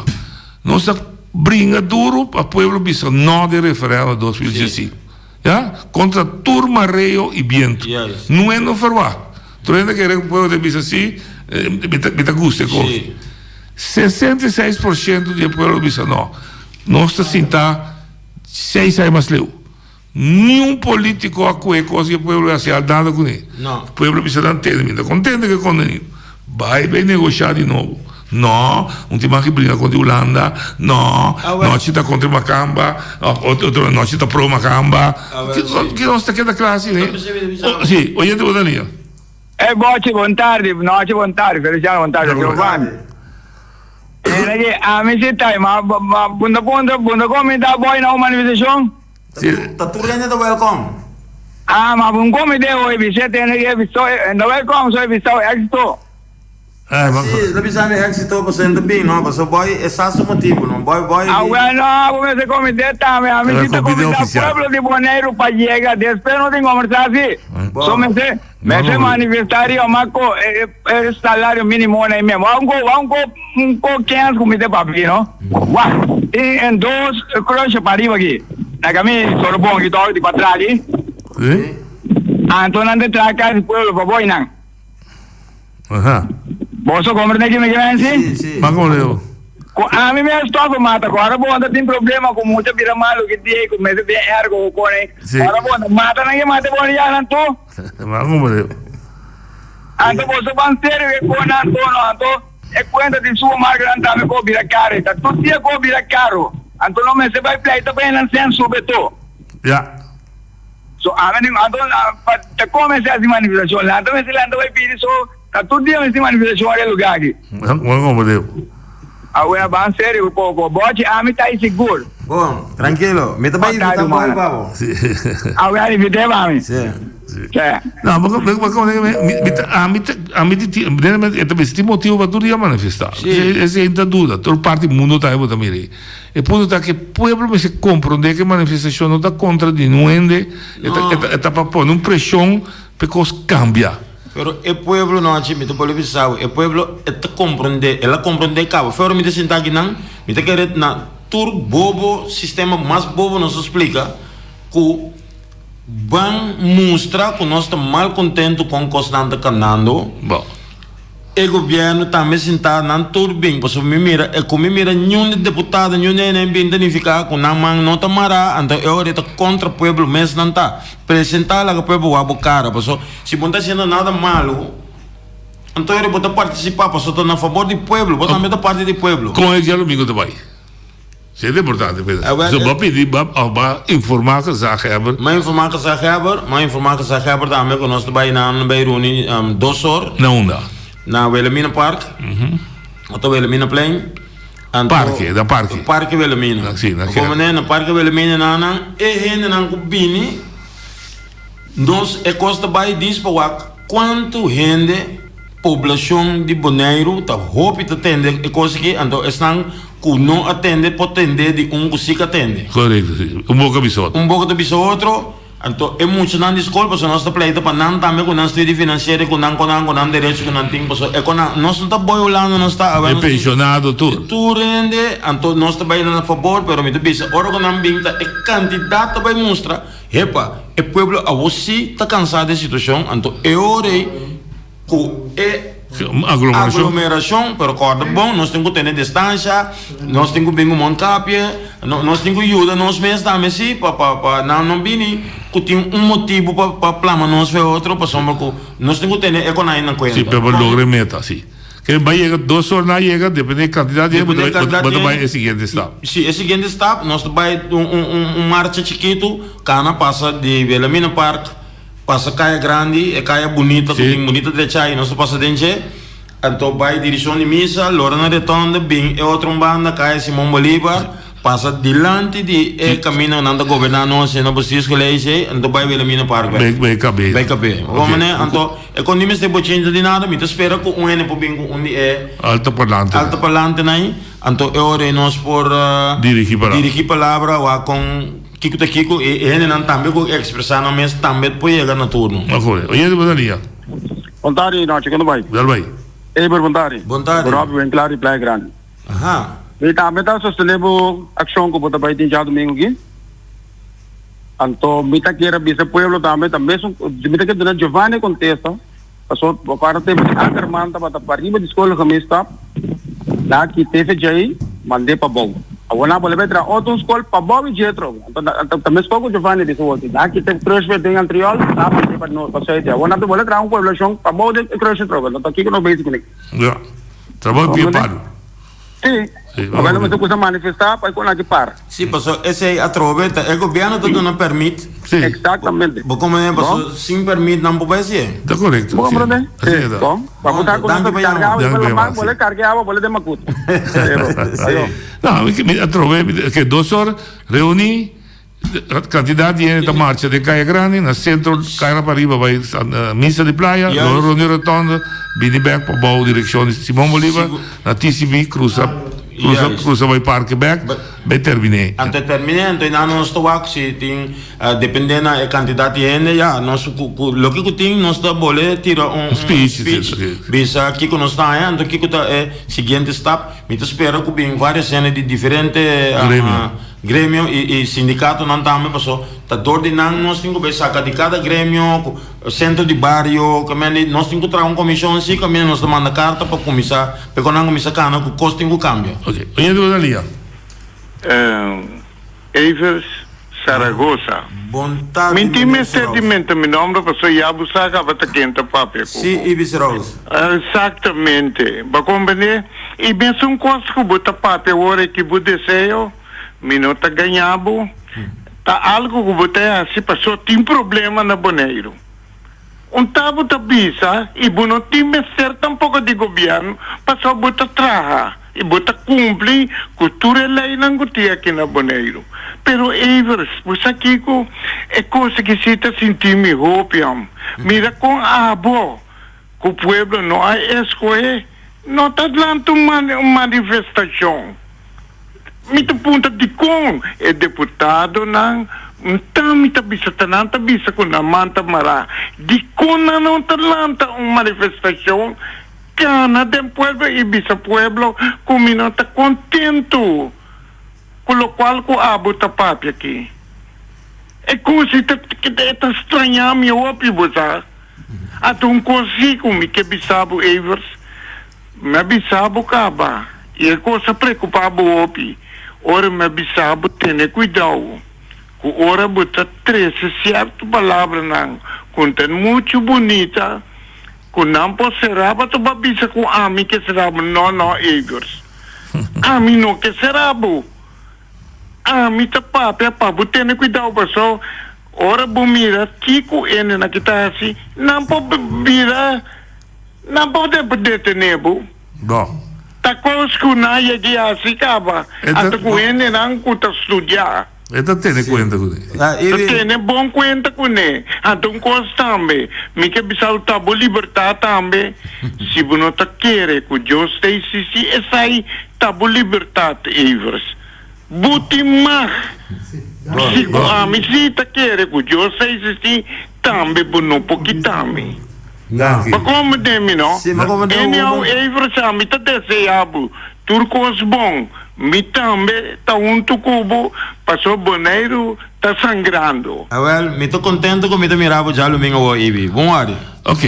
Nossa brinca duro para o povo bisa não de referendo 2015. Contra turma, reio e viento. Não é no fervar. Tu ainda quer que o povo de bisa assim, me gusta. 66% do povo bisa não. Nós está 6 anos mais leu. Nenhum político acué coisa que o povo vai ser dado com ele. Não. O povo precisa entender, contente que com ele. Vai negociar de novo. Não, tem mais que briga contra a Holanda. Não, nós está contra Macamba. Outra nós está pro Macamba. Que nós está aqui da classe, né? Sim, hoje eu Daniel. Boa tarde, noite, boa tarde, Feliciano, boa tarde, Giovanni. A mim se tá, mas bunda como está boa na manifestação? Tá tudo ainda do welcome. Mas um comité hoje, você tem que visto, no welcome só visto êxito. Sim, não precisa de êxito para ser bem, não, mas o boy é só o motivo, não, boy. Não, como esse comité tá, a mim se tá comité pueblo de Boneiro para chegar, depois não tem conversar assim. Só me se manifestaria, mas é salário mínimo aí mesmo. Vamos com 15 comité para vir, não? Em 2 crochê para arriba aqui. Na caminho, só bom que estou de para trás ali. Sim. Então não te traga o pueblo para boi, não. Você compreende que me quer dizer? Sim. Mas como eu? A mim me estou mata, agora bom, tem problema com muita vira malo que tem, com medo de ergo com ele. Agora bom, mata ninguém mata bom já não tô. Mas como eu? Então você vai ser que com não é conta de sua marca não tá me vira caro, tá tudo dia vira caro. Anto no me se vai pleito pa yan sen sube to. Ya. So amin anto te come se así manifestación. La anto me se la anto vai pidi so ta tutti me se manifestación al lugar aqui. Como devo. Agora van sério poco. Bote a mi tá seguro. Bom, tranquilo. Me também Boa tarde, tá bom, mano. pavo. Agora ele vem para mim. Sim. Não, mas tem motivo para tudo manifestar. Essa é a dúvida. Toda parte do mundo está aí também. E ponto está que o povo se compreende que a manifestação não está contra de nuende, está para pôr uma pressão para que as cambia. Pero el pueblo no hace mi pueblo pisado, el pueblo está comprende, ela comprende cabo. Pero me te sentar aqui não, me te querer na tur bobo sistema mais bobo nos explica que van mostrar que nós estamos mal contento com o constante canando. Bom. O governo também sentar na tur bem, porque me mira, me mira nenhum deputado, nenhum nem bem identificado com não não tá mará, então eu oreta contra o povo mesmo não tá. Apresentar lá que o povo vai bocar, porque se não está sendo nada malo, então eu vou participar, porque estou a favor do povo, vou também da parte do povo. Com ele já domingo também. Isso é importante, Pedro. Você vai pedir para informar que já hebben. Maar informar que já hebben, também que nós também na Beiruni 2 horas. Não dá. Na Wilhelmina Park, ou Wilhelmina Plein. Parque, da parque. Parque Wilhelmina. Sim, como na Parque Wilhelmina, e gente não cubine, nós é costa vai diz para quanto gente, população de Bonaire, tá roupa de atender, é coisa que então estão que não atende, pode atender de que se atende. Correto, sim. Pouco episódio. Pouco de episódio. Então, é muito na escola, porque nós estamos pleito para não também com não estudo financeiro, com não direito, com não tempo, é com nós não estamos boiolando, nós estamos é pensionado tudo. Tudo rende, então nós estamos indo a favor, mas me diz, ora com não binta, é candidato vai mostrar, epa, o povo a você está cansado da situação, então eu orei que é aglomeração, pero corda bom, nós temos que ter distância, nós temos que vir um montapia, nós temos que ajudar nós mesmos também, sim, para não vir, que tem motivo para plama nós ver outro, para sombra que nós temos que ter economia na coisa. Sim, para lograr meta, sim. Que vai chegar 2 horas na chega, depende do candidato, mas vai o seguinte step. Sim, o seguinte step, nós vai marcha chiquito, cana passa de Wilhelmina Park, passa Caia Grande, Caia Bonita, que bonita de Chai, nós passa dentro, então vai direção de missa, Lorena Retonda, bem, é outra banda, Caia Simão Bolívar, passa delante de caminho na governar nós, não precisa que leia, então vai Wilhelmina Park. Vai caber. Vai caber. Vamos né, então, é quando me se pode de nada, me espera que um ene por bem onde é alto parlante aí, então eu orei nós por dirigir palavra ou com Kiko e ele não também com expressar não mesmo também pode chegar na turno. Agora, hoje é de Bonaria. Vontade, não, chegando vai. Dal vai. É por vontade. Vontade. Rob bem claro e play grande. Aha. E também está sustentando ação que pode vai ter já domingo aqui. Então, mita queira bisa pueblo também mesmo, mita que durante Giovanni contesta, passou para ter a manta para arriba de escola que me está. Lá que teve já aí, mandei para bom. Agora boleh betra outro escola para bom e jetro. Então também estou com Giovanni disse o lá que teve transfer de anterior, lá para não passar aí. Agora não boleh trazer um população para bom de transfer troca. Então aqui que não basic nem. Já. Trabalho bem pago. Sim. Agora não se coisa manifestar para quando aqui para. Sim, passou esse aí atroveta, o governo todo não permite. Sim. Exatamente. Como é, passou sem permite não pode ser. Está correto. Bom, brother. Bom, vamos estar com nós carregar, boleh carregar, boleh de macut. Não, atrovei que 2 horas reuni candidati da marcia de Caia Grande, no centro, Caia para arriba, vai missa de praia, Lorena Retonda, Bini Back para boa direção de Simão Bolívar, na TCB, cruza vai Parque Back, vai terminei. Antes terminei, então nós estou aqui, tem dependendo da candidata ainda, já nós o que tem nós está boleh tirar speech, bisa aqui que nós está, então aqui que está é seguinte step, me espera que bem várias cenas de diferentes grêmio e sindicato não também passou, tá ordenando nós temos que sacar de cada grêmio, centro de bairro, que nós temos que trazer uma comissão assim, que nós manda carta para começar, para quando começar cana, que o custo tem que cambiar. Ok, onde é do Dalia? Evers Saragossa. Vontade. Mentime sentimento, meu nome passou e abusar a bata quente papel. Sim, Evers Rose. Exatamente. Ba compreender? E bem são coisas que bota papel hora que bu desejo. minota ganhabo, tá algo que botei assim, passou, tem problema na Bonaire. Tabo da bisa, e não tem certo um pouco de governo, passou bota traha, e bota cumprir cultura lei não gotia aqui na Bonaire. Pero Evers, você aqui é coisa que se está sentindo hopiam. Mira com abo, que o povo não há escolha, não está dando uma manifestação. Mita punta de com é deputado não mita bisa tananta bisa com na manta mara de com não talanta uma manifestação cana de pueblo e bisa pueblo como não está contento com o qual com abo tapap aqui é como se tá estranhando meu opi bosa ato consigo me que bisabo Evers me bisabo caba e é coisa preocupado opi. Ora me bisabo ter cuidado. Ora bota 13 certo palavra não. Conta muito bonita. Com não pode será para tu babisa com ami que será não Evers. Ami não que será bu. Ami tá papo ter cuidado pessoal. Ora bu mira Kiko ene na kita assim. Não pode mira. Não pode deter bu. Bom. Takos kuna yagi asikaba. Ato kuene nang kuta studia. Esta tiene cuenta con él. Tiene bom cuenta con él. Ato kos tambe. Mi que bisau tabo libertad tambe. Si bueno ta quiere ku yo stay si esai tabo libertad Evers. Buti mag. Si ku ami si ta quiere ku yo stay si tambe bueno pokitami. Ma come demi no? Eni au Evers a mi ta desejabu. Turcos bom. Mi tambe ta tucubo. Passou Bonaire tá sangrando. Well, me tô contento con mi te mirabo ya lo mingo o Ibi. Bom ari. Ok.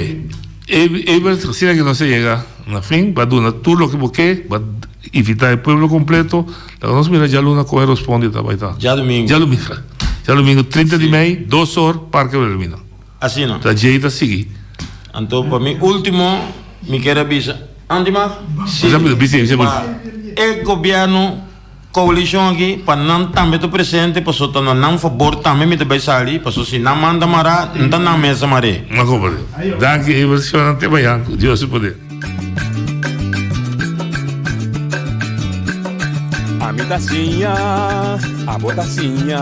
Evers, si que no se llega a fin, va a dar tú lo que busque, va a evitar el pueblo completo. La nos mira ya luna coge responde ya domingo. Ya domingo 30 de maio, 2 horas, Parque Belmino. Assim não. Da jeita seguir. Então, para mim, último, me quero avisar. Andi mais? Sim. O governo, coalição aqui, para não também estar presente, para só não favor também me também sair, para só se não manda mará, não tá na mesa maré. Uma coisa. Danke, Evers, não tem banho. Deus se poder. A mi tacinha, a botacinha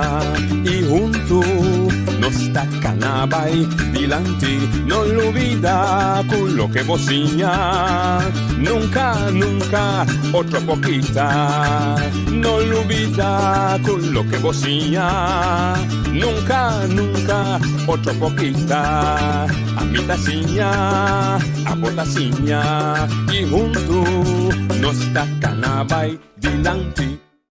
e junto nos tacanaba y dilante no olvida con lo que bocina nunca, nunca otro poquita no olvida con lo que bocina nunca, nunca otro poquita a mi tacinha, a botacinha y junto nos tacanaba y dilante